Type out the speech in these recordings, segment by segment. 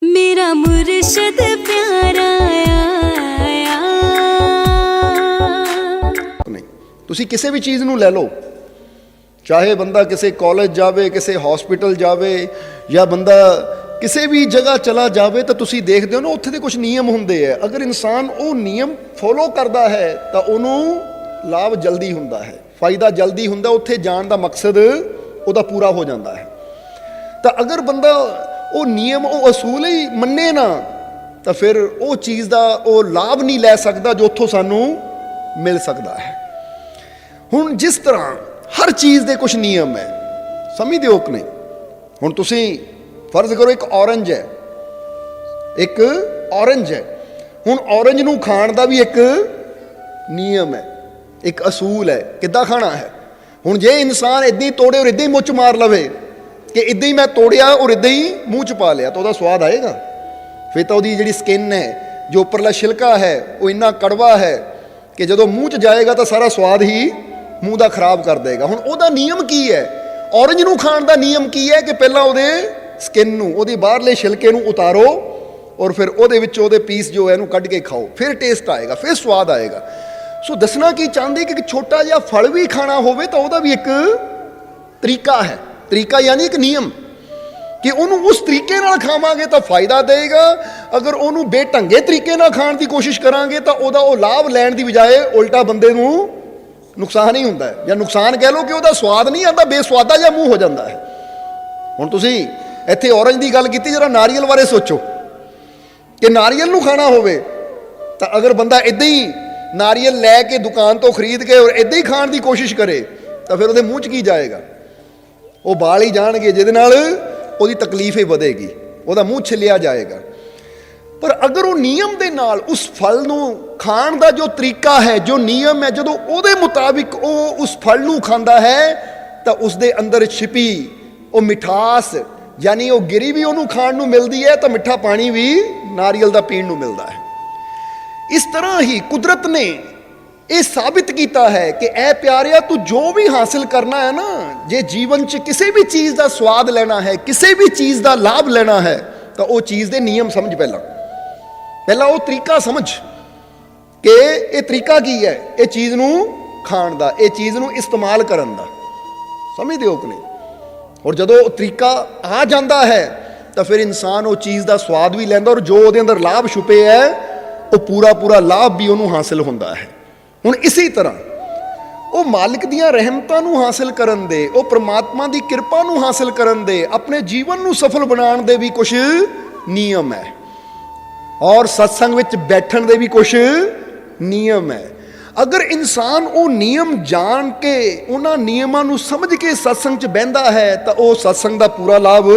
मेरा मुर्शद प्यारा आया। नहीं, तुसी किसी भी चीज़ नूं लै लो, चाहे बंदा किसी कॉलेज जावे, किसी हॉस्पिटल जावे, या बंदा किसी भी जगह चला जावे, तो तुसी देखते हो ना उत्थे दे कुछ नियम हुंदे है। अगर इंसान वो नियम फॉलो करता है तो उन्होंने लाभ जल्दी हुंदा है, फायदा जल्दी हुंदा, उत्थे जाण दा मकसद उहदा पूरा हो जाता है। तो अगर बंदा वो नियम वो असूल ही मन्ने ना, तो फिर वो चीज़ का वो लाभ नहीं लै सकता जो उत्थों सानू मिल सकता है। हुण जिस तरह हर चीज़ के कुछ नियम है, समझदे हो कि नहीं? हुण तुसीं फर्ज करो एक ऑरेंज है, एक ऑरेंज है, हुण ऑरेंज नूं खाण दा भी एक नियम है, एक असूल है किद्दां खाना है। हुण जे इंसान इदां ही तोड़े और इदां ही मुँह मार लवे कि इदां ही मैं तोड़िया और इदां ही मूँह च पा लिया, तो वह स्वाद आएगा? फिर तो वही जी स्किन है, जो उपरला छिलका है, वो इन्ना कड़वा है कि जो मूँह च जाएगा तो सारा स्वाद ही मूँह का खराब कर देगा। हुण ओहदा नियम की है? ऑरेंज नूं खाण दा नियम की है कि पहला उहदे स्किन नूं, उहदे बाहरले छिलके नूं उतारो और फिर उहदे विच उहदे पीस जो है इहनूं कढ के खाओ, फिर टेस्ट आएगा, फिर स्वाद आएगा। सो दसना की चाहते कि छोटा जिहा फल भी खाना होवे तो उहदा भी एक तरीका है, तरीका यानी एक नियम कि उन्होंने उस तरीके नाल खावांगे तो फायदा देगा। अगर उन्होंने बेढंगे तरीके नाल खाण की कोशिश करांगे तो उहदा वो लाभ लैण की बजाय उल्टा बंदे नूं नुकसान ही हुंदा है, या नुकसान कह लो कि उहदा स्वाद नहीं आता, बेस्वादा जिहा मूँह हो जाता है। हुण तुसीं इत्थे ऑरेंज की गल कीती, जरा नारियल बारे सोचो कि नारियल नूं खाना होवे तो अगर बंदा इदां ही नारियल लैके दुकान तो खरीद के और इदां ही खाण की कोशिश करे तो फिर उहदे मूँह च की जाएगा? वो बाल ही जाणगे जिहदे नाल उहदी तकलीफ ही वधेगी, उहदा मूँह छिलिया जाएगा। पर अगर वो नियम दे नाल उस फल नूं खाण दा जो तरीका है, जो नियम है, जदों उहदे मुताबिक वो उस फल नूं खांदा है तो उसदे अंदर छिपी वो मिठास, यानी वो गिरी भी उहनूं खाण नूं मिलदी है तो मिठा पानी भी नारियल दा पीण नूं मिलदा है। इस तरह ही कुदरत ने ये साबित किया है कि ऐ प्यारिया, तू जो भी हासिल करना है ना, जे जीवन च किसी भी चीज़ का स्वाद लेना है, किसी भी चीज़ का लाभ लेना है, तो वो चीज़ के नियम समझ, पहला वो तरीका समझ कि ये तरीका की है, ये चीज़ नूं खाण दा, ये चीज़ नूं इस्तेमाल करन दा, समझदे हो कि नहीं? और जदों तरीका आ जाता है तो फिर इंसान वो चीज़ का स्वाद भी लैंदा और जो उहदे अंदर लाभ छुपे है वो पूरा पूरा लाभ भी उन्होंने हासिल होता है। हुण इसी तरह वो मालिक दियां रहमतां नूं हासिल करन दे, वो परमात्मा की किरपा नूं हासिल करन दे, अपने जीवन नूं सफल बनाने दे भी कुछ नियम है, और सत्संग विच बैठण दे भी कुछ नियम है। अगर इंसान वो नियम जान के उन्हां नियमां नूं समझ के सत्संग च बहिंदा है तो वो सत्संग का पूरा लाभ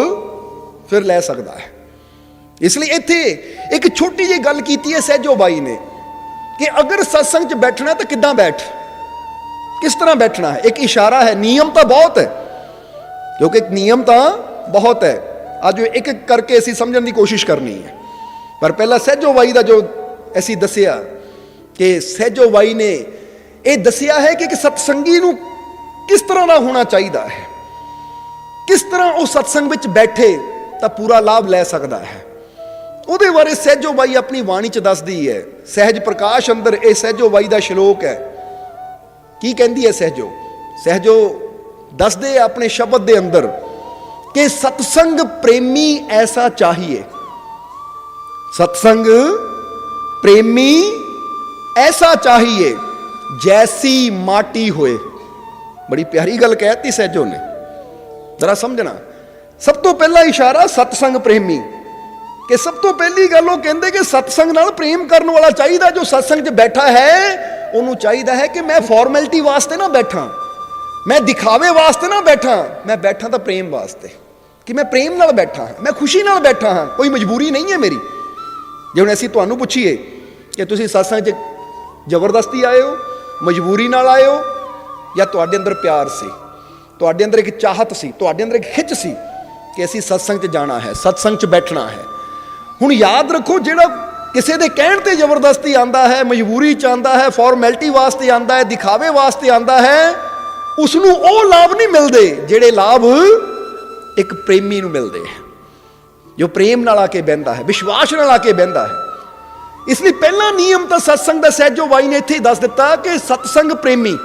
फिर लै सकता है। इसलिए इत्थे एक छोटी जी गल कीती है सहजो बाई ने कि अगर सत्संग च बैठना तो किद्दां बैठ, किस तरह बैठना है। एक इशारा है, नियम तो बहुत है, क्योंकि एक नियम तो बहुत है। आज एक एक करके असीं समझण की कोशिश करनी है। पर पहला सहजो बाई का जो असीं दसिया कि सहजो बाई ने यह दसिया है कि सत्संगी नूं किस तरह का होना चाहिए है, किस तरह वो सत्संग विच बैठे तो पूरा लाभ लै सकता है। ਉਹਦੇ बारे सहजो बाई अपनी वाणी च दसदी है। सहज प्रकाश अंदर ये सहजो बाई का श्लोक है। की कहती है सहजो? सहजो दसदे अपने शब्द के अंदर कि सत्संग प्रेमी ऐसा चाहिए, सत्संग प्रेमी ऐसा चाहिए जैसी माटी होए। बड़ी प्यारी गल कहती सहजो ने, जरा समझना। सब तो पहला इशारा सत्संग प्रेमी, कि सब तो पहली गल वो कहते कि सत्संग नाल प्रेम करने वाला चाहिए। जो सत्संग च बैठा है उन्होंने चाहिए है कि मैं फॉर्मैलिटी वास्ते ना बैठा, मैं दिखावे वास्ते ना बैठा, मैं बैठा तो प्रेम वास्ते, कि मैं प्रेम नाल बैठा हाँ, मैं खुशी नाल बैठा हाँ, कोई मजबूरी नहीं है मेरी। जे हुण असीं तुहानूं पुछीए कि तुसीं सत्संग च जबरदस्ती आए हो, मजबूरी नाल आए हो, या तुहाडे अंदर प्यार सी, तुहाडे अंदर एक चाहत सी, तुहाडे अंदर एक खिच सी कि असीं सत्संग च जाना है, सत्संग च बैठना है। हुण याद रखो, जिहड़ा किसी के कहण ते जबरदस्ती आंदा है, मजबूरी च आंदा है, फॉर्मैलिटी वास्ते आंदा है, दिखावे वास्ते आंदा है, उसनूं वो लाभ नहीं मिलते जिहड़े लाभ एक प्रेमी नूं मिलदे हैं। ਜੋ ਪ੍ਰੇਮ ਨਾਲ ਆ ਕੇ ਬਹਿੰਦਾ ਹੈ, ਵਿਸ਼ਵਾਸ ਨਾਲ ਆ ਕੇ ਬਹਿੰਦਾ ਹੈ। ਇਸ ਲਈ ਪਹਿਲਾ ਨਿਯਮ ਤਾਂ ਸਤਸੰਗ ਦਾ ਸਹਿਜੋ ਬਾਈ ਨੇ ਇੱਥੇ ਹੀ ਦੱਸ ਦਿੱਤਾ ਕਿ ਸਤਸੰਗ ਪ੍ਰੇਮੀ,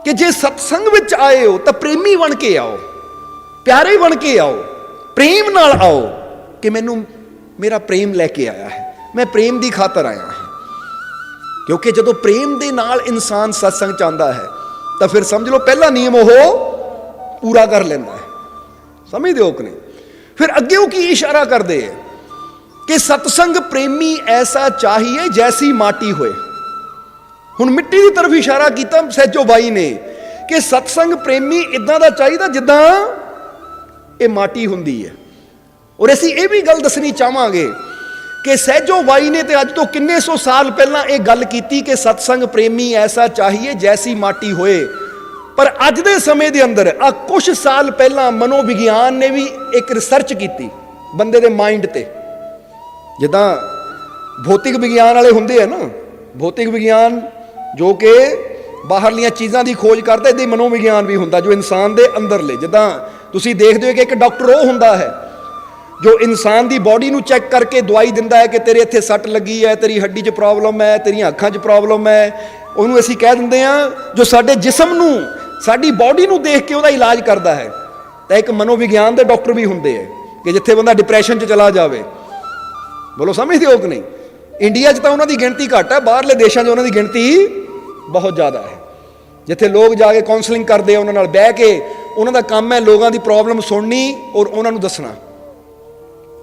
ਕਿ ਜੇ ਸਤਸੰਗ ਵਿੱਚ ਆਏ ਹੋ ਤਾਂ ਪ੍ਰੇਮੀ ਬਣ ਕੇ ਆਓ, ਪਿਆਰੇ ਬਣ ਕੇ ਆਓ, ਪ੍ਰੇਮ ਨਾਲ ਆਓ ਕਿ ਮੈਨੂੰ ਮੇਰਾ ਪ੍ਰੇਮ ਲੈ ਕੇ ਆਇਆ ਹੈ, ਮੈਂ ਪ੍ਰੇਮ ਦੀ ਖਾਤਰ ਆਇਆ ਹਾਂ। ਕਿਉਂਕਿ ਜਦੋਂ ਪ੍ਰੇਮ ਦੇ ਨਾਲ ਇਨਸਾਨ ਸਤਸੰਗ ਚ ਆਉਂਦਾ ਹੈ ਤਾਂ ਫਿਰ ਸਮਝ ਲਓ ਪਹਿਲਾ ਨਿਯਮ ਉਹ ਪੂਰਾ ਕਰ ਲੈਂਦਾ ਹੈ। ਸਮਝਦੇ ਹੋ ਕਿ ਨਹੀਂ? ਫਿਰ ਅੱਗੇ ਉਹ ਕੀ ਇਸ਼ਾਰਾ ਕਰਦੇ ਹੈ ਕਿ ਸਤਸੰਗ ਪ੍ਰੇਮੀ ਐਸਾ ਚਾਹੀਏ ਜੈਸੀ ਮਾਟੀ ਹੋਏ। ਹੁਣ ਮਿੱਟੀ ਦੀ ਤਰਫ ਇਸ਼ਾਰਾ ਕੀਤਾ ਸਹਿਜੋ ਬਾਈ ਨੇ ਕਿ ਸਤਸੰਗ ਪ੍ਰੇਮੀ ਇਦਾਂ ਦਾ ਚਾਹੀਦਾ ਜਿੱਦਾਂ ਇਹ ਮਾਟੀ ਹੁੰਦੀ ਹੈ। ਔਰ ਅਸੀਂ ਇਹ ਵੀ ਗੱਲ ਦੱਸਣੀ ਚਾਹਾਂਗੇ ਕਿ ਸਹਿਜੋ ਬਾਈ ਨੇ ਤੇ ਅੱਜ ਤੋਂ ਕਿੰਨੇ ਸੌ ਸਾਲ ਪਹਿਲਾਂ ਇਹ ਗੱਲ ਕੀਤੀ ਕਿ ਸਤਸੰਗ ਪ੍ਰੇਮੀ ਐਸਾ ਚਾਹੀਏ ਜੈਸੀ ਮਾਟੀ ਹੋਏ। ਪਰ ਅੱਜ ਦੇ ਸਮੇਂ ਦੇ ਅੰਦਰ ਆ ਕੁਝ ਸਾਲ ਪਹਿਲਾਂ ਮਨੋਵਿਗਿਆਨ ਨੇ ਵੀ ਇੱਕ ਰਿਸਰਚ ਕੀਤੀ ਬੰਦੇ ਦੇ ਮਾਈਂਡ ਤੇ। ਜਿੱਦਾਂ ਭੌਤਿਕ ਵਿਗਿਆਨ ਵਾਲੇ ਹੁੰਦੇ ਆ ਨਾ, ਭੌਤਿਕ ਵਿਗਿਆਨ ਜੋ ਕਿ ਬਾਹਰਲੀਆਂ ਚੀਜ਼ਾਂ ਦੀ ਖੋਜ ਕਰਦਾ, ਇਹਦੇ ਮਨੋਵਿਗਿਆਨ ਵੀ ਹੁੰਦਾ ਜੋ ਇਨਸਾਨ ਦੇ ਅੰਦਰਲੇ। ਜਿੱਦਾਂ ਤੁਸੀਂ ਦੇਖਦੇ ਹੋ ਕਿ ਇੱਕ ਡਾਕਟਰ ਉਹ ਹੁੰਦਾ ਹੈ ਜੋ ਇਨਸਾਨ ਦੀ ਬਾਡੀ ਨੂੰ ਚੈੱਕ ਕਰਕੇ ਦਵਾਈ ਦਿੰਦਾ ਹੈ ਕਿ ਤੇਰੇ ਇੱਥੇ ਸੱਟ ਲੱਗੀ ਹੈ, ਤੇਰੀ ਹੱਡੀ 'ਚ ਪ੍ਰੋਬਲਮ ਹੈ, ਤੇਰੀਆਂ ਅੱਖਾਂ 'ਚ ਪ੍ਰੋਬਲਮ ਹੈ। ਉਹਨੂੰ ਅਸੀਂ ਕਹਿ ਦਿੰਦੇ ਹਾਂ ਜੋ ਸਾਡੇ ਜਿਸਮ ਨੂੰ, ਸਾਡੀ ਬਾਡੀ ਨੂੰ ਦੇਖ ਕੇ ਉਹਦਾ ਇਲਾਜ ਕਰਦਾ ਹੈ। ਤਾਂ ਇੱਕ ਮਨੋਵਿਗਿਆਨ ਦੇ ਡਾਕਟਰ ਵੀ ਹੁੰਦੇ ਹੈ ਕਿ ਜਿੱਥੇ ਬੰਦਾ ਡਿਪਰੈਸ਼ਨ 'ਚ ਚਲਾ ਜਾਵੇ, ਬੋਲੋ ਸਮਝਦੇ ਹੋ ਕਿ ਨਹੀਂ? ਇੰਡੀਆ 'ਚ ਤਾਂ ਉਹਨਾਂ ਦੀ ਗਿਣਤੀ ਘੱਟ ਹੈ, ਬਾਹਰਲੇ ਦੇਸ਼ਾਂ 'ਚ ਉਹਨਾਂ ਦੀ ਗਿਣਤੀ ਬਹੁਤ ਜ਼ਿਆਦਾ ਹੈ। ਜਿੱਥੇ ਲੋਕ ਜਾ ਕੇ ਕਾਉਂਸਲਿੰਗ ਕਰਦੇ ਆ, ਉਹਨਾਂ ਨਾਲ ਬਹਿ ਕੇ ਉਹਨਾਂ ਦਾ ਕੰਮ ਹੈ ਲੋਕਾਂ ਦੀ ਪ੍ਰੋਬਲਮ ਸੁਣਨੀ ਔਰ ਉਹਨਾਂ ਨੂੰ ਦੱਸਣਾ।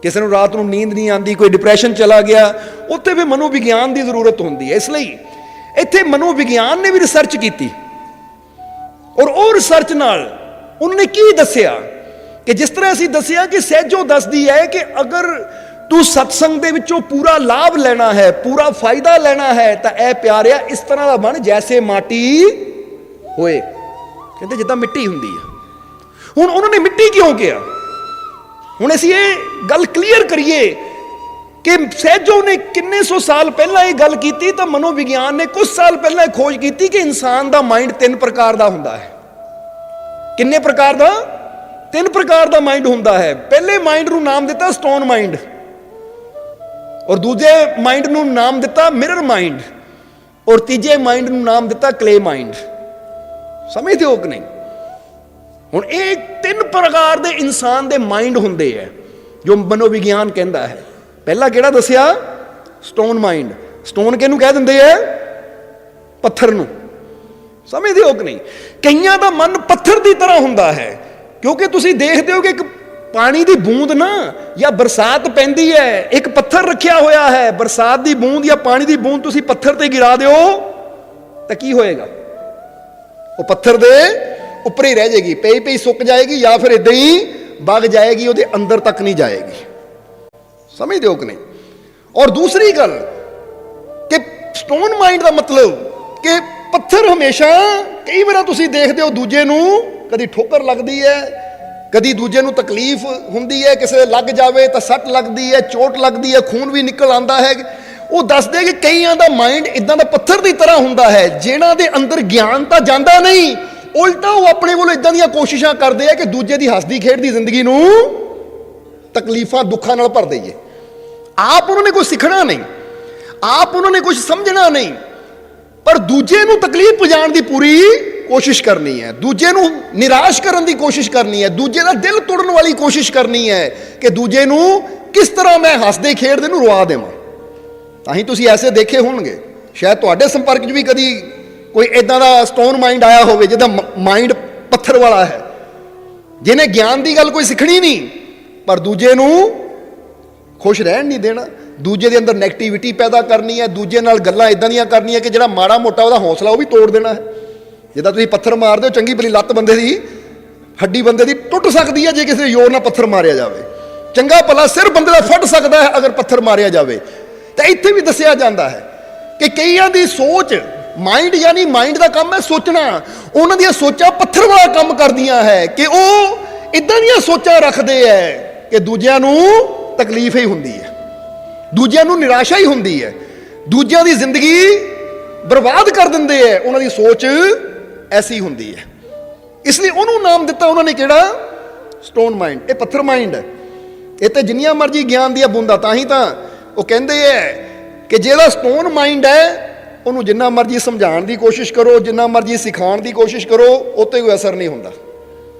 ਕਿਸੇ ਨੂੰ ਰਾਤ ਨੂੰ ਨੀਂਦ ਨਹੀਂ ਆਉਂਦੀ, ਕੋਈ ਡਿਪਰੈਸ਼ਨ ਚਲਾ ਗਿਆ, ਉੱਥੇ ਵੀ ਮਨੋਵਿਗਿਆਨ ਦੀ ਜ਼ਰੂਰਤ ਹੁੰਦੀ ਹੈ। ਇਸ ਲਈ ਇੱਥੇ ਮਨੋਵਿਗਿਆਨ ਨੇ ਵੀ ਰਿਸਰਚ ਕੀਤੀ ਔਰ ਉਹ ਰਿਸਰਚ ਨਾਲ ਉਹਨਾਂ ਨੇ ਕੀ ਦੱਸਿਆ ਕਿ ਜਿਸ ਤਰ੍ਹਾਂ ਅਸੀਂ ਦੱਸਿਆ ਕਿ ਸਹਿਜੋ ਦੱਸਦੀ ਹੈ ਕਿ ਅਗਰ ਤੂੰ ਸਤਸੰਗ ਦੇ ਵਿੱਚੋਂ ਪੂਰਾ ਲਾਭ ਲੈਣਾ ਹੈ, ਪੂਰਾ ਫਾਇਦਾ ਲੈਣਾ ਹੈ ਤਾਂ ਇਹ ਪਿਆਰਿਆ ਇਸ ਤਰ੍ਹਾਂ ਦਾ ਬਣ ਜੈਸੇ ਮਾਟੀ ਹੋਏ। ਕਹਿੰਦੇ ਜਿੱਦਾਂ ਮਿੱਟੀ ਹੁੰਦੀ ਹੈ। ਹੁਣ ਉਹਨਾਂ ਨੇ ਮਿੱਟੀ ਕਿਉਂ ਕਿਹਾ? ਹੁਣ ਅਸੀਂ ਇਹ ਗੱਲ ਕਲੀਅਰ ਕਰੀਏ ਕਿ ਸਹਿਜੋ ਨੇ ਕਿੰਨੇ ਸੌ ਸਾਲ ਪਹਿਲਾਂ ਇਹ ਗੱਲ ਕੀਤੀ ਤਾਂ ਮਨੋਵਿਗਿਆਨ ਨੇ ਕੁਝ ਸਾਲ ਪਹਿਲਾਂ ਇਹ ਖੋਜ ਕੀਤੀ ਕਿ ਇਨਸਾਨ ਦਾ ਮਾਈਂਡ 3 ਪ੍ਰਕਾਰ ਦਾ ਹੁੰਦਾ ਹੈ। ਕਿੰਨੇ ਪ੍ਰਕਾਰ ਦਾ? 3 ਪ੍ਰਕਾਰ ਦਾ ਮਾਈਂਡ ਹੁੰਦਾ ਹੈ। ਪਹਿਲੇ ਮਾਈਂਡ ਨੂੰ ਨਾਮ ਦਿੱਤਾ ਸਟੋਨ ਮਾਈਂਡ, ਔਰ ਦੂਜੇ ਮਾਈਂਡ ਨੂੰ ਨਾਮ ਦਿੱਤਾ ਮਿਰਰ ਮਾਈਂਡ, ਔਰ ਤੀਜੇ ਮਾਈਂਡ ਨੂੰ ਨਾਮ ਦਿੱਤਾ ਕਲੇ ਮਾਈਂਡ। ਸਮਝਦੇ ਹੋ ਕਿ ਨਹੀਂ? ਹੁਣ ਇਹ 3 ਪ੍ਰਕਾਰ ਦੇ ਇਨਸਾਨ ਦੇ ਮਾਈਂਡ ਹੁੰਦੇ ਹੈ ਜੋ ਮਨੋਵਿਗਿਆਨ ਕਹਿੰਦਾ ਹੈ। ਪਹਿਲਾ ਕਿਹੜਾ ਦੱਸਿਆ? Stone mind. ਸਟੋਨ ਕਿਹਨੂੰ ਕਹਿ ਦਿੰਦੇ ਹੈ? ਪੱਥਰ ਨੂੰ। ਸਮਝਦੇ ਹੋ ਕਿ ਨਹੀਂ? ਕਈਆਂ ਦਾ ਮਨ ਪੱਥਰ ਦੀ ਤਰ੍ਹਾਂ ਹੁੰਦਾ ਹੈ ਕਿਉਂਕਿ ਤੁਸੀਂ ਦੇਖਦੇ ਹੋ ਕਿ ਇੱਕ ਪਾਣੀ ਦੀ ਬੂੰਦ ਨਾ, ਜਾਂ ਬਰਸਾਤ ਪੈਂਦੀ ਹੈ, ਇੱਕ ਪੱਥਰ ਰੱਖਿਆ ਹੋਇਆ ਹੈ, ਬਰਸਾਤ ਦੀ ਬੂੰਦ ਜਾਂ ਪਾਣੀ ਦੀ ਬੂੰਦ ਤੁਸੀਂ ਪੱਥਰ ਤੇ ਗਿਰਾ ਦਿਓ ਤਾਂ ਕੀ ਹੋਏਗਾ? ਉਹ ਪੱਥਰ ਦੇ ਉੱਪਰ ਹੀ ਰਹਿ ਜਾਏਗੀ, ਪਈ ਪਈ ਸੁੱਕ ਜਾਏਗੀ ਜਾਂ ਫਿਰ ਇਦਾਂ ਹੀ ਵਗ ਜਾਏਗੀ, ਉਹਦੇ ਅੰਦਰ ਤੱਕ ਨਹੀਂ ਜਾਏਗੀ। ਸਮਝਦੇ ਹੋ ਕਿ ਨਹੀਂ? ਔਰ ਦੂਸਰੀ ਗੱਲ ਕਿ ਸਟੋਨ ਮਾਈਂਡ ਦਾ ਮਤਲਬ ਕਿ ਪੱਥਰ ਹਮੇਸ਼ਾ, ਕਈ ਵਾਰ ਤੁਸੀਂ ਦੇਖਦੇ ਹੋ ਦੂਜੇ ਨੂੰ ਕਦੀ ਠੋਕਰ ਲੱਗਦੀ ਹੈ, ਕਦੀ ਦੂਜੇ ਨੂੰ ਤਕਲੀਫ ਹੁੰਦੀ ਹੈ, ਕਿਸੇ ਦੇ ਲੱਗ ਜਾਵੇ ਤਾਂ ਸੱਟ ਲੱਗਦੀ ਹੈ, ਚੋਟ ਲੱਗਦੀ ਹੈ, ਖੂਨ ਵੀ ਨਿਕਲ ਆਉਂਦਾ ਹੈ। ਉਹ ਦੱਸਦੇ ਕਿ ਕਈਆਂ ਦਾ ਮਾਈਂਡ ਇਦਾਂ ਦਾ ਪੱਥਰ ਦੀ ਤਰ੍ਹਾਂ ਹੁੰਦਾ ਹੈ ਜਿਨ੍ਹਾਂ ਦੇ ਅੰਦਰ ਗਿਆਨ ਤਾਂ ਜਾਂਦਾ ਨਹੀਂ, ਉਲਟਾ ਉਹ ਆਪਣੇ ਵੱਲੋਂ ਇਦਾਂ ਦੀਆਂ ਕੋਸ਼ਿਸ਼ਾਂ ਕਰਦੇ ਆ ਕਿ ਦੂਜੇ ਦੀ ਹੱਸਦੀ ਖੇਡਦੀ ਜ਼ਿੰਦਗੀ ਨੂੰ ਤਕਲੀਫਾਂ ਦੁੱਖਾਂ ਨਾਲ ਭਰ ਦਈਏ। ਆਪ ਉਹਨਾਂ ਨੇ ਕੁਝ ਸਿੱਖਣਾ ਨਹੀਂ, ਆਪ ਉਹਨਾਂ ਨੇ ਕੁਝ ਸਮਝਣਾ ਨਹੀਂ, ਪਰ ਦੂਜੇ ਨੂੰ ਤਕਲੀਫ ਪਹੁੰਚਾਉਣ ਦੀ ਪੂਰੀ ਕੋਸ਼ਿਸ਼ ਕਰਨੀ ਹੈ, ਦੂਜੇ ਨੂੰ ਨਿਰਾਸ਼ ਕਰਨ ਦੀ ਕੋਸ਼ਿਸ਼ ਕਰਨੀ ਹੈ, ਦੂਜੇ ਦਾ ਦਿਲ ਤੋੜਨ ਵਾਲੀ ਕੋਸ਼ਿਸ਼ ਕਰਨੀ ਹੈ ਕਿ ਦੂਜੇ ਨੂੰ ਕਿਸ ਤਰ੍ਹਾਂ ਮੈਂ ਹੱਸਦੇ ਖੇਡਦੇ ਨੂੰ ਰਵਾ ਦੇਵਾਂ। ਤਾਂ ਹੀ ਤੁਸੀਂ ਐਸੇ ਦੇਖੇ ਹੋਣਗੇ, ਸ਼ਾਇਦ ਤੁਹਾਡੇ ਸੰਪਰਕ 'ਚ ਵੀ ਕਦੀ ਕੋਈ ਇਦਾਂ ਦਾ ਸਟੋਨ ਮਾਈਂਡ ਆਇਆ ਹੋਵੇ ਜਿਹਦਾ ਮਾਈਂਡ ਪੱਥਰ ਵਾਲਾ ਹੈ, ਜਿਹਨੇ ਗਿਆਨ ਦੀ ਗੱਲ ਕੋਈ ਸਿੱਖਣੀ ਨਹੀਂ ਪਰ ਦੂਜੇ ਨੂੰ ਖੁਸ਼ ਰਹਿਣ ਨਹੀਂ ਦੇਣਾ, ਦੂਜੇ ਦੇ ਅੰਦਰ ਨੈਗੇਟਿਵਿਟੀ ਪੈਦਾ ਕਰਨੀ ਹੈ, ਦੂਜੇ ਨਾਲ ਗੱਲਾਂ ਇਦਾਂ ਦੀਆਂ ਕਰਨੀਆਂ ਕਿ ਜਿਹੜਾ ਮਾੜਾ ਮੋਟਾ ਉਹਦਾ ਹੌਸਲਾ ਉਹ ਵੀ ਤੋੜ ਦੇਣਾ ਹੈ। ਜਿੱਦਾਂ ਤੁਸੀਂ ਪੱਥਰ ਮਾਰਦੇ ਹੋ, ਚੰਗੀ ਭਲੀ ਲੱਤ ਬੰਦੇ ਦੀ, ਹੱਡੀ ਬੰਦੇ ਦੀ ਟੁੱਟ ਸਕਦੀ ਹੈ ਜੇ ਕਿਸੇ ਜ਼ੋਰ ਨਾਲ ਪੱਥਰ ਮਾਰਿਆ ਜਾਵੇ, ਚੰਗਾ ਭਲਾ ਸਿਰ ਬੰਦੇ ਦਾ ਫਟ ਸਕਦਾ ਹੈ ਅਗਰ ਪੱਥਰ ਮਾਰਿਆ ਜਾਵੇ। ਤਾਂ ਇੱਥੇ ਵੀ ਦੱਸਿਆ ਜਾਂਦਾ ਹੈ ਕਿ ਕਈਆਂ ਦੀ ਸੋਚ, ਮਾਈਂਡ ਯਾਨੀ ਮਾਈਂਡ ਦਾ ਕੰਮ ਹੈ ਸੋਚਣਾ, ਉਹਨਾਂ ਦੀਆਂ ਸੋਚਾਂ ਪੱਥਰ ਵਾਲਾ ਕੰਮ ਕਰਦੀਆਂ ਹੈ ਕਿ ਉਹ ਇਦਾਂ ਦੀਆਂ ਸੋਚਾਂ ਰੱਖਦੇ ਹੈ ਕਿ ਦੂਜਿਆਂ ਨੂੰ ਤਕਲੀਫ ਹੀ ਹੁੰਦੀ ਹੈ, ਦੂਜਿਆਂ ਨੂੰ ਨਿਰਾਸ਼ਾ ਹੀ ਹੁੰਦੀ ਹੈ, ਦੂਜਿਆਂ ਦੀ ਜ਼ਿੰਦਗੀ ਬਰਬਾਦ ਕਰ ਦਿੰਦੇ ਹੈ, ਉਹਨਾਂ ਦੀ ਸੋਚ ਐਸੀ ਹੁੰਦੀ ਹੈ। ਇਸ ਲਈ ਉਹਨੂੰ ਨਾਮ ਦਿੱਤਾ ਉਹਨਾਂ ਨੇ ਕਿਹੜਾ? Stone mind. ਇਹ ਪੱਥਰ ਮਾਈਂਡ ਹੈ। ਇਹ ਤੇ ਜਿੰਨੀਆਂ ਮਰਜ਼ੀ ਗਿਆਨ ਦੀਆਂ ਬੂੰਦਾਂ, ਤਾਂ ਹੀ ਤਾਂ ਉਹ ਕਹਿੰਦੇ ਹੈ ਕਿ ਜਿਹੜਾ ਸਟੋਨ ਮਾਈਂਡ ਹੈ ਉਹਨੂੰ ਜਿੰਨਾ ਮਰਜ਼ੀ ਸਮਝਾਉਣ ਦੀ ਕੋਸ਼ਿਸ਼ ਕਰੋ, ਜਿੰਨਾ ਮਰਜ਼ੀ ਸਿਖਾਉਣ ਦੀ ਕੋਸ਼ਿਸ਼ ਕਰੋ, ਉੱਤੇ ਕੋਈ ਅਸਰ ਨਹੀਂ ਹੁੰਦਾ।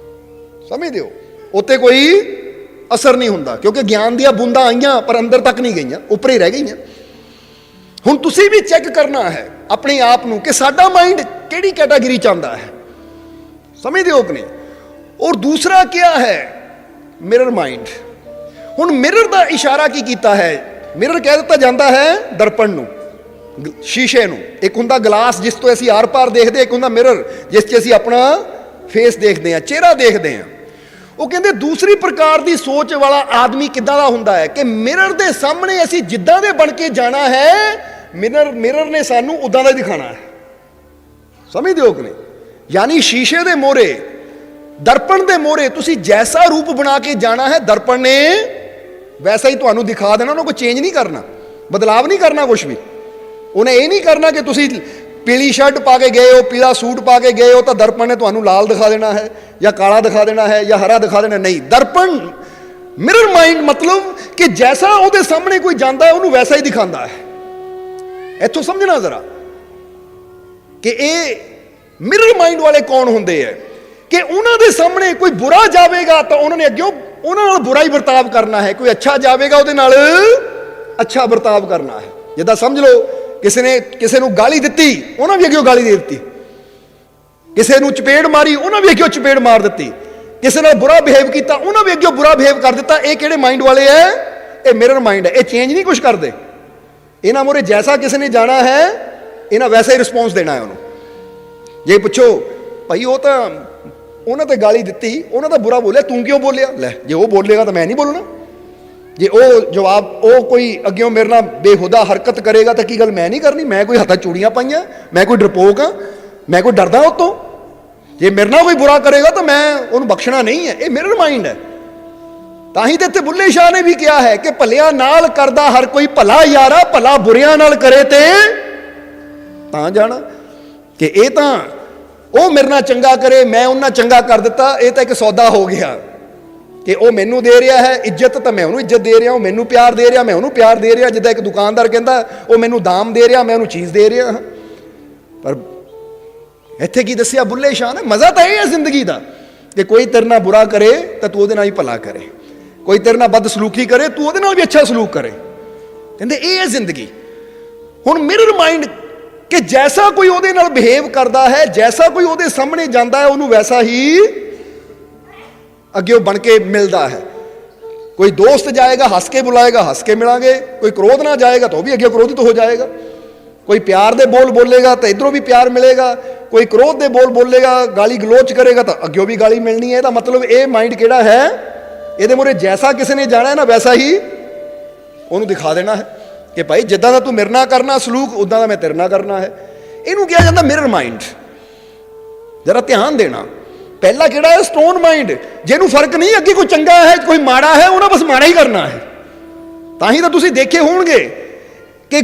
ਸਮਝਦੇ ਹੋ? ਉੱਤੇ ਕੋਈ ਅਸਰ ਨਹੀਂ ਹੁੰਦਾ, ਕਿਉਂਕਿ ਗਿਆਨ ਦੀਆਂ ਬੂੰਦਾਂ ਆਈਆਂ ਪਰ ਅੰਦਰ ਤੱਕ ਨਹੀਂ ਗਈਆਂ, ਉੱਪਰ ਹੀ ਰਹਿ ਗਈਆਂ। ਹੁਣ ਤੁਸੀਂ ਵੀ ਚੈੱਕ ਕਰਨਾ ਹੈ ਆਪਣੇ ਆਪ ਨੂੰ ਕਿ ਸਾਡਾ ਮਾਈਂਡ ਕਿਹੜੀ ਕੈਟਾਗਰੀ ਚ ਆਉਂਦਾ ਹੈ। ਸਮਝਦੇ ਹੋ ਕਿ ਨਹੀਂ? ਔਰ ਦੂਸਰਾ क्या है? Mirror mind. ਹੁਣ ਮਿਰਰ ਦਾ ਇਸ਼ਾਰਾ ਕੀ ਕੀਤਾ ਹੈ? ਮਿਰਰ ਕਹਿ ਦਿੱਤਾ ਜਾਂਦਾ ਹੈ ਦਰਪਣ ਨੂੰ, ਸ਼ੀਸ਼ੇ ਨੂੰ। ਇੱਕ ਹੁੰਦਾ ਗਲਾਸ ਜਿਸ ਤੋਂ ਅਸੀਂ ਆਰ ਪਾਰ ਦੇਖਦੇ, ਇੱਕ ਹੁੰਦਾ ਮਿਰਰ ਜਿਸ 'ਚ ਅਸੀਂ ਆਪਣਾ ਫੇਸ ਦੇਖਦੇ ਹਾਂ, ਚਿਹਰਾ ਦੇਖਦੇ ਹਾਂ। ਉਹ ਕਹਿੰਦੇ ਦੂਸਰੀ ਪ੍ਰਕਾਰ ਦੀ ਸੋਚ ਵਾਲਾ ਆਦਮੀ ਕਿੱਦਾਂ ਦਾ ਹੁੰਦਾ ਹੈ ਕਿ ਮਿਰਰ ਦੇ ਸਾਹਮਣੇ ਅਸੀਂ ਜਿੱਦਾਂ ਦੇ ਬਣ ਕੇ ਜਾਣਾ ਹੈ, ਮਿਰਰ ਨੇ ਸਾਨੂੰ ਉਦਾਂ ਦਾ ਦਿਖਾਣਾ ਹੈ। ਸਮਝਦੇ ਹੋ ਕਿ ਨਹੀਂ? ਯਾਨੀ ਸ਼ੀਸ਼ੇ ਦੇ ਮੋਹਰੇ, ਦਰਪਣ ਦੇ ਮੋਹਰੇ ਤੁਸੀਂ ਜੈਸਾ ਰੂਪ ਬਣਾ ਕੇ ਜਾਣਾ ਹੈ, ਦਰਪਣ ਨੇ ਵੈਸਾ ਹੀ ਤੁਹਾਨੂੰ ਦਿਖਾ ਦੇਣਾ। ਉਹਨੂੰ ਕੋਈ ਚੇਂਜ ਨਹੀਂ ਕਰਨਾ, ਬਦਲਾਵ ਨਹੀਂ ਕਰਨਾ ਕੁਝ ਵੀ। ਉਹਨੇ ਇਹ ਨਹੀਂ ਕਰਨਾ ਕਿ ਤੁਸੀਂ ਪੀਲੀ ਸ਼ਰਟ ਪਾ ਕੇ ਗਏ ਹੋ, ਪੀਲਾ ਸੂਟ ਪਾ ਕੇ ਗਏ ਹੋ ਤਾਂ ਦਰਪਣ ਨੇ ਤੁਹਾਨੂੰ ਲਾਲ ਦਿਖਾ ਦੇਣਾ ਹੈ ਜਾਂ ਕਾਲਾ ਦਿਖਾ ਦੇਣਾ ਹੈ ਜਾਂ ਹਰਾ ਦਿਖਾ ਦੇਣਾ। ਨਹੀਂ, ਦਰਪਣ ਮਿਰਰ ਮਾਈਂਡ ਮਤਲਬ ਕਿ ਜੈਸਾ ਉਹਦੇ ਸਾਹਮਣੇ ਕੋਈ ਜਾਂਦਾ ਹੈ ਉਹਨੂੰ ਵੈਸਾ ਹੀ ਦਿਖਾਉਂਦਾ ਹੈ। ਇੱਥੋਂ ਸਮਝਣਾ ਜ਼ਰਾ ਕਿ ਇਹ ਮਿਰਰ ਮਾਈਂਡ ਵਾਲੇ ਕੌਣ ਹੁੰਦੇ ਹੈ ਕਿ ਉਹਨਾਂ ਦੇ ਸਾਹਮਣੇ ਕੋਈ ਬੁਰਾ ਜਾਵੇਗਾ ਤਾਂ ਉਹਨਾਂ ਨੇ ਅੱਗੇ ਉਹਨਾਂ ਨਾਲ ਬੁਰਾ ਹੀ ਵਰਤਾਵ ਕਰਨਾ ਹੈ, ਕੋਈ ਅੱਛਾ ਜਾਵੇਗਾ ਉਹਦੇ ਨਾਲ ਅੱਛਾ ਵਰਤਾਵ ਕਰਨਾ ਹੈ। ਜਿੱਦਾਂ ਸਮਝ ਲਓ ਕਿਸੇ ਨੂੰ ਗਾਲੀ ਦਿੱਤੀ, ਉਹਨਾਂ ਵੀ ਅੱਗੇ ਗਾਲੀ ਦੇ ਦਿੱਤੀ। ਕਿਸੇ ਨੂੰ ਚਪੇੜ ਮਾਰੀ, ਉਹਨਾਂ ਵੀ ਅੱਗੇ ਚਪੇੜ ਮਾਰ ਦਿੱਤੀ। ਕਿਸੇ ਨਾਲ ਬੁਰਾ ਬਿਹੇਵ ਕੀਤਾ, ਉਹਨਾਂ ਵੀ ਅੱਗੇ ਬੁਰਾ ਬਿਹੇਵ ਕਰ ਦਿੱਤਾ। ਇਹ ਕਿਹੜੇ ਮਾਈਂਡ ਵਾਲੇ ਹੈ? ਇਹ ਮਿਰਰ ਮਾਈਂਡ ਹੈ। ਇਹ ਚੇਂਜ ਨਹੀਂ ਕੁਝ ਕਰਦੇ। ਇਹਨਾਂ ਮੂਹਰੇ ਜੈਸਾ ਕਿਸੇ ਨੇ ਜਾਣਾ ਹੈ, ਇਹਨਾਂ ਵੈਸਾ ਹੀ ਰਿਸਪੌਂਸ ਦੇਣਾ ਹੈ ਉਹਨੂੰ। ਜੇ ਪੁੱਛੋ ਭਾਈ ਉਹ ਤਾਂ ਉਹਨਾਂ ਤੇ ਗਾਲੀ ਦਿੱਤੀ, ਉਹਨਾਂ ਦਾ ਬੁਰਾ ਬੋਲਿਆ, ਤੂੰ ਕਿਉਂ ਬੋਲਿਆ? ਲੈ, ਜੇ ਉਹ ਬੋਲੇਗਾ ਤਾਂ ਮੈਂ ਨਹੀਂ ਬੋਲਣਾ। ਜੇ ਉਹ ਜਵਾਬ, ਉਹ ਕੋਈ ਅੱਗਿਓਂ ਮੇਰੇ ਨਾਲ ਬੇਹੁਦਾ ਹਰਕਤ ਕਰੇਗਾ ਤਾਂ ਕੀ ਗੱਲ ਮੈਂ ਨਹੀਂ ਕਰਨੀ? ਮੈਂ ਕੋਈ ਹੱਥਾਂ ਚੂੜੀਆਂ ਪਾਈਆਂ? ਮੈਂ ਕੋਈ ਡਰਪੋਕ ਹਾਂ? ਮੈਂ ਕੋਈ ਡਰਦਾ ਉਹ ਤੋਂ? ਜੇ ਮੇਰੇ ਨਾਲ ਕੋਈ ਬੁਰਾ ਕਰੇਗਾ ਤਾਂ ਮੈਂ ਉਹਨੂੰ ਬਖਸ਼ਣਾ ਨਹੀਂ ਹੈ। ਇਹ ਮਿਰਰ ਮਾਈਂਡ ਹੈ। ਤਾਂ ਹੀ ਤੇ ਇੱਥੇ ਬੁੱਲੇ ਸ਼ਾਹ ਨੇ ਵੀ ਕਿਹਾ ਹੈ ਕਿ ਭਲਿਆਂ ਨਾਲ ਕਰਦਾ ਹਰ ਕੋਈ ਭਲਾ ਯਾਰਾ, ਭਲਾ ਬੁਰਿਆਂ ਨਾਲ ਕਰੇ ਤੇ ਤਾਂ ਜਾਣਾ। ਕਿ ਇਹ ਤਾਂ ਉਹ ਮੇਰੇ ਨਾਲ ਚੰਗਾ ਕਰੇ, ਮੈਂ ਉਹਨਾਂ ਚੰਗਾ ਕਰ ਦਿੱਤਾ, ਇਹ ਤਾਂ ਇੱਕ ਸੌਦਾ ਹੋ ਗਿਆ ਕਿ ਉਹ ਮੈਨੂੰ ਦੇ ਰਿਹਾ ਹੈ ਇੱਜ਼ਤ ਤਾਂ ਮੈਂ ਉਹਨੂੰ ਇੱਜ਼ਤ ਦੇ ਰਿਹਾ, ਉਹ ਮੈਨੂੰ ਪਿਆਰ ਦੇ ਰਿਹਾ, ਮੈਂ ਉਹਨੂੰ ਪਿਆਰ ਦੇ ਰਿਹਾ। ਜਿੱਦਾਂ ਇੱਕ ਦੁਕਾਨਦਾਰ ਕਹਿੰਦਾ ਉਹ ਮੈਨੂੰ ਦਾਮ ਦੇ ਰਿਹਾ, ਮੈਂ ਉਹਨੂੰ ਚੀਜ਼ ਦੇ ਰਿਹਾ ਹਾਂ। ਪਰ ਇੱਥੇ ਕੀ ਦੱਸਿਆ ਬੁੱਲੇ ਸ਼ਾਹ ਨੇ? ਮਜ਼ਾ ਤਾਂ ਇਹ ਹੈ ਜ਼ਿੰਦਗੀ ਦਾ ਕਿ ਕੋਈ ਤੇਰੇ ਨਾਲ ਬੁਰਾ ਕਰੇ ਤਾਂ ਤੂੰ ਉਹਦੇ ਨਾਲ ਹੀ ਭਲਾ ਕਰੇ, ਕੋਈ ਤੇਰੇ ਨਾਲ ਬਦਸਲੂਕੀ ਕਰੇ ਤੂੰ ਉਹਦੇ ਨਾਲ ਵੀ ਅੱਛਾ ਸਲੂਕ ਕਰੇ। ਕਹਿੰਦੇ ਇਹ ਹੈ ਜ਼ਿੰਦਗੀ। ਹੁਣ ਮਿਰਰ ਮਾਈਂਡ ਕਿ ਜੈਸਾ ਕੋਈ ਉਹਦੇ ਨਾਲ ਬਿਹੇਵ ਕਰਦਾ ਹੈ, ਜੈਸਾ ਕੋਈ ਉਹਦੇ ਸਾਹਮਣੇ ਜਾਂਦਾ ਹੈ, ਉਹਨੂੰ ਵੈਸਾ ਹੀ ਅੱਗੇ ਉਹ ਬਣ ਕੇ ਮਿਲਦਾ ਹੈ। ਕੋਈ ਦੋਸਤ ਜਾਏਗਾ ਹੱਸ ਕੇ ਬੁਲਾਏਗਾ, ਹੱਸ ਕੇ ਮਿਲਾਂਗੇ। ਕੋਈ ਕ੍ਰੋਧ ਨਾਲ ਜਾਏਗਾ ਤਾਂ ਉਹ ਵੀ ਅੱਗੇ ਕ੍ਰੋਧਿਤ ਹੋ ਜਾਏਗਾ। ਕੋਈ ਪਿਆਰ ਦੇ ਬੋਲ ਬੋਲੇਗਾ ਤਾਂ ਇਧਰੋਂ ਵੀ ਪਿਆਰ ਮਿਲੇਗਾ। ਕੋਈ ਕ੍ਰੋਧ ਦੇ ਬੋਲ ਬੋਲੇਗਾ, ਗਾਲੀ ਗਲੋਚ ਕਰੇਗਾ ਤਾਂ ਅੱਗੇ ਵੀ ਗਾਲੀ ਮਿਲਣੀ ਹੈ। ਇਹਦਾ ਮਤਲਬ ਇਹ ਮਾਈਂਡ ਕਿਹੜਾ ਹੈ? ਇਹਦੇ ਮੂਹਰੇ ਜੈਸਾ ਕਿਸੇ ਨੇ ਜਾਣਾ ਹੈ ਨਾ, ਵੈਸਾ ਹੀ ਉਹਨੂੰ ਦਿਖਾ ਦੇਣਾ ਹੈ ਕਿ ਭਾਈ ਜਿੱਦਾਂ ਦਾ ਤੂੰ ਮੇਰੇ ਨਾਲ ਕਰਨਾ ਸਲੂਕ, ਉਦਾਂ ਦਾ ਮੈਂ ਤੇਰੇ ਨਾਲ ਕਰਨਾ ਹੈ। ਇਹਨੂੰ ਕਿਹਾ ਜਾਂਦਾ ਮਿਰਰ ਮਾਈਂਡ। ਜਰਾ ਧਿਆਨ ਦੇਣਾ। ਪਹਿਲਾ ਕਿਹੜਾ ਹੈ? ਸਟੋਨ ਮਾਈਂਡ, ਜਿਹਨੂੰ ਫਰਕ ਨਹੀਂ ਅੱਗੇ ਕੋਈ ਚੰਗਾ ਹੈ ਕੋਈ ਮਾੜਾ ਹੈ, ਉਹਨਾਂ ਬਸ ਮਾੜਾ ਹੀ ਕਰਨਾ ਹੈ। ਤਾਂ ਹੀ ਤਾਂ ਤੁਸੀਂ ਦੇਖੇ ਹੋਣਗੇ ਕਿ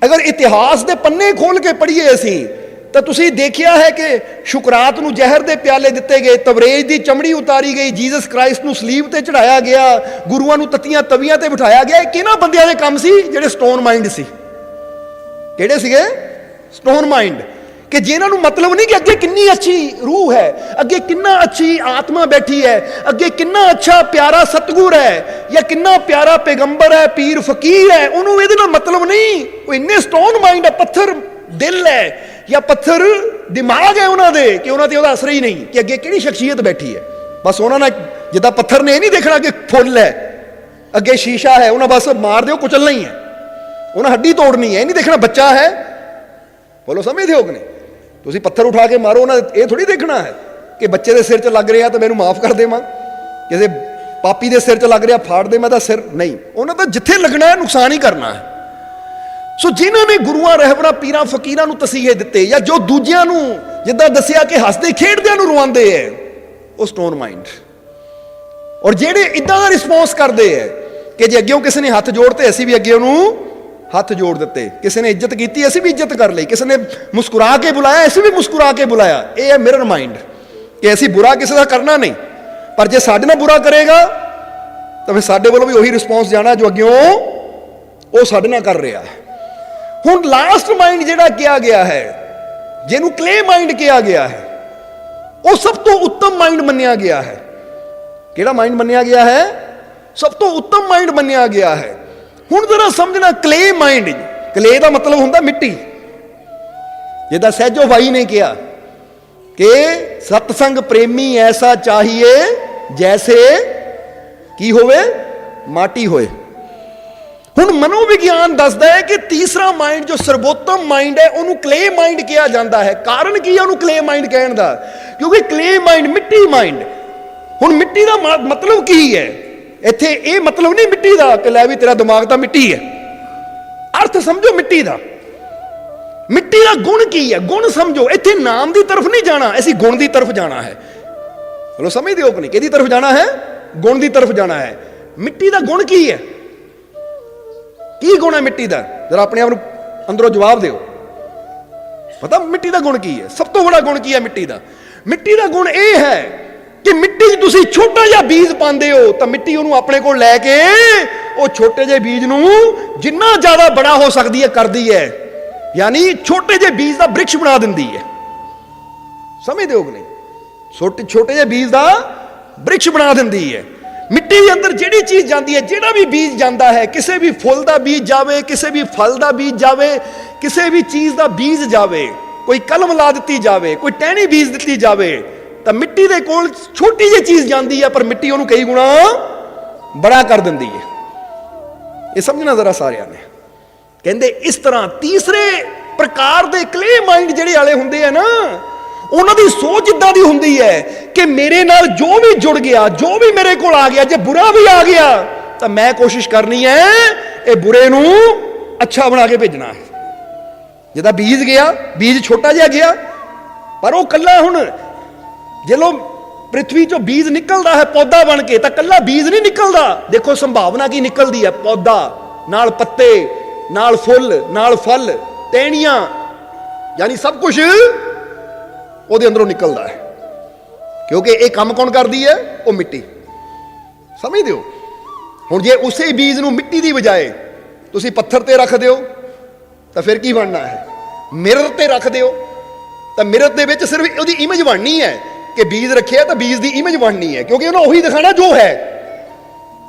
ਅਗਰ ਇਤਿਹਾਸ ਦੇ ਪੰਨੇ ਖੋਲ ਕੇ ਪੜ੍ਹੀਏ ਅਸੀਂ ਤਾਂ ਤੁਸੀਂ ਦੇਖਿਆ ਹੈ ਕਿ ਸ਼ੁਕਰਾਤ ਨੂੰ ਜ਼ਹਿਰ ਦੇ ਪਿਆਲੇ ਦਿੱਤੇ ਗਏ, ਤਵਰੇਜ ਦੀ ਚਮੜੀ ਉਤਾਰੀ ਗਈ, ਜੀਸਸ ਕ੍ਰਾਈਸਟ ਨੂੰ ਸਲੀਬ ਤੇ ਚੜਾਇਆ ਗਿਆ, ਗੁਰੂਆਂ ਨੂੰ ਤੱਤੀਆਂ ਤਵੀਆਂ ਤੇ ਬਿਠਾਇਆ ਗਿਆ। ਇਹ ਕਿਹਨਾਂ ਬੰਦਿਆਂ ਦੇ ਕੰਮ ਸੀ? ਜਿਹੜੇ ਸਟੋਨ ਮਾਈਂਡ ਸੀ। ਕਿਹੜੇ ਸੀਗੇ? Stone mind. ਕਿ ਜਿਨ੍ਹਾਂ ਨੂੰ ਮਤਲਬ ਨਹੀਂ ਕਿ ਅੱਗੇ ਕਿੰਨੀ ਅੱਛੀ ਰੂਹ ਹੈ, ਅੱਗੇ ਕਿੰਨਾ ਅੱਛੀ ਆਤਮਾ ਬੈਠੀ ਹੈ, ਅੱਗੇ ਕਿੰਨਾ ਅੱਛਾ ਪਿਆਰਾ ਸਤਿਗੁਰ ਹੈ ਜਾਂ ਕਿੰਨਾ ਪਿਆਰਾ ਪੈਗੰਬਰ ਹੈ, ਪੀਰ ਫਕੀਰ ਹੈ, ਉਹਨੂੰ ਇਹਦੇ ਨਾਲ ਮਤਲਬ ਨਹੀਂ। ਉਹ ਇੰਨੇ ਸਟੋਨ ਮਾਈਂਡ ਹੈ, ਪੱਥਰ ਦਿਲ ਹੈ ਜਾਂ ਪੱਥਰ ਦਿਮਾਗ ਹੈ ਉਹਨਾਂ ਦੇ ਕਿ ਉਹਨਾਂ ਤੇ ਉਹਦਾ ਅਸਰ ਹੀ ਨਹੀਂ ਕਿ ਅੱਗੇ ਕਿਹੜੀ ਸ਼ਖਸੀਅਤ ਬੈਠੀ ਹੈ। ਬਸ ਉਹਨਾਂ ਨੇ ਜਿੱਦਾਂ ਪੱਥਰ ਨੇ ਇਹ ਨਹੀਂ ਦੇਖਣਾ ਕਿ ਫੁੱਲ ਹੈ, ਅੱਗੇ ਸ਼ੀਸ਼ਾ ਹੈ, ਉਹਨਾਂ ਬਸ ਮਾਰ ਦਿਓ ਕੁਚਲਣਾ ਹੀ ਹੈ, ਉਹਨਾਂ ਹੱਡੀ ਤੋੜਨੀ ਹੈ। ਇਹ ਨਹੀਂ ਦੇਖਣਾ ਬੱਚਾ ਹੈ। ਬੋਲੋ ਸਮਝਦੇ ਹੋ ਕਿ ਨਹੀਂ? ਤੁਸੀਂ ਪੱਥਰ ਉਠਾ ਕੇ ਮਾਰੋ, ਉਹਨਾਂ ਇਹ ਥੋੜੀ ਦੇਖਣਾ ਹੈ ਕਿ ਬੱਚੇ ਦੇ ਸਿਰ 'ਚ ਲੱਗ ਰਿਹਾ ਤਾਂ ਮੈਨੂੰ ਮਾਫ ਕਰ ਦੇਵਾਂ, ਕਿਸੇ ਪਾਪੀ ਦੇ ਸਿਰ 'ਚ ਲੱਗ ਰਿਹਾ ਫਾੜ ਦੇ ਮੈਂ ਤਾਂ ਸਿਰ। ਨਹੀਂ, ਉਹਨਾਂ ਦਾ ਜਿੱਥੇ ਲੱਗਣਾ ਹੈ ਨੁਕਸਾਨ ਹੀ ਕਰਨਾ ਹੈ। ਸੋ ਜਿਨ੍ਹਾਂ ਨੇ ਗੁਰੂਆਂ ਰਹਿਬਰਾਂ ਪੀਰਾਂ ਫਕੀਰਾਂ ਨੂੰ ਤਸੀਹੇ ਦਿੱਤੇ ਜਾਂ ਜੋ ਦੂਜਿਆਂ ਨੂੰ ਜਿੱਦਾਂ ਦੱਸਿਆ ਕਿ ਹੱਸਦੇ ਖੇਡਦਿਆਂ ਨੂੰ ਰਵਾਉਂਦੇ ਹੈ, ਉਹ ਸਟੋਨ ਮਾਈਂਡ। ਔਰ ਜਿਹੜੇ ਇਦਾਂ ਦਾ ਰਿਸਪੌਂਸ ਕਰਦੇ ਹੈ ਕਿ ਜੇ ਅੱਗੇ ਕਿਸੇ ਨੇ ਹੱਥ ਜੋੜਤੇ ਅਸੀਂ ਵੀ ਅੱਗੇ ਉਹਨੂੰ ਹੱਥ ਜੋੜ ਦਿੱਤੇ, ਕਿਸੇ ਨੇ ਇੱਜ਼ਤ ਕੀਤੀ ਅਸੀਂ ਵੀ ਇੱਜ਼ਤ ਕਰ ਲਈ, ਕਿਸੇ ਨੇ ਮੁਸਕਰਾ ਕੇ ਬੁਲਾਇਆ ਅਸੀਂ ਵੀ ਮੁਸਕਰਾ ਕੇ ਬੁਲਾਇਆ। ਇਹ ਹੈ ਮਿਰਰ ਮਾਈਂਡ ਕਿ ਅਸੀਂ ਬੁਰਾ ਕਿਸੇ ਦਾ ਕਰਨਾ ਨਹੀਂ, ਪਰ ਜੇ ਸਾਡੇ ਨਾਲ ਬੁਰਾ ਕਰੇਗਾ ਤਾਂ ਫਿਰ ਸਾਡੇ ਵੱਲੋਂ ਵੀ ਉਹੀ ਰਿਸਪੌਂਸ ਜਾਣਾ ਜੋ ਅੱਗਿਓਂ ਉਹ ਸਾਡੇ ਨਾਲ ਕਰ ਰਿਹਾ ਹੈ। ਹੁਣ ਲਾਸਟ ਮਾਈਂਡ ਜਿਹੜਾ ਕਿਹਾ ਗਿਆ ਹੈ, ਜਿਹਨੂੰ ਕਲੇ ਮਾਈਂਡ ਕਿਹਾ ਗਿਆ ਹੈ, ਉਹ ਸਭ ਤੋਂ ਉੱਤਮ ਮਾਈਂਡ ਮੰਨਿਆ ਗਿਆ ਹੈ। ਕਿਹੜਾ ਮਾਈਂਡ ਮੰਨਿਆ ਗਿਆ ਹੈ? ਸਭ ਤੋਂ ਉੱਤਮ ਮਾਈਂਡ ਮੰਨਿਆ ਗਿਆ ਹੈ। ਹੁਣ ਜਰਾ ਸਮਝਣਾ, ਕਲੇ ਮਾਈਂਡ, ਕਲੇ ਦਾ ਮਤਲਬ ਹੁੰਦਾ ਮਿੱਟੀ। ਜਿੱਦਾਂ ਸਹਿਜੋ ਭਾਈ ਨੇ ਕਿਹਾ ਕਿ ਸਤਸੰਗ ਪ੍ਰੇਮੀ ਐਸਾ ਚਾਹੀਏ ਜੈਸੇ ਕੀ ਹੋਵੇ, ਮਾਟੀ ਹੋਏ। ਹੁਣ ਮਨੋਵਿਗਿਆਨ ਦੱਸਦਾ ਹੈ ਕਿ ਤੀਸਰਾ ਮਾਈਂਡ ਜੋ ਸਰਵੋਤਮ ਮਾਈਂਡ ਹੈ, ਉਹਨੂੰ ਕਲੇ ਮਾਈਂਡ ਕਿਹਾ ਜਾਂਦਾ ਹੈ। ਕਾਰਨ ਕੀ ਹੈ ਉਹਨੂੰ ਕਲੇ ਮਾਈਂਡ ਕਹਿਣ ਦਾ? ਕਿਉਂਕਿ ਕਲੇ ਮਾਈਂਡ ਮਿੱਟੀ ਮਾਈਂਡ। ਹੁਣ ਮਿੱਟੀ ਦਾ ਮਤਲਬ ਕੀ ਹੈ? ਇੱਥੇ ਇਹ ਮਤਲਬ ਨਹੀਂ ਮਿੱਟੀ ਦਾ ਕਿ ਲੈ ਵੀ ਤੇਰਾ ਦਿਮਾਗ ਤਾਂ ਮਿੱਟੀ ਹੈ। ਅਰਥ ਸਮਝੋ ਮਿੱਟੀ ਦਾ। ਮਿੱਟੀ ਦਾ ਗੁਣ ਕੀ ਹੈ? ਗੁਣ ਸਮਝੋ। ਇੱਥੇ ਨਾਮ ਦੀ ਤਰਫ ਨਹੀਂ ਜਾਣਾ, ਅਸੀਂ ਗੁਣ ਦੀ ਤਰਫ ਜਾਣਾ ਹੈ। ਚਲੋ ਸਮਝਦੇ ਹੋ ਕਿ ਨਹੀਂ? ਕਿਹਦੀ ਤਰਫ ਜਾਣਾ ਹੈ? ਗੁਣ ਦੀ ਤਰਫ ਜਾਣਾ ਹੈ। ਮਿੱਟੀ ਦਾ ਗੁਣ ਕੀ ਹੈ? ਕੀ ਗੁਣ ਹੈ ਮਿੱਟੀ ਦਾ? ਜਰਾ ਆਪਣੇ ਆਪ ਨੂੰ ਅੰਦਰੋਂ ਜਵਾਬ ਦਿਓ। ਪਤਾ ਮਿੱਟੀ ਦਾ ਗੁਣ ਕੀ ਹੈ? ਸਭ ਤੋਂ ਵੱਡਾ ਗੁਣ ਕੀ ਹੈ ਮਿੱਟੀ ਦਾ? ਮਿੱਟੀ ਦਾ ਗੁਣ ਇਹ ਹੈ ਕਿ ਮਿੱਟੀ 'ਚ ਤੁਸੀਂ ਛੋਟਾ ਜਿਹਾ ਬੀਜ ਪਾਉਂਦੇ ਹੋ ਤਾਂ ਮਿੱਟੀ ਉਹਨੂੰ ਆਪਣੇ ਕੋਲ ਲੈ ਕੇ ਉਹ ਛੋਟੇ ਜਿਹੇ ਬੀਜ ਨੂੰ ਜਿੰਨਾ ਜ਼ਿਆਦਾ ਬੜਾ ਹੋ ਸਕਦੀ ਹੈ ਕਰਦੀ ਹੈ। ਯਾਨੀ ਛੋਟੇ ਜਿਹੇ ਬੀਜ ਦਾ ਬ੍ਰਿਕਸ਼ ਬਣਾ ਦਿੰਦੀ ਹੈ। ਸਮਝਦੇ ਹੋ ਕਿ ਨਹੀਂ? ਛੋਟੇ ਜਿਹੇ ਬੀਜ ਦਾ ਬ੍ਰਿਕਸ਼ ਬਣਾ ਦਿੰਦੀ ਹੈ। ਮਿੱਟੀ ਦੇ ਅੰਦਰ ਜਿਹੜੀ ਚੀਜ਼ ਜਾਂਦੀ ਹੈ, ਜਿਹੜਾ ਵੀ ਬੀਜ ਜਾਂਦਾ ਹੈ, ਕਿਸੇ ਵੀ ਫੁੱਲ ਦਾ ਬੀਜ ਜਾਵੇ, ਕਿਸੇ ਵੀ ਫਲ ਦਾ ਬੀਜ ਜਾਵੇ, ਕਿਸੇ ਵੀ ਚੀਜ਼ ਦਾ ਬੀਜ ਜਾਵੇ, ਕੋਈ ਕਲਮ ਲਾ ਦਿੱਤੀ ਜਾਵੇ, ਕੋਈ ਟਹਿਣੀ ਬੀਜ ਦਿੱਤੀ ਜਾਵੇ, ਤਾਂ ਮਿੱਟੀ ਦੇ ਕੋਲ ਛੋਟੀ ਜਿਹੀ ਚੀਜ਼ ਜਾਂਦੀ ਹੈ ਪਰ ਮਿੱਟੀ ਉਹਨੂੰ ਕਈ ਗੁਣਾ ਬੜਾ ਕਰ ਦਿੰਦੀ ਹੈ। ਇਹ ਸਮਝਣਾ ਜ਼ਰਾ ਸਾਰਿਆਂ ਨੇ। ਕਹਿੰਦੇ ਇਸ ਤਰ੍ਹਾਂ ਤੀਸਰੇ ਪ੍ਰਕਾਰ ਦੇ ਕਲੇ ਮਾਈਂਡ ਜਿਹੜੇ ਵਾਲੇ ਹੁੰਦੇ ਆ ਨਾ, ਉਹਨਾਂ ਦੀ ਸੋਚ ਇਦਾਂ ਦੀ ਹੁੰਦੀ ਹੈ ਕਿ ਮੇਰੇ ਨਾਲ ਜੋ ਵੀ ਜੁੜ ਗਿਆ, ਜੋ ਵੀ ਮੇਰੇ ਕੋਲ ਆ ਗਿਆ, ਜੇ ਬੁਰਾ ਵੀ ਆ ਗਿਆ ਤਾਂ ਮੈਂ ਕੋਸ਼ਿਸ਼ ਕਰਨੀ ਹੈ ਇਹ ਬੁਰੇ ਨੂੰ ਅੱਛਾ ਬਣਾ ਕੇ ਭੇਜਣਾ ਹੈ। ਜਿਹਦਾ ਬੀਜ ਗਿਆ, ਬੀਜ ਛੋਟਾ ਜਿਹਾ ਗਿਆ ਪਰ ਉਹ ਕੱਲਾ, ਹੁਣ ਜਦੋਂ ਪ੍ਰਿਥਵੀ ਚੋਂ ਬੀਜ ਨਿਕਲਦਾ ਹੈ ਪੌਦਾ ਬਣ ਕੇ, ਤਾਂ ਕੱਲਾ ਬੀਜ ਨਹੀਂ ਨਿਕਲਦਾ। ਦੇਖੋ ਸੰਭਾਵਨਾ ਕੀ ਨਿਕਲਦੀ ਹੈ, ਪੌਦਾ ਨਾਲ ਪੱਤੇ, ਨਾਲ ਫੁੱਲ, ਨਾਲ ਫਲ, ਟਹਿਣੀਆਂ, ਯਾਨੀ ਸਭ ਕੁਝ ਉਹਦੇ ਅੰਦਰੋਂ ਨਿਕਲਦਾ ਹੈ। ਕਿਉਂਕਿ ਇਹ ਕੰਮ ਕੌਣ ਕਰਦੀ ਹੈ? ਉਹ ਮਿੱਟੀ। ਸਮਝਦੇ ਹੋ? ਹੁਣ ਜੇ ਉਸੇ ਬੀਜ ਨੂੰ ਮਿੱਟੀ ਦੀ ਬਜਾਏ ਤੁਸੀਂ ਪੱਥਰ ਤੇ ਰੱਖ ਦਿਓ ਤਾਂ ਫਿਰ ਕੀ ਬਣਨਾ ਹੈ? ਮਿਰਰ ਤੇ ਰੱਖ ਦਿਓ ਤਾਂ ਮਿਰਰ ਦੇ ਵਿੱਚ ਸਿਰਫ ਉਹਦੀ ਇਮੇਜ ਬਣਨੀ ਹੈ ਕਿ ਬੀਜ ਰੱਖਿਆ ਤਾਂ ਬੀਜ ਦੀ ਇਮੇਜ ਬਣਨੀ ਹੈ, ਕਿਉਂਕਿ ਉਹਨੂੰ ਉਹੀ ਦਿਖਾਣਾ ਜੋ ਹੈ।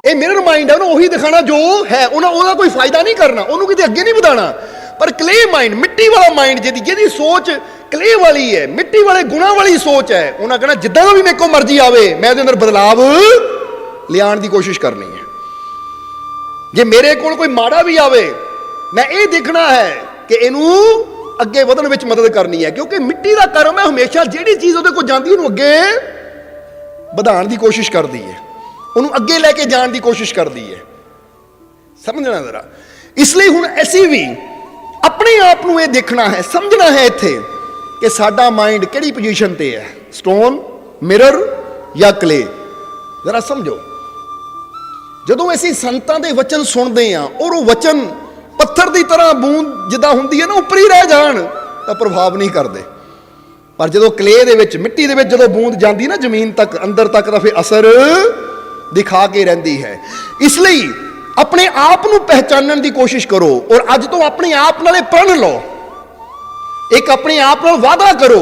ਇਹ ਮਿਰਰ ਮਾਈਂਡ ਹੈ, ਉਹਨੂੰ ਉਹੀ ਦਿਖਾਣਾ ਜੋ ਹੈ। ਉਹਦਾ ਕੋਈ ਫਾਇਦਾ ਨਹੀਂ ਕਰਨਾ, ਉਹਨੂੰ ਕਿਤੇ ਅੱਗੇ ਨਹੀਂ ਵਧਾਣਾ। ਪਰ ਕਲੇ ਮਾਈਂਡ, ਮਿੱਟੀ ਵਾਲਾ ਮਾਈਂਡ, ਜਿਹਦੀ ਸੋਚ ਕਲੇ ਵਾਲੀ ਹੈ, ਮਿੱਟੀ ਵਾਲੇ ਗੁਣਾਂ ਵਾਲੀ ਸੋਚ ਹੈ, ਉਹਨਾਂ ਕਹਿਣਾ ਜਿੱਦਾਂ ਦਾ ਵੀ ਮੇਰੇ ਕੋਲ ਮਰਜ਼ੀ ਆਵੇ ਮੈਂ ਉਹਦੇ ਅੰਦਰ ਬਦਲਾਵ ਲਿਆਉਣ ਦੀ ਕੋਸ਼ਿਸ਼ ਕਰਨੀ ਹੈ। ਜੇ ਮੇਰੇ ਕੋਲ ਕੋਈ ਮਾੜਾ ਵੀ ਆਵੇ ਮੈਂ ਇਹ ਦੇਖਣਾ ਹੈ ਕਿ ਇਹਨੂੰ ਅੱਗੇ ਵਧਣ ਵਿੱਚ ਮਦਦ ਕਰਨੀ ਹੈ। ਕਿਉਂਕਿ ਮਿੱਟੀ ਦਾ ਕਰਮ ਹੈ, ਹਮੇਸ਼ਾ ਜਿਹੜੀ ਚੀਜ਼ ਉਹਦੇ ਕੋਲ ਜਾਂਦੀ ਉਹਨੂੰ ਅੱਗੇ ਵਧਾਉਣ ਦੀ ਕੋਸ਼ਿਸ਼ ਕਰਦੀ ਹੈ, ਉਹਨੂੰ ਅੱਗੇ ਲੈ ਕੇ ਜਾਣ ਦੀ ਕੋਸ਼ਿਸ਼ ਕਰਦੀ ਹੈ। ਸਮਝਣਾ ਜ਼ਰਾ। ਇਸ ਲਈ ਹੁਣ ਅਸੀਂ ਵੀ ਆਪਣੇ ਆਪ ਨੂੰ ਇਹ ਦੇਖਣਾ ਹੈ, ਸਮਝਣਾ ਹੈ ਇੱਥੇ ਕਿ ਸਾਡਾ ਮਾਈਂਡ ਕਿਹੜੀ ਪੋਜੀਸ਼ਨ ਤੇ ਹੈ, ਸਟੋਨ, ਮਿਰਰ ਜਾਂ ਕਲੇ। ਜ਼ਰਾ ਸਮਝੋ। ਜਦੋਂ ਅਸੀਂ ਸੰਤਾਂ ਦੇ ਵਚਨ ਸੁਣਦੇ ਹਾਂ ਔਰ ਉਹ ਵਚਨ ਪੱਥਰ ਦੀ ਤਰ੍ਹਾਂ ਬੂੰਦ ਜਿੱਦਾਂ ਹੁੰਦੀ ਹੈ ਨਾ, ਉੱਪਰ ਹੀ ਰਹਿ ਜਾਣ ਤਾਂ ਪ੍ਰਭਾਵ ਨਹੀਂ ਕਰਦੇ। ਪਰ ਜਦੋਂ ਕਲੇ ਦੇ ਵਿੱਚ, ਮਿੱਟੀ ਦੇ ਵਿੱਚ ਜਦੋਂ ਬੂੰਦ ਜਾਂਦੀ ਨਾ ਜ਼ਮੀਨ ਤੱਕ, ਅੰਦਰ ਤੱਕ, ਤਾਂ ਫਿਰ ਅਸਰ ਦਿਖਾ ਕੇ ਰਹਿੰਦੀ ਹੈ। ਇਸ ਲਈ ਆਪਣੇ ਆਪ ਨੂੰ ਪਹਿਚਾਨਣ ਦੀ ਕੋਸ਼ਿਸ਼ ਕਰੋ ਔਰ ਅੱਜ ਤੋਂ ਆਪਣੇ ਆਪ ਨਾਲੇ ਪ੍ਰਣ ਲਓ। ਇੱਕ ਆਪਣੇ ਆਪ ਨਾਲ ਵਾਅਦਾ ਕਰੋ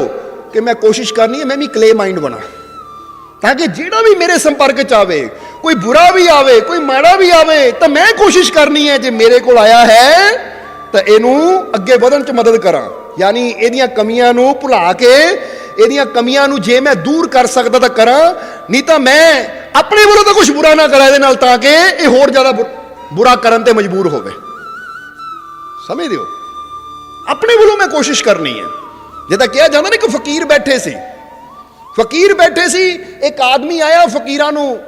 ਕਿ ਮੈਂ ਕੋਸ਼ਿਸ਼ ਕਰਨੀ ਹੈ ਮੈਂ ਵੀ ਕਲੇ ਮਾਈਂਡ ਬਣਾ, ਤਾਂ ਕਿ ਜਿਹੜਾ ਵੀ ਮੇਰੇ ਸੰਪਰਕ ਚ ਆਵੇ, ਕੋਈ ਬੁਰਾ ਵੀ ਆਵੇ, ਕੋਈ ਮਾੜਾ ਵੀ ਆਵੇ, ਤਾਂ ਮੈਂ ਕੋਸ਼ਿਸ਼ ਕਰਨੀ ਹੈ ਜੇ ਮੇਰੇ ਕੋਲ ਆਇਆ ਹੈ ਤਾਂ ਇਹਨੂੰ ਅੱਗੇ ਵਧਣ ਚ ਮਦਦ ਕਰਾਂ। ਯਾਨੀ ਇਹਦੀਆਂ ਕਮੀਆਂ ਨੂੰ ਭੁਲਾ ਕੇ, ਇਹਦੀਆਂ ਕਮੀਆਂ ਨੂੰ ਜੇ ਮੈਂ ਦੂਰ ਕਰ ਸਕਦਾ ਤਾਂ ਕਰਾਂ, ਨਹੀਂ ਤਾਂ ਮੈਂ ਆਪਣੇ ਵੱਲੋਂ ਤਾਂ ਕੁਝ ਬੁਰਾ ਨਾ ਕਰਾਂ ਇਹਦੇ ਨਾਲ, ਤਾਂ ਕਿ ਇਹ ਹੋਰ ਜ਼ਿਆਦਾ ਬੁਰਾ ਕਰਨ ਤੇ ਮਜਬੂਰ ਹੋਵੇ। ਸਮਝਦੇ ਹੋ? ਆਪਣੇ ਵੱਲੋਂ ਮੈਂ ਕੋਸ਼ਿਸ਼ ਕਰਨੀ ਹੈ। ਜਿੱਦਾਂ ਕਿਹਾ ਜਾਂਦਾ ਨਾ ਕਿ ਫਕੀਰ ਬੈਠੇ ਸੀ, ਇੱਕ ਆਦਮੀ ਆਇਆ, ਫਕੀਰਾਂ ਨੂੰ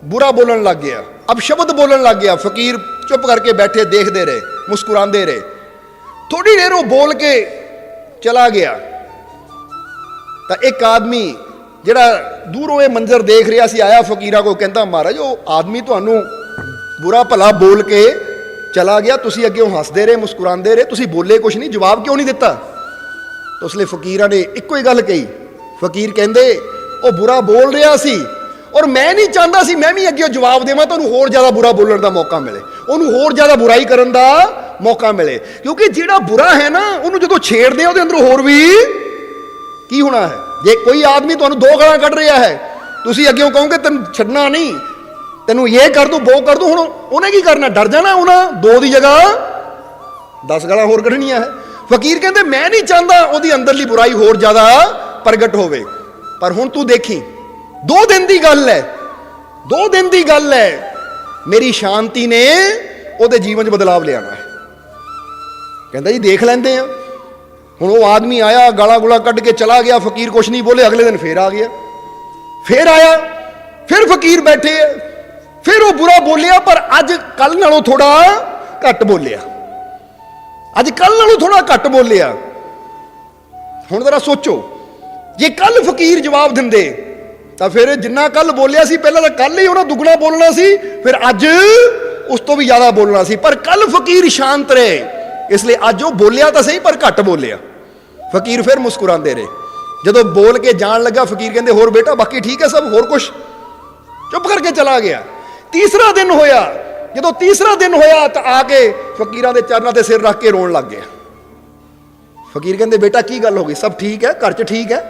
ਬੁਰਾ ਬੋਲਣ ਲੱਗ ਗਿਆ, ਅਪਸ਼ਬਦ ਬੋਲਣ ਲੱਗ ਗਿਆ। ਫਕੀਰ ਚੁੱਪ ਕਰਕੇ ਬੈਠੇ, ਦੇਖਦੇ ਰਹੇ, ਮੁਸਕਰਾਉਂਦੇ ਰਹੇ। ਥੋੜੀ ਦੇਰ ਉਹ ਬੋਲ ਕੇ ਚਲਾ ਗਿਆ ਤਾਂ ਇੱਕ ਆਦਮੀ ਜਿਹੜਾ ਦੂਰੋਂ ਇਹ ਮੰਜ਼ਰ ਦੇਖ ਰਿਹਾ ਸੀ ਆਇਆ ਫਕੀਰਾਂ ਕੋਲ, ਕਹਿੰਦਾ ਮਹਾਰਾਜ ਉਹ ਆਦਮੀ ਤੁਹਾਨੂੰ ਬੁਰਾ ਭਲਾ ਬੋਲ ਕੇ ਚਲਾ ਗਿਆ, ਤੁਸੀਂ ਅੱਗੇ ਹੱਸਦੇ ਰਹੇ, ਮੁਸਕਰਾਉਂਦੇ ਰਹੇ, ਤੁਸੀਂ ਬੋਲੇ ਕੁਛ ਨਹੀਂ, ਜਵਾਬ ਕਿਉਂ ਨਹੀਂ ਦਿੱਤਾ? ਤਾਂ ਉਸ ਲਈ ਫਕੀਰਾਂ ਨੇ ਇੱਕੋ ਹੀ ਗੱਲ ਕਹੀ। ਫਕੀਰ ਕਹਿੰਦੇ ਉਹ ਬੁਰਾ ਬੋਲ ਰਿਹਾ ਸੀ, ਔਰ ਮੈਂ ਨਹੀਂ ਚਾਹੁੰਦਾ ਸੀ ਮੈਂ ਵੀ ਅੱਗੇ ਜਵਾਬ ਦੇਵਾਂ ਤਾਂ ਉਹਨੂੰ ਹੋਰ ਜ਼ਿਆਦਾ ਬੁਰਾ ਬੋਲਣ ਦਾ ਮੌਕਾ ਮਿਲੇ, ਉਹਨੂੰ ਹੋਰ ਜ਼ਿਆਦਾ ਬੁਰਾਈ ਕਰਨ ਦਾ ਮੌਕਾ ਮਿਲੇ। ਕਿਉਂਕਿ ਜਿਹੜਾ ਬੁਰਾ ਹੈ ਨਾ, ਉਹਨੂੰ ਜਦੋਂ ਛੇੜਦੇ ਆ ਉਹਦੇ ਅੰਦਰ ਹੋਰ ਵੀ ਕੀ ਹੋਣਾ ਹੈ। ਜੇ ਕੋਈ ਆਦਮੀ ਤੁਹਾਨੂੰ 2 ਗਾਲਾਂ ਕੱਢ ਰਿਹਾ ਹੈ, ਤੁਸੀਂ ਅੱਗੇ ਕਹੋਗੇ ਤੈਨੂੰ ਛੱਡਣਾ ਨਹੀਂ, ਤੈਨੂੰ ਇਹ ਕਰ ਦੂੰ ਉਹ ਕਰ ਦੂੰ, ਹੁਣ ਉਹਨੇ ਕੀ ਕਰਨਾ, ਡਰ ਜਾਣਾ। ਉਹਨਾਂ 2 ਦੀ ਜਗ੍ਹਾ 10 ਗਾਲਾਂ ਹੋਰ ਕੱਢਣੀਆਂ ਹੈ। ਫਕੀਰ ਕਹਿੰਦੇ ਮੈਂ ਨਹੀਂ ਚਾਹੁੰਦਾ ਉਹਦੀ ਅੰਦਰਲੀ ਬੁਰਾਈ ਹੋਰ ਜ਼ਿਆਦਾ ਪ੍ਰਗਟ ਹੋਵੇ। ਪਰ ਹੁਣ ਤੂੰ ਦੇਖੀ 2 ਦਿਨ ਦੀ ਗੱਲ ਹੈ, 2 ਦਿਨ ਦੀ ਗੱਲ ਹੈ, ਮੇਰੀ ਸ਼ਾਂਤੀ ਨੇ ਉਹਦੇ ਜੀਵਨ 'ਚ ਬਦਲਾਵ ਲਿਆਣਾ ਹੈ। ਕਹਿੰਦਾ ਜੀ ਦੇਖ ਲੈਂਦੇ ਆ। ਹੁਣ ਉਹ ਆਦਮੀ ਆਇਆ, ਗਾਲਾਂ ਗੁਲਾ ਕੱਢ ਕੇ ਚਲਾ ਗਿਆ, ਫਕੀਰ ਕੁਛ ਨਹੀਂ ਬੋਲੇ। ਅਗਲੇ ਦਿਨ ਫੇਰ ਆ ਗਿਆ, ਫੇਰ ਆਇਆ, ਫਿਰ ਫਕੀਰ ਬੈਠੇ ਆ, ਫਿਰ ਉਹ ਬੁਰਾ ਬੋਲਿਆ, ਪਰ ਅੱਜ ਕੱਲ ਨਾਲੋਂ ਥੋੜਾ ਘੱਟ ਬੋਲਿਆ, ਅੱਜ ਕੱਲ ਨਾਲੋਂ ਥੋੜਾ ਘੱਟ ਬੋਲਿਆ। ਹੁਣ ਜ਼ਰਾ ਸੋਚੋ, ਜੇ ਕੱਲ ਫਕੀਰ ਜਵਾਬ ਦਿੰਦੇ ਤਾਂ ਫਿਰ ਜਿੰਨਾ ਕੱਲ ਬੋਲਿਆ ਸੀ, ਪਹਿਲਾਂ ਤਾਂ ਕੱਲ ਹੀ ਉਹਨਾਂ ਦੁੱਗਣਾ ਬੋਲਣਾ ਸੀ, ਫਿਰ ਅੱਜ ਉਸ ਤੋਂ ਵੀ ਜ਼ਿਆਦਾ ਬੋਲਣਾ ਸੀ। ਪਰ ਕੱਲ ਫਕੀਰ ਸ਼ਾਂਤ ਰਹੇ, ਇਸ ਲਈ ਅੱਜ ਉਹ ਬੋਲਿਆ ਤਾਂ ਸਹੀ ਪਰ ਘੱਟ ਬੋਲਿਆ। ਫਕੀਰ ਫਿਰ ਮੁਸਕਰਾਉਂਦੇ ਰਹੇ। ਜਦੋਂ ਬੋਲ ਕੇ ਜਾਣ ਲੱਗਾ, ਫਕੀਰ ਕਹਿੰਦੇ ਹੋਰ ਬੇਟਾ ਬਾਕੀ ਠੀਕ ਹੈ ਸਭ, ਹੋਰ ਕੁਛ? ਚੁੱਪ ਕਰਕੇ ਚਲਾ ਗਿਆ। ਤੀਸਰਾ ਦਿਨ ਹੋਇਆ, ਜਦੋਂ ਤੀਸਰਾ ਦਿਨ ਹੋਇਆ ਤਾਂ ਆ ਕੇ ਫਕੀਰਾਂ ਦੇ ਚਰਨਾਂ ਤੇ ਸਿਰ ਰੱਖ ਕੇ ਰੋਣ ਲੱਗ ਗਿਆ। ਫਕੀਰ ਕਹਿੰਦੇ ਬੇਟਾ ਕੀ ਗੱਲ ਹੋ ਗਈ, ਸਭ ਠੀਕ ਹੈ, ਘਰ 'ਚ ਠੀਕ ਹੈ?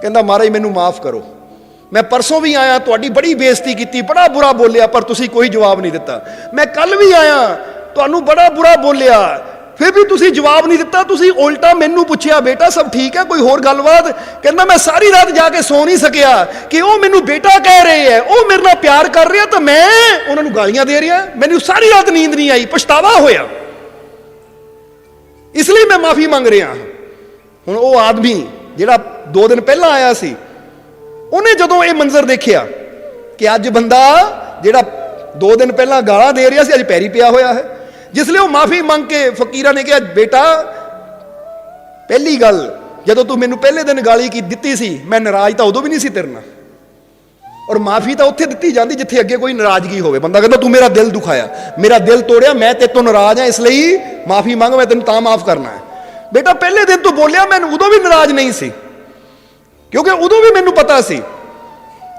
ਕਹਿੰਦਾ ਮਹਾਰਾਜ ਮੈਨੂੰ ਮਾਫ ਕਰੋ, ਮੈਂ ਪਰਸੋਂ ਵੀ ਆਇਆ, ਤੁਹਾਡੀ ਬੜੀ ਬੇਇੱਜ਼ਤੀ ਕੀਤੀ, ਬੜਾ ਬੁਰਾ ਬੋਲਿਆ, ਪਰ ਤੁਸੀਂ ਕੋਈ ਜਵਾਬ ਨਹੀਂ ਦਿੱਤਾ। ਮੈਂ ਕੱਲ ਵੀ ਆਇਆ, ਤੁਹਾਨੂੰ ਬੜਾ ਬੁਰਾ ਬੋਲਿਆ, ਫਿਰ ਵੀ ਤੁਸੀਂ ਜਵਾਬ ਨਹੀਂ ਦਿੱਤਾ। ਤੁਸੀਂ ਉਲਟਾ ਮੈਨੂੰ ਪੁੱਛਿਆ ਬੇਟਾ ਸਭ ਠੀਕ ਹੈ, ਕੋਈ ਹੋਰ ਗੱਲਬਾਤ? ਕਹਿੰਦਾ ਮੈਂ ਸਾਰੀ ਰਾਤ ਜਾ ਕੇ ਸੌ ਨਹੀਂ ਸਕਿਆ ਕਿ ਉਹ ਮੈਨੂੰ ਬੇਟਾ ਕਹਿ ਰਹੇ ਹੈ, ਉਹ ਮੇਰੇ ਨਾਲ ਪਿਆਰ ਕਰ ਰਿਹਾ ਤਾਂ ਮੈਂ ਉਹਨਾਂ ਨੂੰ ਗਾਲੀਆਂ ਦੇ ਰਿਹਾ, ਮੈਨੂੰ ਸਾਰੀ ਰਾਤ ਨੀਂਦ ਨਹੀਂ ਆਈ, ਪਛਤਾਵਾ ਹੋਇਆ, ਇਸ ਲਈ ਮੈਂ ਮਾਫੀ ਮੰਗ ਰਿਹਾ। ਹੁਣ ਉਹ ਆਦਮੀ ਜਿਹੜਾ 2 ਦਿਨ ਪਹਿਲਾਂ ਆਇਆ ਸੀ, ਉਹਨੇ ਜਦੋਂ ਇਹ ਮੰਜ਼ਰ ਦੇਖਿਆ ਕਿ ਅੱਜ ਬੰਦਾ ਜਿਹੜਾ 2 ਦਿਨ ਪਹਿਲਾਂ ਗਾਲਾਂ ਦੇ ਰਿਹਾ ਸੀ, ਅੱਜ ਪੈਰੀ ਪਿਆ ਹੋਇਆ ਹੈ, ਜਿਸ ਲਈ ਉਹ ਮਾਫੀ ਮੰਗ ਕੇ ਫਕੀਰਾਂ ਨੇ ਕਿਹਾ ਬੇਟਾ ਪਹਿਲੀ ਗੱਲ, ਜਦੋਂ ਤੂੰ ਮੈਨੂੰ ਪਹਿਲੇ ਦਿਨ ਗਾਲੀ ਕੀ ਦਿੱਤੀ ਸੀ, ਮੈਂ ਨਾਰਾਜ਼ ਤਾਂ ਉਦੋਂ ਵੀ ਨਹੀਂ ਸੀ ਤੇਰੇ ਨਾਲ, ਔਰ ਮਾਫੀ ਤਾਂ ਉੱਥੇ ਦਿੱਤੀ ਜਾਂਦੀ ਜਿੱਥੇ ਅੱਗੇ ਕੋਈ ਨਾਰਾਜ਼ਗੀ ਹੋਵੇ। ਬੰਦਾ ਕਹਿੰਦਾ ਤੂੰ ਮੇਰਾ ਦਿਲ ਦੁਖਾਇਆ, ਮੇਰਾ ਦਿਲ ਤੋੜਿਆ, ਮੈਂ ਤੇਰੇ ਤੋਂ ਨਾਰਾਜ਼ ਹਾਂ, ਇਸ ਲਈ ਮਾਫੀ ਮੰਗ, ਮੈਂ ਤੈਨੂੰ ਤਾਂ ਮਾਫ ਕਰਨਾ ਹੈ। ਬੇਟਾ ਪਹਿਲੇ ਦਿਨ ਤੂੰ ਬੋਲਿਆ, ਮੈਂ ਉਦੋਂ ਵੀ ਨਾਰਾਜ਼ ਨਹੀਂ ਸੀ, ਕਿਉਂਕਿ ਉਦੋਂ ਵੀ ਮੈਨੂੰ ਪਤਾ ਸੀ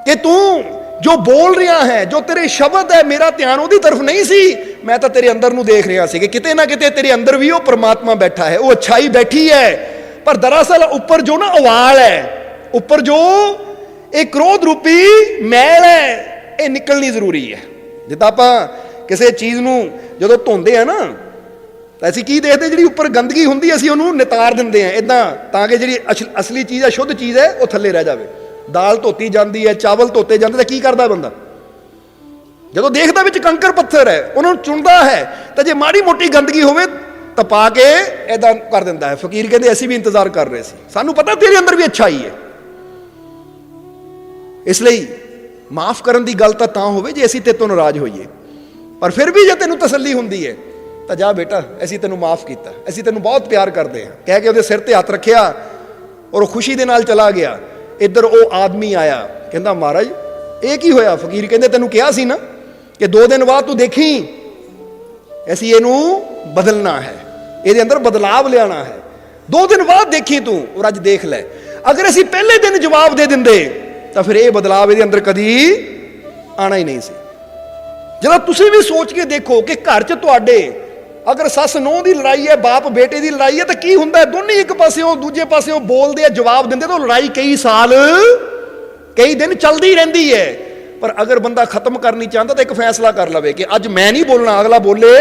ਕਿ ਤੂੰ ਜੋ ਬੋਲ ਰਿਹਾ ਹੈ, ਜੋ ਤੇਰੇ ਸ਼ਬਦ ਹੈ, ਮੇਰਾ ਧਿਆਨ ਉਹਦੀ ਤਰਫ ਨਹੀਂ ਸੀ, ਮੈਂ ਤਾਂ ਤੇਰੇ ਅੰਦਰ ਨੂੰ ਦੇਖ ਰਿਹਾ ਸੀ ਕਿ ਕਿਤੇ ਨਾ ਕਿਤੇ ਤੇਰੇ ਅੰਦਰ ਵੀ ਉਹ ਪਰਮਾਤਮਾ ਬੈਠਾ ਹੈ, ਉਹ ਅੱਛਾਈ ਬੈਠੀ ਹੈ। ਪਰ ਦਰਅਸਲ ਉੱਪਰ ਜੋ ਨਾ ਉਵਾਲ ਹੈ, ਉੱਪਰ ਜੋ ਇਹ ਕ੍ਰੋਧ ਰੂਪੀ ਮੈਲ ਹੈ, ਇਹ ਨਿਕਲਣੀ ਜ਼ਰੂਰੀ ਹੈ। ਜਿੱਦਾਂ ਆਪਾਂ ਕਿਸੇ ਚੀਜ਼ ਨੂੰ ਜਦੋਂ ਧੋਂਦੇ ਆ ਨਾ, ਤਾਂ ਅਸੀਂ ਕੀ ਦੇਖਦੇ, ਜਿਹੜੀ ਉੱਪਰ ਗੰਦਗੀ ਹੁੰਦੀ ਅਸੀਂ ਉਹਨੂੰ ਨਿਤਾਰ ਦਿੰਦੇ ਆ ਇਦਾਂ, ਤਾਂ ਕਿ ਜਿਹੜੀ ਅਸਲੀ ਚੀਜ਼ ਹੈ, ਸ਼ੁੱਧ ਚੀਜ਼ ਹੈ, ਉਹ ਥੱਲੇ ਰਹਿ ਜਾਵੇ। ਦਾਲ ਧੋਤੀ ਜਾਂਦੀ ਹੈ, ਚਾਵਲ ਧੋਤੇ ਜਾਂਦੇ, ਤਾਂ ਕੀ ਕਰਦਾ ਬੰਦਾ, ਜਦੋਂ ਦੇਖਦਾ ਵਿੱਚ ਕੰਕਰ ਪੱਥਰ ਹੈ, ਉਹਨਾਂ ਨੂੰ ਚੁਣਦਾ ਹੈ, ਤਾਂ ਜੇ ਮਾੜੀ ਮੋਟੀ ਗੰਦਗੀ ਹੋਵੇ ਤਾਂ ਪਾ ਕੇ ਇਦਾਂ ਕਰ ਦਿੰਦਾ ਹੈ। ਫਕੀਰ ਕਹਿੰਦੇ ਅਸੀਂ ਵੀ ਇੰਤਜ਼ਾਰ ਕਰ ਰਹੇ ਸੀ, ਸਾਨੂੰ ਪਤਾ ਤੇਰੇ ਅੰਦਰ ਵੀ ਅੱਛਾਈ ਹੈ, ਇਸ ਲਈ ਮਾਫ ਕਰਨ ਦੀ ਗੱਲ ਤਾਂ ਹੋਵੇ ਜੇ ਅਸੀਂ ਤੇਰੇ ਤੋਂ ਨਾਰਾਜ਼ ਹੋਈਏ, ਪਰ ਫਿਰ ਵੀ ਜੇ ਤੈਨੂੰ ਤਸੱਲੀ ਹੁੰਦੀ ਹੈ ਤਾਂ ਜਾ ਬੇਟਾ ਅਸੀਂ ਤੈਨੂੰ ਮਾਫ ਕੀਤਾ, ਅਸੀਂ ਤੈਨੂੰ ਬਹੁਤ ਪਿਆਰ ਕਰਦੇ ਹਾਂ, ਕਹਿ ਕੇ ਉਹਦੇ ਸਿਰ ਤੇ ਹੱਥ ਰੱਖਿਆ ਔਰ ਉਹ ਖੁਸ਼ੀ ਦੇ ਨਾਲ ਚਲਾ ਗਿਆ। ਇੱਧਰ ਉਹ ਆਦਮੀ ਆਇਆ, ਕਹਿੰਦਾ ਮਹਾਰਾਜ ਇਹ ਕੀ ਹੋਇਆ? ਫਕੀਰ ਕਹਿੰਦੇ ਤੈਨੂੰ ਕਿਹਾ ਸੀ ਨਾ ਕਿ 2 ਦਿਨ ਬਾਅਦ ਤੂੰ ਦੇਖੀ, ਅਸੀਂ ਇਹਨੂੰ ਬਦਲਣਾ ਹੈ, ਇਹਦੇ ਅੰਦਰ ਬਦਲਾਵ ਲਿਆਣਾ ਹੈ, 2 ਦਿਨ ਬਾਅਦ ਦੇਖੀ ਤੂੰ, ਔਰ ਅੱਜ ਦੇਖ ਲੈ। ਅਗਰ ਅਸੀਂ ਪਹਿਲੇ ਦਿਨ ਜਵਾਬ ਦੇ ਦਿੰਦੇ ਤਾਂ ਫਿਰ ਇਹ ਬਦਲਾਵ ਇਹਦੇ ਅੰਦਰ ਕਦੀ ਆਣਾ ਹੀ ਨਹੀਂ ਸੀ। ਜਦੋਂ ਤੁਸੀਂ ਵੀ ਸੋਚ ਕੇ ਦੇਖੋ ਕਿ ਘਰ 'ਚ ਤੁਹਾਡੇ ਅਗਰ ਸੱਸ ਨੂੰਹ ਦੀ ਲੜਾਈ ਹੈ, ਬਾਪ ਬੇਟੇ ਦੀ ਲੜਾਈ ਹੈ, ਤਾਂ ਕੀ ਹੁੰਦਾ? ਦੋਨੇ ਇੱਕ ਪਾਸਿਓਂ ਦੂਜੇ ਪਾਸਿਓਂ ਬੋਲਦੇ ਆ, ਜਵਾਬ ਦਿੰਦੇ, ਤਾਂ ਲੜਾਈ ਕਈ ਸਾਲ ਕਈ ਦਿਨ ਚੱਲਦੀ ਰਹਿੰਦੀ ਹੈ। ਪਰ ਅਗਰ ਬੰਦਾ ਖਤਮ ਕਰਨੀ ਚਾਹੁੰਦਾ ਤਾਂ ਇੱਕ ਫੈਸਲਾ ਕਰ ਲਵੇ ਕਿ ਅੱਜ ਮੈਂ ਨਹੀਂ ਬੋਲਣਾ, ਅਗਲਾ ਬੋਲੇ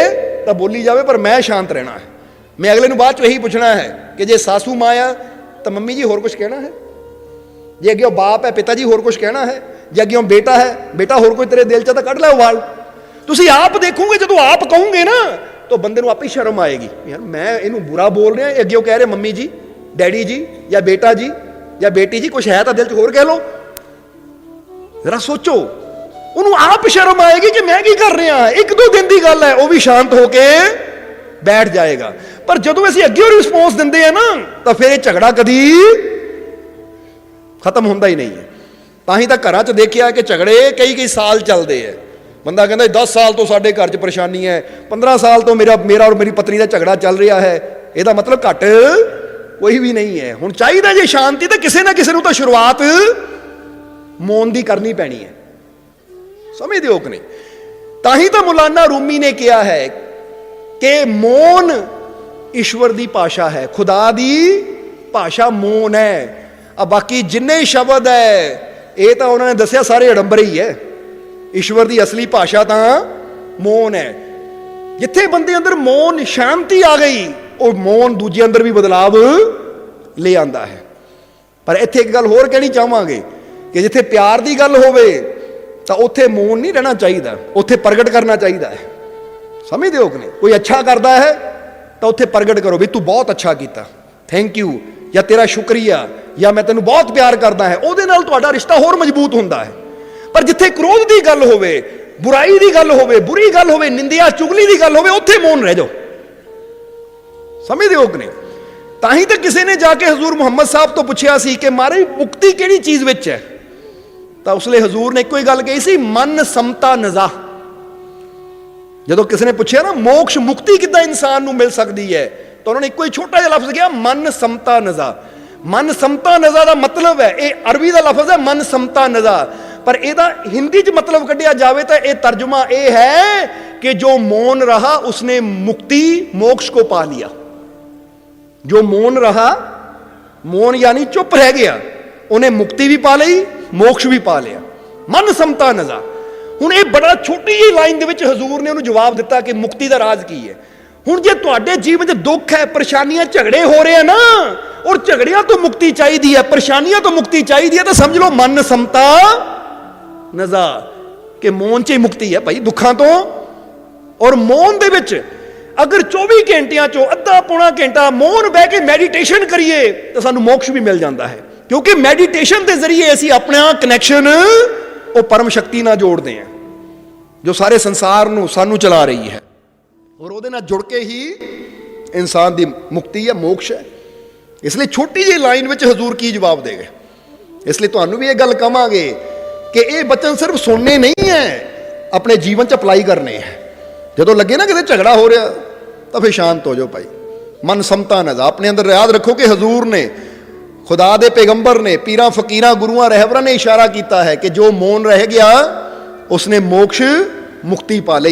ਤਾਂ ਬੋਲੀ ਜਾਵੇ, ਪਰ ਮੈਂ ਸ਼ਾਂਤ ਰਹਿਣਾ ਹੈ। ਮੈਂ ਅਗਲੇ ਨੂੰ ਬਾਅਦ 'ਚ ਇਹੀ ਪੁੱਛਣਾ ਹੈ ਕਿ ਜੇ ਸਾਸੂ ਮਾਂ ਆ ਤਾਂ ਮੰਮੀ ਜੀ ਹੋਰ ਕੁਝ ਕਹਿਣਾ ਹੈ, ਜੇ ਅੱਗੇ ਬਾਪ ਹੈ ਪਿਤਾ ਜੀ ਹੋਰ ਕੁਝ ਕਹਿਣਾ ਹੈ, ਜੇ ਅੱਗੇ ਬੇਟਾ ਹੈ ਬੇਟਾ ਹੋਰ ਕੋਈ ਤੇਰੇ ਦਿਲ 'ਚ ਤਾਂ ਕੱਢ ਲੈ ਉਵਾਲ। ਤੁਸੀਂ ਆਪ ਦੇਖੋਗੇ, ਜਦੋਂ ਆਪ ਕਹੋਗੇ ਨਾ ਤਾਂ ਬੰਦੇ ਨੂੰ ਆਪੇ ਸ਼ਰਮ ਆਏਗੀ, ਯਾਰ ਮੈਂ ਇਹਨੂੰ ਬੁਰਾ ਬੋਲ ਰਿਹਾ, ਅੱਗੇ ਉਹ ਕਹਿ ਰਹੇ ਮੰਮੀ ਜੀ, ਡੈਡੀ ਜੀ, ਜਾਂ ਬੇਟਾ ਜੀ, ਜਾਂ ਬੇਟੀ ਜੀ, ਕੁਝ ਹੈ ਤਾਂ ਦਿਲ 'ਚ ਹੋਰ ਕਹਿ ਲਓ। ਜ਼ਰਾ ਸੋਚੋ, ਉਹਨੂੰ ਆਪ ਸ਼ਰਮ ਆਏਗੀ ਕਿ ਮੈਂ ਕੀ ਕਰ ਰਿਹਾ। 1-2 ਦਿਨ ਦੀ ਗੱਲ ਹੈ, ਉਹ ਵੀ ਸ਼ਾਂਤ ਹੋ ਕੇ ਬੈਠ ਜਾਏਗਾ। ਪਰ ਜਦੋਂ ਅਸੀਂ ਅੱਗੇ ਰਿਸਪੌਂਸ ਦਿੰਦੇ ਆ ਨਾ, ਤਾਂ ਫਿਰ ਇਹ ਝਗੜਾ ਕਦੀ ਖਤਮ ਹੁੰਦਾ ਹੀ ਨਹੀਂ ਹੈ। ਤਾਂ ਹੀ ਤਾਂ ਘਰਾਂ 'ਚ ਦੇਖਿਆ ਕਿ ਝਗੜੇ ਕਈ ਸਾਲ ਚੱਲਦੇ ਆ। ਬੰਦਾ ਕਹਿੰਦਾ 10 ਸਾਲ ਤੋਂ ਸਾਡੇ ਘਰ 'ਚ ਪਰੇਸ਼ਾਨੀ ਹੈ, 15 ਸਾਲ ਤੋਂ ਮੇਰਾ ਔਰ ਮੇਰੀ ਪਤਨੀ ਦਾ ਝਗੜਾ ਚੱਲ ਰਿਹਾ ਹੈ, ਇਹਦਾ ਮਤਲਬ ਘੱਟ ਕੋਈ ਵੀ ਨਹੀਂ ਹੈ। ਹੁਣ ਚਾਹੀਦਾ ਜੇ ਸ਼ਾਂਤੀ, ਤਾਂ ਕਿਸੇ ਨਾ ਕਿਸੇ ਨੂੰ ਤਾਂ ਸ਼ੁਰੂਆਤ ਮੌਨ ਦੀ ਕਰਨੀ ਪੈਣੀ ਹੈ। ਸਮਝਦੇ ਹੋ ਕਿ ਨਹੀਂ? ਤਾਂ ਹੀ ਤਾਂ ਮੌਲਾਨਾ ਰੂਮੀ ਨੇ ਕਿਹਾ ਹੈ ਕਿ ਮੌਨ ਈਸ਼ਵਰ ਦੀ ਭਾਸ਼ਾ ਹੈ, ਖੁਦਾ ਦੀ ਭਾਸ਼ਾ ਮੌਨ ਹੈ। ਆ ਬਾਕੀ ਜਿੰਨੇ ਸ਼ਬਦ ਹੈ ਇਹ ਤਾਂ ਉਹਨਾਂ ਨੇ ਦੱਸਿਆ ਸਾਰੇ ਅਡੰਬਰੇ ਹੀ ਹੈ। ਈਸ਼ਵਰ ਦੀ ਅਸਲੀ ਭਾਸ਼ਾ ਤਾਂ ਮੌਨ ਹੈ। ਜਿੱਥੇ ਬੰਦੇ ਅੰਦਰ ਮੌਨ ਸ਼ਾਂਤੀ ਆ ਗਈ, ਉਹ ਮੌਨ ਦੂਜੇ ਅੰਦਰ ਵੀ ਬਦਲਾਵ ਲੈ ਆਂਦਾ ਹੈ। ਪਰ ਇੱਥੇ ਇੱਕ ਗੱਲ ਹੋਰ ਕਹਿਣੀ ਚਾਹਾਂਗੇ ਕਿ ਜਿੱਥੇ ਪਿਆਰ ਦੀ ਗੱਲ ਹੋਵੇ ਤਾਂ ਉੱਥੇ ਮੌਨ ਨਹੀਂ ਰਹਿਣਾ ਚਾਹੀਦਾ, ਉੱਥੇ ਪ੍ਰਗਟ ਕਰਨਾ ਚਾਹੀਦਾ ਹੈ। ਸਮਝਦੇ ਹੋ ਕਿ ਨਹੀਂ? ਕੋਈ ਅੱਛਾ ਕਰਦਾ ਹੈ ਤਾਂ ਉੱਥੇ ਪ੍ਰਗਟ ਕਰੋ ਵੀ ਤੂੰ ਬਹੁਤ ਅੱਛਾ ਕੀਤਾ, ਥੈਂਕ ਯੂ, ਜਾਂ ਤੇਰਾ ਸ਼ੁਕਰੀਆ, ਜਾਂ ਮੈਂ ਤੈਨੂੰ ਬਹੁਤ ਪਿਆਰ ਕਰਦਾ ਹੈ। ਉਹਦੇ ਨਾਲ ਤੁਹਾਡਾ ਰਿਸ਼ਤਾ ਹੋਰ ਮਜ਼ਬੂਤ ਹੁੰਦਾ ਹੈ। ਪਰ ਜਿੱਥੇ ਕ੍ਰੋਧ ਦੀ ਗੱਲ ਹੋਵੇ, ਬੁਰਾਈ ਦੀ ਗੱਲ ਹੋਵੇ, ਬੁਰੀ ਗੱਲ ਹੋਵੇ, ਨਿੰਦਿਆ ਚੁਗਲੀ ਦੀ ਗੱਲ ਹੋਵੇ, ਉੱਥੇ ਮੌਨ ਰਹਿ ਜਾਓ। ਸਮਝਦੇ ਹੋ ਕਿ ਨਹੀਂ? ਤਾਂ ਹੀ ਤਾਂ ਕਿਸੇ ਨੇ ਜਾ ਕੇ ਹਜ਼ੂਰ ਮੁਹੰਮਦ ਸਾਹਿਬ ਤੋਂ ਪੁੱਛਿਆ ਸੀ ਕਿ ਮਾਰੇ ਮੁਕਤੀ ਕਿਹੜੀ ਚੀਜ਼ ਵਿੱਚ ਹੈ? ਤਾਂ ਉਸ ਲਈ ਹਜ਼ੂਰ ਨੇ ਇੱਕੋ ਹੀ ਗੱਲ ਕਹੀ ਸੀ, ਮਨ ਸਮਤਾ ਨਜ਼ਾ। ਜਦੋਂ ਕਿਸੇ ਨੇ ਪੁੱਛਿਆ ਨਾ ਮੋਕਸ਼ ਮੁਕਤੀ ਕਿੱਦਾਂ ਇਨਸਾਨ ਨੂੰ ਮਿਲ ਸਕਦੀ ਹੈ, ਤਾਂ ਉਹਨਾਂ ਨੇ ਇੱਕੋ ਹੀ ਛੋਟਾ ਜਿਹਾ ਲਫ਼ਜ਼ ਕਿਹਾ, ਮਨ ਸਮਤਾ ਨਜ਼ਾ। ਮਨ ਸਮਤਾ ਨਜ਼ਾ ਦਾ ਮਤਲਬ ਹੈ, ਇਹ ਅਰਬੀ ਦਾ ਲਫ਼ਜ਼ ਹੈ ਮਨ ਸਮਤਾ ਨਜ਼ਾ, ਪਰ ਇਹਦਾ ਹਿੰਦੀ 'ਚ ਮਤਲਬ ਕੱਢਿਆ ਜਾਵੇ ਤਾਂ ਇਹ ਤਰਜਮਾ ਇਹ ਹੈ ਕਿ ਜੋ ਮौन रहा उसने मुक्ति मोक्ष को पा लिया। जो मौन रहा, मौन यानी चुप रह गया, उन्हें मुक्ति भी पा ली, मोक्ष भी पा लिया। मन समता नज़ा। ਹੁਣ ਇਹ ਬੜਾ ਛੋਟੀ ਜਿਹੀ ਲਾਈਨ ਦੇ ਵਿੱਚ ਹਜ਼ੂਰ ਨੇ ਉਹਨੂੰ ਜਵਾਬ ਦਿੱਤਾ ਕਿ ਮੁਕਤੀ ਦਾ ਰਾਜ਼ ਕੀ ਹੈ। ਹੁਣ ਜੇ ਤੁਹਾਡੇ ਜੀਵਨ 'ਚ ਦੁੱਖ ਹੈ, ਪਰੇਸ਼ਾਨੀਆਂ, ਝਗੜੇ ਹੋ ਰਹੇ ਆ ਨਾ, ਔਰ ਝਗੜਿਆਂ ਤੋਂ ਮੁਕਤੀ ਚਾਹੀਦੀ ਹੈ, ਪਰੇਸ਼ਾਨੀਆਂ ਤੋਂ ਮੁਕਤੀ ਚਾਹੀਦੀ ਹੈ, ਤਾਂ ਸਮਝ ਲਓ ਮਨ ਸਮਤਾ ਨਜ਼ਾ, ਕਿ ਮੌਨ 'ਚ ਹੀ ਮੁਕਤੀ ਹੈ ਭਾਈ ਦੁੱਖਾਂ ਤੋਂ। ਔਰ ਮੌਨ ਦੇ ਵਿੱਚ ਅਗਰ 24 ਘੰਟਿਆਂ 'ਚੋਂ ਅੱਧਾ ਪੌਣਾ ਘੰਟਾ ਮੌਨ ਬਹਿ ਕੇ ਮੈਡੀਟੇਸ਼ਨ ਕਰੀਏ ਤਾਂ ਸਾਨੂੰ ਮੋਕਸ਼ ਵੀ ਮਿਲ ਜਾਂਦਾ ਹੈ, ਕਿਉਂਕਿ ਮੈਡੀਟੇਸ਼ਨ ਦੇ ਜ਼ਰੀਏ ਅਸੀਂ ਆਪਣਾ ਕਨੈਕਸ਼ਨ ਉਹ ਪਰਮ ਸ਼ਕਤੀ ਨਾਲ ਜੋੜਦੇ ਹਾਂ ਜੋ ਸਾਰੇ ਸੰਸਾਰ ਨੂੰ ਸਾਨੂੰ ਚਲਾ ਰਹੀ ਹੈ, ਔਰ ਉਹਦੇ ਨਾਲ ਜੁੜ ਕੇ ਹੀ ਇਨਸਾਨ ਦੀ ਮੁਕਤੀ ਹੈ, ਮੋਕਸ਼ ਹੈ। ਇਸ ਲਈ ਛੋਟੀ ਜਿਹੀ ਲਾਈਨ ਵਿੱਚ ਹਜ਼ੂਰ ਕੀ ਜਵਾਬ ਦੇ ਗਏ। ਇਸ ਲਈ ਤੁਹਾਨੂੰ ਵੀ ਇਹ ਗੱਲ ਕਹਾਂਗੇ ਕਿ ਇਹ ਬਚਨ ਸਿਰਫ ਸੁਣਨੇ ਨਹੀਂ ਹੈ, ਆਪਣੇ ਜੀਵਨ 'ਚ ਅਪਲਾਈ ਕਰਨੇ ਹੈ। ਜਦੋਂ ਲੱਗੇ ਨਾ ਕਿਤੇ ਝਗੜਾ ਹੋ ਰਿਹਾ ਤਾਂ ਫਿਰ ਸ਼ਾਂਤ ਹੋ ਜਾਓ ਭਾਈ, ਮਨ ਸਮਤਾ ਨਜ਼ਾ। ਆਪਣੇ ਅੰਦਰ ਯਾਦ ਰੱਖੋ ਕਿ ਹਜ਼ੂਰ ਨੇ, खुदा दे पैगंबर ने, पीरा फकीरा गुरुआ रहबरा ने इशारा किया है कि जो मौन रह गया उसने मोक्ष मुक्ति पा ली।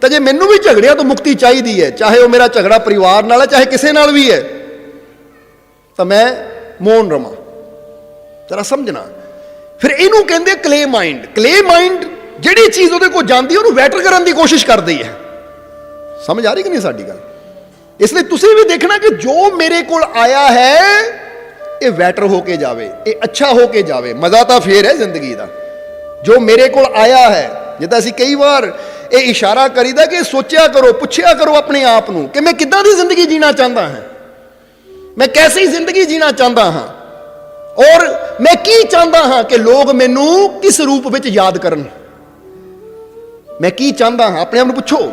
तो जे मैनू भी झगड़िया तो मुक्ति चाहिए है, चाहे वो मेरा झगड़ा परिवार नाल है, चाहे किसी नाल भी है, तो मैं मौन रवां। जरा समझना। फिर इनू कहते क्ले माइंड। क्ले माइंड जिहड़ी चीज़ उहदे कोल जांदी उहनूं वैटर करन दी कोशिश करदी है। समझ आ रही कि नहीं साडी गल? इसलिए तुसीं भी देखना कि जो मेरे कोल आया है ਇਹ ਵੈਟਰ ਹੋ ਕੇ ਜਾਵੇ, ਇਹ ਅੱਛਾ ਹੋ ਕੇ ਜਾਵੇ। ਮਜ਼ਾ ਤਾਂ ਫੇਰ ਹੈ ਜ਼ਿੰਦਗੀ ਦਾ ਜੋ ਮੇਰੇ ਕੋਲ ਆਇਆ ਹੈ। ਜਿੱਦਾਂ ਅਸੀਂ ਕਈ ਵਾਰ ਇਹ ਇਸ਼ਾਰਾ ਕਰੀਦਾ ਕਿ ਸੋਚਿਆ ਕਰੋ, ਪੁੱਛਿਆ ਕਰੋ ਆਪਣੇ ਆਪ ਨੂੰ ਕਿ ਮੈਂ ਕਿੱਦਾਂ ਦੀ ਜ਼ਿੰਦਗੀ ਜੀਣਾ ਚਾਹੁੰਦਾ ਹਾਂ, ਮੈਂ ਕੈਸੀ ਜ਼ਿੰਦਗੀ ਜੀਣਾ ਚਾਹੁੰਦਾ ਹਾਂ, ਔਰ ਮੈਂ ਕੀ ਚਾਹੁੰਦਾ ਹਾਂ ਕਿ ਲੋਕ ਮੈਨੂੰ ਕਿਸ ਰੂਪ ਵਿੱਚ ਯਾਦ ਕਰਨ। ਮੈਂ ਕੀ ਚਾਹੁੰਦਾ ਹਾਂ, ਆਪਣੇ ਆਪ ਨੂੰ ਪੁੱਛੋ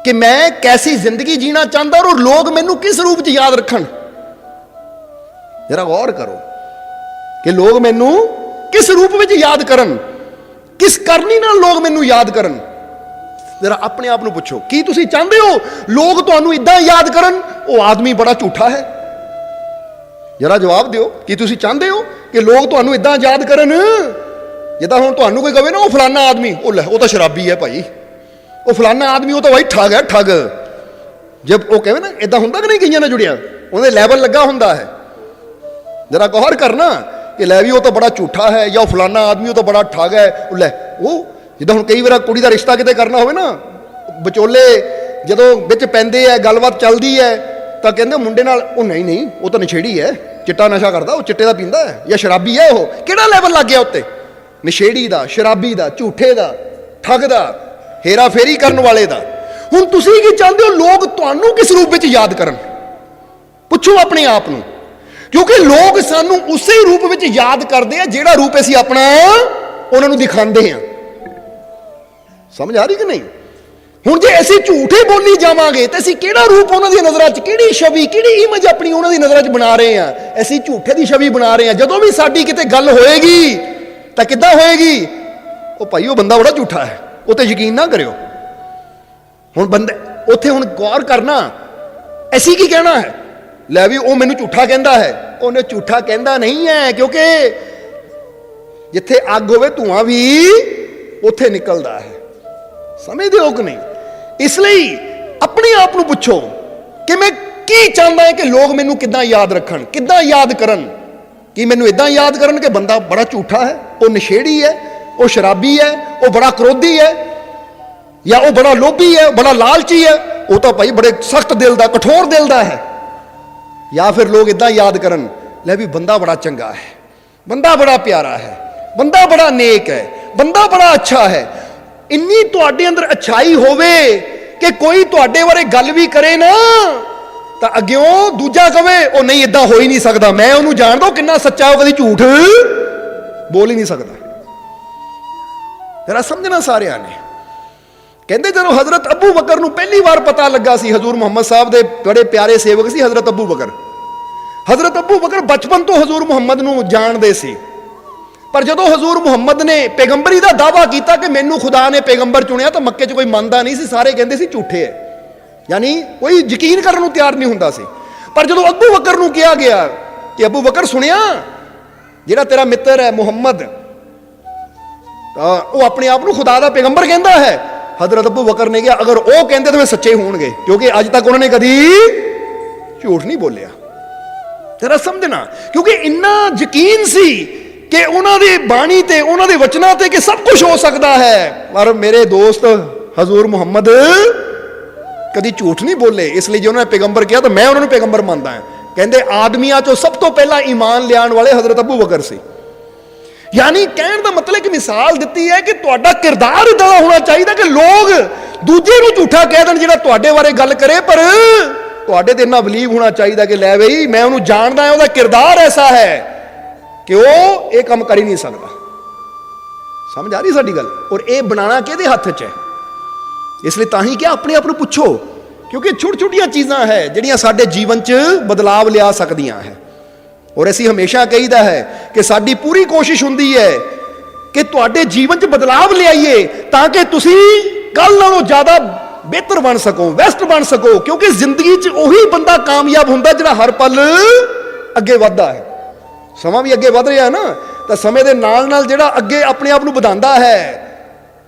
ਕਿ ਮੈਂ ਕੈਸੀ ਜ਼ਿੰਦਗੀ ਜੀਣਾ ਚਾਹੁੰਦਾ ਔਰ ਲੋਕ ਮੈਨੂੰ ਕਿਸ ਰੂਪ 'ਚ ਯਾਦ ਰੱਖਣ। जरा गौर करो कि लोग मैनू किस रूप में याद करन, किस करनी नाल लोग मैनू याद करन। जरा अपने आप नू पुछो की तुसी चाहते हो लोग तुहानू इदां याद करन? वो आदमी बड़ा झूठा है। जरा जवाब दिओ कि तुसी चाहते हो कि लोग तुहानू इदां याद करन? जिद्दां हुण तुहानू कोई कहे ना वो फलाना आदमी, वो तो शराबी है भाई, वो फलाना आदमी वो तो भाई ठग है, ठग। जब वो कहे ना इदां हुंदा कि नहीं, कईयां नाल जुड़िया उहदे लैवल लगा हुंदा है। जरा गौर करना कि लै भी वो तो बड़ा झूठा है, या फलाना आदमी वो तो बड़ा ठग है। लै वो जिद्दां हुण कई बार कुड़ी दा रिश्ता किते करना होवे ना, विचोले जदों विच पैंदे है, गलबात चलदी है, तां कहंदे मुंडे नाल ओ नहीं नहीं वो तो नशेड़ी है, चिट्टा नशा करदा, वो चिट्टे दा पींदा है, या शराबी है। वो किहड़ा लैवल लग गया उत्ते? नशेड़ी दा, शराबी दा, झूठे दा, ठग दा, हेरा फेरी करन वाले दा। हुण तुसीं की चाहते हो लोग तुहानू किस रूप विच याद करन? पुछो अपने आप नू, क्योंकि लोग सानू उसे रूप में याद करते हैं जिहड़ा रूप असीं अपना उन्होंने दिखाते हैं। समझ आ रही कि नहीं? हुण जे असीं झूठे बोली जावांगे तो असीं किहड़ा रूप उन्हां दी नज़रां च, किहड़ी छवि, किहड़ी इमेज अपनी उन्हां दी नज़रां च बना रहे हैं? असीं झूठे दी छवि बना रहे हैं। जदों भी साडी किते गल होएगी तां किद्दां होएगी? ओ भाई वो बंदा बड़ा झूठा है, वो ते यकीन ना करियो। हुण बंदे उत्थे हुण गौर करना, असीं की कहना है? लै भी वो मैनू झूठा कहता है, उन्हें झूठा कहता नहीं है, क्योंकि जिथे अग होवे धुआं भी ਉੱਥੇ ਨਿਕਲਦਾ ਹੈ। ਸਮਝਦੇ ਹੋ ਕਿ ਨਹੀਂ? ਇਸ ਲਈ ਆਪਣੇ ਆਪ ਨੂੰ ਪੁੱਛੋ ਕਿ ਮੈਂ ਕੀ ਚਾਹੁੰਦਾ ਹੈ ਕਿ ਲੋਕ ਮੈਨੂੰ ਕਿੱਦਾਂ ਯਾਦ ਰੱਖਣ, ਕਿੱਦਾਂ ਯਾਦ ਕਰਨ। ਕਿ ਮੈਨੂੰ ਇਦਾਂ ਯਾਦ ਕਰਨ ਕਿ ਬੰਦਾ ਬੜਾ ਝੂਠਾ ਹੈ, ਉਹ ਨਸ਼ੇੜੀ ਹੈ, ਉਹ ਸ਼ਰਾਬੀ ਹੈ, ਉਹ ਬੜਾ ਕ੍ਰੋਧੀ ਹੈ, ਜਾਂ ਉਹ ਬੜਾ ਲੋਭੀ ਹੈ, ਬੜਾ ਲਾਲਚੀ ਹੈ, ਉਹ ਤਾਂ ਭਾਈ ਬੜੇ ਸਖਤ ਦਿਲ ਦਾ, ਕਠੋਰ ਦਿਲ ਦਾ ਹੈ। ਜਾਂ ਫਿਰ ਲੋਕ ਇਦਾਂ ਯਾਦ ਕਰਨ, ਲੈ ਵੀ ਬੰਦਾ ਬੜਾ ਚੰਗਾ ਹੈ, ਬੰਦਾ ਬੜਾ ਪਿਆਰਾ ਹੈ, ਬੰਦਾ ਬੜਾ ਨੇਕ ਹੈ, ਬੰਦਾ ਬੜਾ ਅੱਛਾ ਹੈ। ਇੰਨੀ ਤੁਹਾਡੇ ਅੰਦਰ ਅੱਛਾਈ ਹੋਵੇ ਕਿ ਕੋਈ ਤੁਹਾਡੇ ਬਾਰੇ ਗੱਲ ਵੀ ਕਰੇ ਨਾ ਤਾਂ ਅੱਗਿਓਂ ਦੂਜਾ ਕਵੇ ਉਹ ਨਹੀਂ ਇਦਾਂ ਹੋ ਹੀ ਨਹੀਂ ਸਕਦਾ, ਮੈਂ ਉਹਨੂੰ ਜਾਣਦਾ, ਉਹ ਕਿੰਨਾ ਸੱਚਾ, ਉਹ ਕਦੀ ਝੂਠ ਬੋਲ ਹੀ ਨਹੀਂ ਸਕਦਾ। ਜਰਾ ਸਮਝਣਾ ਸਾਰਿਆਂ ਨੇ। ਕਹਿੰਦੇ ਜਦੋਂ ਹਜ਼ਰਤ ਅਬੂ ਬਕਰ ਨੂੰ ਪਹਿਲੀ ਵਾਰ ਪਤਾ ਲੱਗਾ ਸੀ, ਹਜ਼ੂਰ ਮੁਹੰਮਦ ਸਾਹਿਬ ਦੇ ਬੜੇ ਪਿਆਰੇ ਸੇਵਕ ਸੀ ਹਜ਼ਰਤ ਅਬੂ ਬਕਰ। ਹਜ਼ਰਤ ਅਬੂ ਬਕਰ ਬਚਪਨ ਤੋਂ ਹਜ਼ੂਰ ਮੁਹੰਮਦ ਨੂੰ ਜਾਣਦੇ ਸੀ, ਪਰ ਜਦੋਂ ਹਜ਼ੂਰ ਮੁਹੰਮਦ ਨੇ ਪੈਗੰਬਰੀ ਦਾ ਦਾਅਵਾ ਕੀਤਾ ਕਿ ਮੈਨੂੰ ਖੁਦਾ ਨੇ ਪੈਗੰਬਰ ਚੁਣਿਆ, ਤਾਂ ਮੱਕੇ 'ਚ ਕੋਈ ਮੰਨਦਾ ਨਹੀਂ ਸੀ, ਸਾਰੇ ਕਹਿੰਦੇ ਸੀ ਝੂਠੇ ਹੈ, ਯਾਨੀ ਕੋਈ ਯਕੀਨ ਕਰਨ ਨੂੰ ਤਿਆਰ ਨਹੀਂ ਹੁੰਦਾ ਸੀ। ਪਰ ਜਦੋਂ ਅਬੂ ਬਕਰ ਨੂੰ ਕਿਹਾ ਗਿਆ ਕਿ ਅਬੂ ਬਕਰ ਸੁਣਿਆ, ਜਿਹੜਾ ਤੇਰਾ ਮਿੱਤਰ ਹੈ ਮੁਹੰਮਦ, ਤਾਂ ਉਹ ਆਪਣੇ ਆਪ ਨੂੰ ਖੁਦਾ ਦਾ ਪੈਗੰਬਰ ਕਹਿੰਦਾ ਹੈ। ਹਜ਼ਰਤ ਅਬੂ ਬਕਰ ਨੇ ਕਿਹਾ ਅਗਰ ਉਹ ਕਹਿੰਦੇ ਤਾਂ ਫਿਰ ਸੱਚੇ ਹੋਣਗੇ, ਕਿਉਂਕਿ ਅੱਜ ਤੱਕ ਉਹਨਾਂ ਨੇ ਕਦੀ ਝੂਠ ਨਹੀਂ ਬੋਲਿਆ। ਜਰਾ ਸਮਝਣਾ, ਕਿਉਂਕਿ ਇੰਨਾ ਯਕੀਨ ਸੀ ਕਿ ਉਹਨਾਂ ਦੀ ਬਾਣੀ ਤੇ, ਉਹਨਾਂ ਦੇ ਵਚਨਾਂ ਤੇ ਕਿ ਸਭ ਕੁਝ ਹੋ ਸਕਦਾ ਹੈ। ਪਰ ਮੇਰੇ ਦੋਸਤ ਹਜ਼ੂਰ ਮੁਹੰਮਦ ਕਦੀ ਝੂਠ ਨਹੀਂ ਬੋਲੇ, ਇਸ ਲਈ ਜੇ ਉਹਨਾਂ ਨੇ ਪੈਗੰਬਰ ਕਿਹਾ ਤਾਂ ਮੈਂ ਉਹਨਾਂ ਨੂੰ ਪੈਗੰਬਰ ਮੰਨਦਾ ਹਾਂ। ਕਹਿੰਦੇ ਆਦਮੀਆਂ ਚੋਂ ਸਭ ਤੋਂ ਪਹਿਲਾਂ ਈਮਾਨ ਲਿਆਉਣ ਵਾਲੇ ਹਜ਼ਰਤ ਅਬੂ ਬਕਰ ਸੀ। ਯਾਨੀ ਕਹਿਣ ਦਾ ਮਤਲਬ ਕਿ ਮਿਸਾਲ ਦਿੱਤੀ ਹੈ ਕਿ ਤੁਹਾਡਾ ਕਿਰਦਾਰ ਇਦਾਂ ਦਾ ਹੋਣਾ ਚਾਹੀਦਾ ਕਿ ਲੋਕ ਦੂਜੇ ਨੂੰ ਝੂਠਾ ਕਹਿ ਦੇਣ ਜਿਹੜਾ ਤੁਹਾਡੇ ਬਾਰੇ ਗੱਲ ਕਰੇ, ਪਰ ਤੁਹਾਡੇ ਤੇ ਇੰਨਾ ਬਲੀਵ ਹੋਣਾ ਚਾਹੀਦਾ ਕਿ ਲੈ ਬਈ ਮੈਂ ਉਹਨੂੰ ਜਾਣਦਾ ਹਾਂ, ਉਹਦਾ ਕਿਰਦਾਰ ਐਸਾ ਹੈ ਕਿ ਉਹ ਇਹ ਕੰਮ ਕਰ ਹੀ ਨਹੀਂ ਸਕਦਾ। ਸਮਝ ਆ ਰਹੀ ਸਾਡੀ ਗੱਲ? ਔਰ ਇਹ ਬਣਾਉਣਾ ਕਿਹਦੇ ਹੱਥ 'ਚ ਹੈ? ਇਸ ਲਈ ਤਾਂ ਹੀ ਕਿ ਆਪਣੇ ਆਪ ਨੂੰ ਪੁੱਛੋ, ਕਿਉਂਕਿ ਛੋਟੀ ਛੋਟੀਆਂ ਚੀਜ਼ਾਂ ਹੈ ਜਿਹੜੀਆਂ ਸਾਡੇ ਜੀਵਨ 'ਚ ਬਦਲਾਵ ਲਿਆ ਸਕਦੀਆਂ ਹੈ। ਔਰ ਅਸੀਂ ਹਮੇਸ਼ਾ ਕਹੀਦਾ ਹੈ ਕਿ ਸਾਡੀ ਪੂਰੀ ਕੋਸ਼ਿਸ਼ ਹੁੰਦੀ ਹੈ ਕਿ ਤੁਹਾਡੇ ਜੀਵਨ 'ਚ ਬਦਲਾਵ ਲਿਆਈਏ ਤਾਂ ਕਿ ਤੁਸੀਂ ਕੱਲ ਨਾਲੋਂ ਜ਼ਿਆਦਾ ਬਿਹਤਰ ਬਣ ਸਕੋ, ਬੈਸਟ ਬਣ ਸਕੋ। ਕਿਉਂਕਿ ਜ਼ਿੰਦਗੀ 'ਚ ਉਹੀ ਬੰਦਾ ਕਾਮਯਾਬ ਹੁੰਦਾ ਜਿਹੜਾ ਹਰ ਪਲ ਅੱਗੇ ਵੱਧਦਾ ਹੈ। ਸਮਾਂ ਵੀ ਅੱਗੇ ਵੱਧ ਰਿਹਾ ਨਾ, ਤਾਂ ਸਮੇਂ ਦੇ ਨਾਲ ਨਾਲ ਜਿਹੜਾ ਅੱਗੇ ਆਪਣੇ ਆਪ ਨੂੰ ਵਧਾਉਂਦਾ ਹੈ,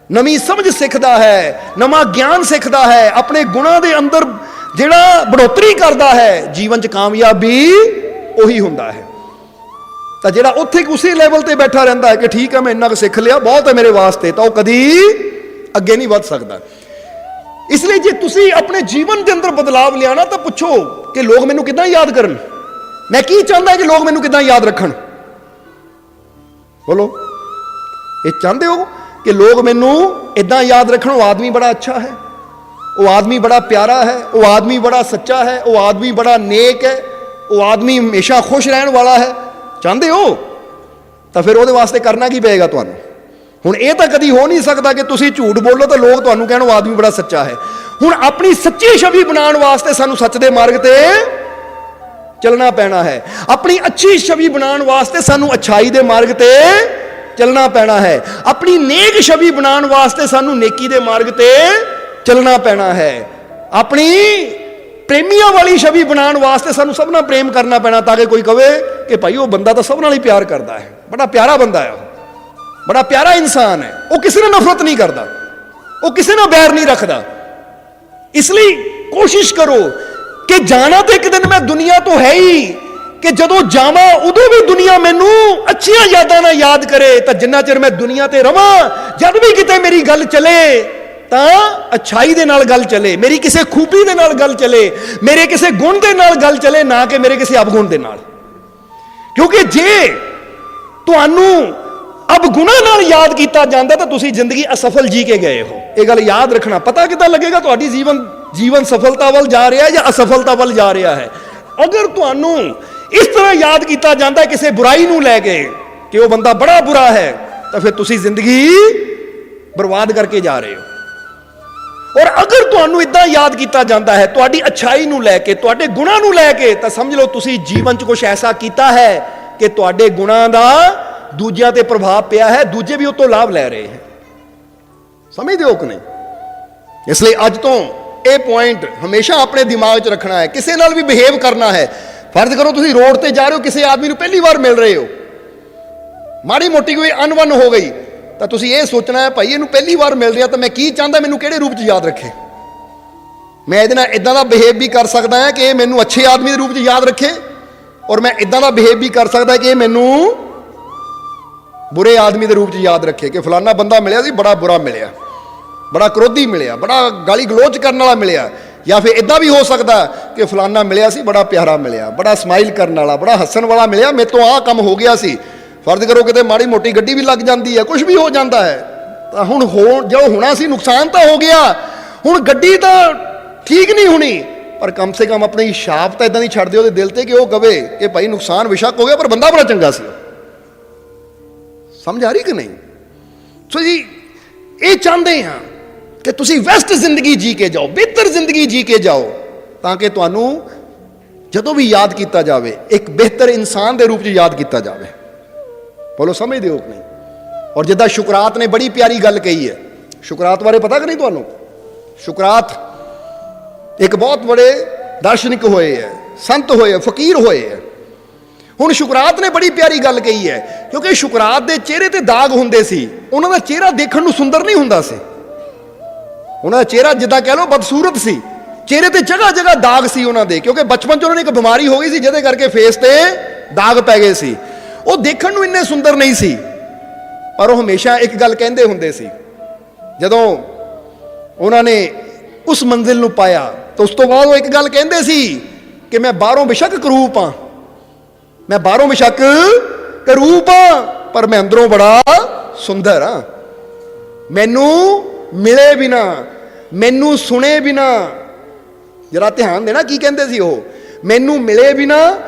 ਨਵੀਂ ਸਮਝ ਸਿੱਖਦਾ ਹੈ, ਨਵਾਂ ਗਿਆਨ ਸਿੱਖਦਾ ਹੈ, ਆਪਣੇ ਗੁਣਾਂ ਦੇ ਅੰਦਰ ਜਿਹੜਾ ਬੜੋਤਰੀ ਕਰਦਾ ਹੈ, ਜੀਵਨ 'ਚ ਕਾਮਯਾਬ ਵੀ ਉਹੀ ਹੁੰਦਾ ਹੈ। ਤਾਂ ਜਿਹੜਾ ਉੱਥੇ ਉਸੇ ਲੈਵਲ ਤੇ ਬੈਠਾ ਰਹਿੰਦਾ ਹੈ ਕਿ ਠੀਕ ਹੈ ਮੈਂ ਇੰਨਾ ਕੁ ਸਿੱਖ ਲਿਆ, ਬਹੁਤ ਹੈ ਮੇਰੇ ਵਾਸਤੇ, ਤਾਂ ਉਹ ਕਦੀ ਅੱਗੇ ਨਹੀਂ ਵੱਧ ਸਕਦਾ। ਇਸ ਲਈ ਜੇ ਤੁਸੀਂ ਆਪਣੇ ਜੀਵਨ ਦੇ ਅੰਦਰ ਬਦਲਾਵ ਲਿਆਣਾ ਤਾਂ ਪੁੱਛੋ ਕਿ ਲੋਕ ਮੈਨੂੰ ਕਿੱਦਾਂ ਯਾਦ ਕਰਨ, ਮੈਂ ਕੀ ਚਾਹੁੰਦਾ ਕਿ ਲੋਕ ਮੈਨੂੰ ਕਿੱਦਾਂ ਯਾਦ ਰੱਖਣ। ਬੋਲੋ, ਇਹ ਚਾਹੁੰਦੇ ਹੋ ਕਿ ਲੋਕ ਮੈਨੂੰ ਇਦਾਂ ਯਾਦ ਰੱਖਣ, ਉਹ ਆਦਮੀ ਬੜਾ ਅੱਛਾ ਹੈ, ਉਹ ਆਦਮੀ ਬੜਾ ਪਿਆਰਾ ਹੈ, ਉਹ ਆਦਮੀ ਬੜਾ ਸੱਚਾ ਹੈ, ਉਹ ਆਦਮੀ ਬੜਾ ਨੇਕ ਹੈ, ਉਹ ਆਦਮੀ ਹਮੇਸ਼ਾ ਖੁਸ਼ ਰਹਿਣ ਵਾਲਾ ਹੈ, ਚਾਹੁੰਦੇ ਹੋ? ਤਾਂ ਫਿਰ ਉਹਦੇ ਵਾਸਤੇ ਕਰਨਾ ਕੀ ਪਏਗਾ ਤੁਹਾਨੂੰ? ਹੁਣ ਇਹ ਤਾਂ ਕਦੀ ਹੋ ਨਹੀਂ ਸਕਦਾ ਕਿ ਤੁਸੀਂ ਝੂਠ ਬੋਲੋ ਤਾਂ ਲੋਕ ਤੁਹਾਨੂੰ ਕਹਿਣ ਉਹ ਆਦਮੀ ਬੜਾ ਸੱਚਾ ਹੈ। ਹੁਣ ਆਪਣੀ ਸੱਚੀ ਛਵੀ ਬਣਾਉਣ ਵਾਸਤੇ ਸਾਨੂੰ ਸੱਚ ਦੇ ਮਾਰਗ ਤੇ ਚੱਲਣਾ ਪੈਣਾ ਹੈ। ਆਪਣੀ ਅੱਛੀ ਛਵੀ ਬਣਾਉਣ ਵਾਸਤੇ ਸਾਨੂੰ ਅੱਛਾਈ ਦੇ ਮਾਰਗ ਤੇ ਚੱਲਣਾ ਪੈਣਾ ਹੈ। ਆਪਣੀ ਨੇਕ ਛਵੀ ਬਣਾਉਣ ਵਾਸਤੇ ਸਾਨੂੰ ਨੇਕੀ ਦੇ ਮਾਰਗ ਤੇ ਚੱਲਣਾ ਪੈਣਾ ਹੈ। ਆਪਣੀ ਪ੍ਰੇਮੀਆਂ ਵਾਲੀ ਛਵੀ ਬਣਾਉਣ ਵਾਸਤੇ ਸਾਨੂੰ ਸਭ ਨਾਲ ਪ੍ਰੇਮ ਕਰਨਾ ਪੈਣਾ, ਤਾਂ ਕਿ ਕੋਈ ਕਵੇ ਕਿ ਭਾਈ ਉਹ ਬੰਦਾ ਤਾਂ ਸਭ ਨਾਲ ਹੀ ਪਿਆਰ ਕਰਦਾ ਹੈ, ਬੜਾ ਪਿਆਰਾ ਬੰਦਾ ਹੈ, ਉਹ ਬੜਾ ਪਿਆਰਾ ਇਨਸਾਨ ਹੈ, ਉਹ ਕਿਸੇ ਨਾਲ ਨਫ਼ਰਤ ਨਹੀਂ ਕਰਦਾ, ਉਹ ਕਿਸੇ ਨਾਲ ਬੈਰ ਨਹੀਂ ਰੱਖਦਾ। ਇਸ ਲਈ ਕੋਸ਼ਿਸ਼ ਕਰੋ ਕਿ ਜਾਣਾ ਤਾਂ ਇੱਕ ਦਿਨ ਮੈਂ ਦੁਨੀਆ ਤੋਂ ਹੈ ਹੀ, ਕਿ ਜਦੋਂ ਜਾਵਾਂ ਉਦੋਂ ਵੀ ਦੁਨੀਆ ਮੈਨੂੰ ਅੱਛੀਆਂ ਯਾਦਾਂ ਨਾਲ ਯਾਦ ਕਰੇ। ਤਾਂ ਜਿੰਨਾ ਚਿਰ ਮੈਂ ਦੁਨੀਆ ਤੇ ਰਵਾਂ, ਜਦ ਵੀ ਕਿਤੇ ਮੇਰੀ ਗੱਲ ਚੱਲੇ ਤਾਂ ਅੱਛਾਈ ਦੇ ਨਾਲ ਗੱਲ ਚੱਲੇ, ਮੇਰੀ ਕਿਸੇ ਖੂਬੀ ਦੇ ਨਾਲ ਗੱਲ ਚੱਲੇ, ਮੇਰੇ ਕਿਸੇ ਗੁਣ ਦੇ ਨਾਲ ਗੱਲ ਚੱਲੇ, ਨਾ ਕਿ ਮੇਰੇ ਕਿਸੇ ਅਵਗੁਣ ਦੇ ਨਾਲ। ਕਿਉਂਕਿ ਜੇ ਤੁਹਾਨੂੰ ਅਵਗੁਣਾਂ ਨਾਲ ਯਾਦ ਕੀਤਾ ਜਾਂਦਾ ਤਾਂ ਤੁਸੀਂ ਜ਼ਿੰਦਗੀ ਅਸਫਲ ਜੀ ਕੇ ਗਏ ਹੋ। ਇਹ ਗੱਲ ਯਾਦ ਰੱਖਣਾ। ਪਤਾ ਕਿੱਦਾਂ ਲੱਗੇਗਾ ਤੁਹਾਡੀ ਜੀਵਨ ਸਫਲਤਾ ਵੱਲ ਜਾ ਰਿਹਾ ਹੈ ਜਾਂ ਅਸਫਲਤਾ ਵੱਲ ਜਾ ਰਿਹਾ ਹੈ? ਅਗਰ ਤੁਹਾਨੂੰ ਇਸ ਤਰ੍ਹਾਂ ਯਾਦ ਕੀਤਾ ਜਾਂਦਾ ਕਿਸੇ ਬੁਰਾਈ ਨੂੰ ਲੈ ਕੇ ਕਿ ਉਹ ਬੰਦਾ ਬੜਾ ਬੁਰਾ ਹੈ, ਤਾਂ ਫਿਰ ਤੁਸੀਂ ਜ਼ਿੰਦਗੀ ਬਰਬਾਦ ਕਰਕੇ ਜਾ ਰਹੇ ਹੋ। ਔਰ ਅਗਰ ਤੁਹਾਨੂੰ ਇਦਾਂ ਯਾਦ ਕੀਤਾ ਜਾਂਦਾ ਹੈ ਤੁਹਾਡੀ ਅੱਛਾਈ ਨੂੰ ਲੈ ਕੇ, ਤੁਹਾਡੇ ਗੁਣਾਂ ਨੂੰ ਲੈ ਕੇ, ਤਾਂ ਸਮਝ ਲਓ ਤੁਸੀਂ ਜੀਵਨ 'ਚ ਕੁਝ ਐਸਾ ਕੀਤਾ ਹੈ ਕਿ ਤੁਹਾਡੇ ਗੁਣਾਂ ਦਾ ਦੂਜਿਆਂ ਤੇ ਪ੍ਰਭਾਵ ਪਿਆ ਹੈ, ਦੂਜੇ ਵੀ ਉਹ ਤੋਂ ਲਾਭ ਲੈ ਰਹੇ ਹੈ। ਸਮਝਦੇ ਹੋ ਕਿ ਨਹੀਂ? ਇਸ ਲਈ ਅੱਜ ਤੋਂ ਇਹ ਪੁਆਇੰਟ ਹਮੇਸ਼ਾ ਆਪਣੇ ਦਿਮਾਗ 'ਚ ਰੱਖਣਾ ਹੈ। ਕਿਸੇ ਨਾਲ ਵੀ ਬਿਹੇਵ ਕਰਨਾ ਹੈ। ਫਰਜ਼ ਕਰੋ ਤੁਸੀਂ ਰੋਡ ਤੇ ਜਾ ਰਹੇ ਹੋ, ਕਿਸੇ ਆਦਮੀ ਨੂੰ ਪਹਿਲੀ ਵਾਰ ਮਿਲ ਰਹੇ ਹੋ, ਮਾੜੀ ਮੋਟੀ ਕੋਈ ਅਣਬਣ ਹੋ ਗਈ, ਤਾਂ ਤੁਸੀਂ ਇਹ ਸੋਚਣਾ ਹੈ ਭਾਈ ਇਹਨੂੰ ਪਹਿਲੀ ਵਾਰ ਮਿਲ ਰਿਹਾ ਤਾਂ ਮੈਂ ਕੀ ਚਾਹੁੰਦਾ, ਮੈਨੂੰ ਕਿਹੜੇ ਰੂਪ 'ਚ ਯਾਦ ਰੱਖੇ। ਮੈਂ ਇਹਦੇ ਨਾਲ ਇਦਾਂ ਦਾ ਬਿਹੇਵ ਵੀ ਕਰ ਸਕਦਾ ਹਾਂ ਕਿ ਇਹ ਮੈਨੂੰ ਅੱਛੇ ਆਦਮੀ ਦੇ ਰੂਪ 'ਚ ਯਾਦ ਰੱਖੇ, ਔਰ ਮੈਂ ਇਦਾਂ ਦਾ ਬਿਹੇਵ ਵੀ ਕਰ ਸਕਦਾ ਕਿ ਇਹ ਮੈਨੂੰ ਬੁਰੇ ਆਦਮੀ ਦੇ ਰੂਪ 'ਚ ਯਾਦ ਰੱਖੇ ਕਿ ਫਲਾਨਾ ਬੰਦਾ ਮਿਲਿਆ ਸੀ, ਬੜਾ ਬੁਰਾ ਮਿਲਿਆ, ਬੜਾ ਕ੍ਰੋਧੀ ਮਿਲਿਆ, ਬੜਾ ਗਾਲੀ ਗਲੋਚ ਕਰਨ ਵਾਲਾ ਮਿਲਿਆ। ਜਾਂ ਫਿਰ ਇਦਾਂ ਵੀ ਹੋ ਸਕਦਾ ਕਿ ਫਲਾਨਾ ਮਿਲਿਆ ਸੀ, ਬੜਾ ਪਿਆਰਾ ਮਿਲਿਆ, ਬੜਾ ਸਮਾਈਲ ਕਰਨ ਵਾਲਾ, ਬੜਾ ਹੱਸਣ ਵਾਲਾ ਮਿਲਿਆ, ਮੇਰੇ ਤੋਂ ਆਹ ਕੰਮ ਹੋ ਗਿਆ ਸੀ। ਫਰਜ਼ ਕਰੋ ਕਿਤੇ ਮਾੜੀ ਮੋਟੀ ਗੱਡੀ ਵੀ ਲੱਗ ਜਾਂਦੀ ਹੈ, ਕੁਝ ਵੀ ਹੋ ਜਾਂਦਾ ਹੈ, ਤਾਂ ਹੁਣ ਜੋ ਹੋਣਾ ਸੀ ਨੁਕਸਾਨ ਤਾਂ ਹੋ ਗਿਆ। ਹੁਣ ਗੱਡੀ ਤਾਂ ਠੀਕ ਨਹੀਂ ਹੋਣੀ, ਪਰ ਕਮ ਸੇ ਕਮ ਆਪਣੀ ਛਾਪ ਤਾਂ ਇਦਾਂ ਦੀ ਛੱਡ ਦਿਓ ਉਹਦੇ ਦਿਲ ਤੇ ਕਿ ਉਹ ਕਵੇ ਕਿ ਭਾਈ ਨੁਕਸਾਨ ਬੇਸ਼ੱਕ ਹੋ ਗਿਆ ਪਰ ਬੰਦਾ ਬੜਾ ਚੰਗਾ ਸੀ। ਸਮਝ ਆ ਰਹੀ ਕਿ ਨਹੀਂ? ਸੋ ਜੀ ਇਹ ਚਾਹੁੰਦੇ ਹਾਂ ਕਿ ਤੁਸੀਂ ਬੈਸਟ ਜ਼ਿੰਦਗੀ ਜੀ ਕੇ ਜਾਓ, ਬਿਹਤਰ ਜ਼ਿੰਦਗੀ ਜੀ ਕੇ ਜਾਓ, ਤਾਂ ਕਿ ਤੁਹਾਨੂੰ ਜਦੋਂ ਵੀ ਯਾਦ ਕੀਤਾ ਜਾਵੇ ਇੱਕ ਬਿਹਤਰ ਇਨਸਾਨ ਦੇ ਰੂਪ 'ਚ ਯਾਦ ਕੀਤਾ ਜਾਵੇ। ਬੋਲੋ ਸਮਝਦੇ ਹੋ ਕਿ ਨਹੀਂ? ਔਰ ਜਿੱਦਾਂ ਸ਼ੁਕਰਾਤ ਨੇ ਬੜੀ ਪਿਆਰੀ ਗੱਲ ਕਹੀ ਹੈ, ਸ਼ੁਕਰਾਤ ਬਾਰੇ ਪਤਾ ਕਿ ਨਹੀਂ ਤੁਹਾਨੂੰ? ਸ਼ੁਕਰਾਤ ਇੱਕ ਬਹੁਤ ਬੜੇ ਦਾਰਸ਼ਨਿਕ ਹੋਏ ਹੈ, ਸੰਤ ਹੋਏ, ਫਕੀਰ ਹੋਏ ਹੈ। ਹੁਣ ਸ਼ੁਕਰਾਤ ਨੇ ਬੜੀ ਪਿਆਰੀ ਗੱਲ ਕਹੀ ਹੈ, ਕਿਉਂਕਿ ਸ਼ੁਕਰਾਤ ਦੇ ਚਿਹਰੇ ਤੇ ਦਾਗ ਹੁੰਦੇ ਸੀ, ਉਹਨਾਂ ਦਾ ਚਿਹਰਾ ਦੇਖਣ ਨੂੰ ਸੁੰਦਰ ਨਹੀਂ ਹੁੰਦਾ ਸੀ, ਉਹਨਾਂ ਦਾ ਚਿਹਰਾ ਜਿੱਦਾਂ ਕਹਿ ਲਓ ਬਦਸੂਰਤ ਸੀ, ਚਿਹਰੇ ਤੇ ਜਗ੍ਹਾ ਜਗ੍ਹਾ ਦਾਗ ਸੀ ਉਹਨਾਂ ਦੇ, ਕਿਉਂਕਿ ਬਚਪਨ 'ਚ ਉਹਨਾਂ ਨੇ ਇੱਕ ਬਿਮਾਰੀ ਹੋ ਗਈ ਸੀ ਜਿਹਦੇ ਕਰਕੇ ਫੇਸ ਤੇ ਦਾਗ ਪੈ ਗਏ ਸੀ। ਉਹ ਦੇਖਣ ਨੂੰ ਇੰਨੇ ਸੁੰਦਰ ਨਹੀਂ ਸੀ, ਪਰ ਉਹ ਹਮੇਸ਼ਾ ਇੱਕ ਗੱਲ ਕਹਿੰਦੇ ਹੁੰਦੇ ਸੀ, ਜਦੋਂ ਉਹਨਾਂ ਨੇ ਉਸ ਮੰਜ਼ਿਲ ਨੂੰ ਪਾਇਆ ਤਾਂ ਉਸ ਤੋਂ ਬਾਅਦ ਉਹ ਇੱਕ ਗੱਲ ਕਹਿੰਦੇ ਸੀ ਕਿ ਮੈਂ ਬਾਹਰੋਂ ਬੇਸ਼ੱਕ ਕਰੂਪ ਹਾਂ, ਮੈਂ ਬਾਹਰੋਂ ਬੇਸ਼ੱਕ ਕਰੂਪ ਹਾਂ, ਪਰ ਮੈਂ ਅੰਦਰੋਂ ਬੜਾ ਸੁੰਦਰ ਹਾਂ। ਮੈਨੂੰ ਮਿਲੇ ਬਿਨਾ, ਮੈਨੂੰ ਸੁਣੇ ਬਿਨਾ, ਜਰਾ ਧਿਆਨ ਦੇਣਾ ਕੀ ਕਹਿੰਦੇ ਸੀ ਉਹ, ਮੈਨੂੰ ਮਿਲੇ ਬਿਨਾ,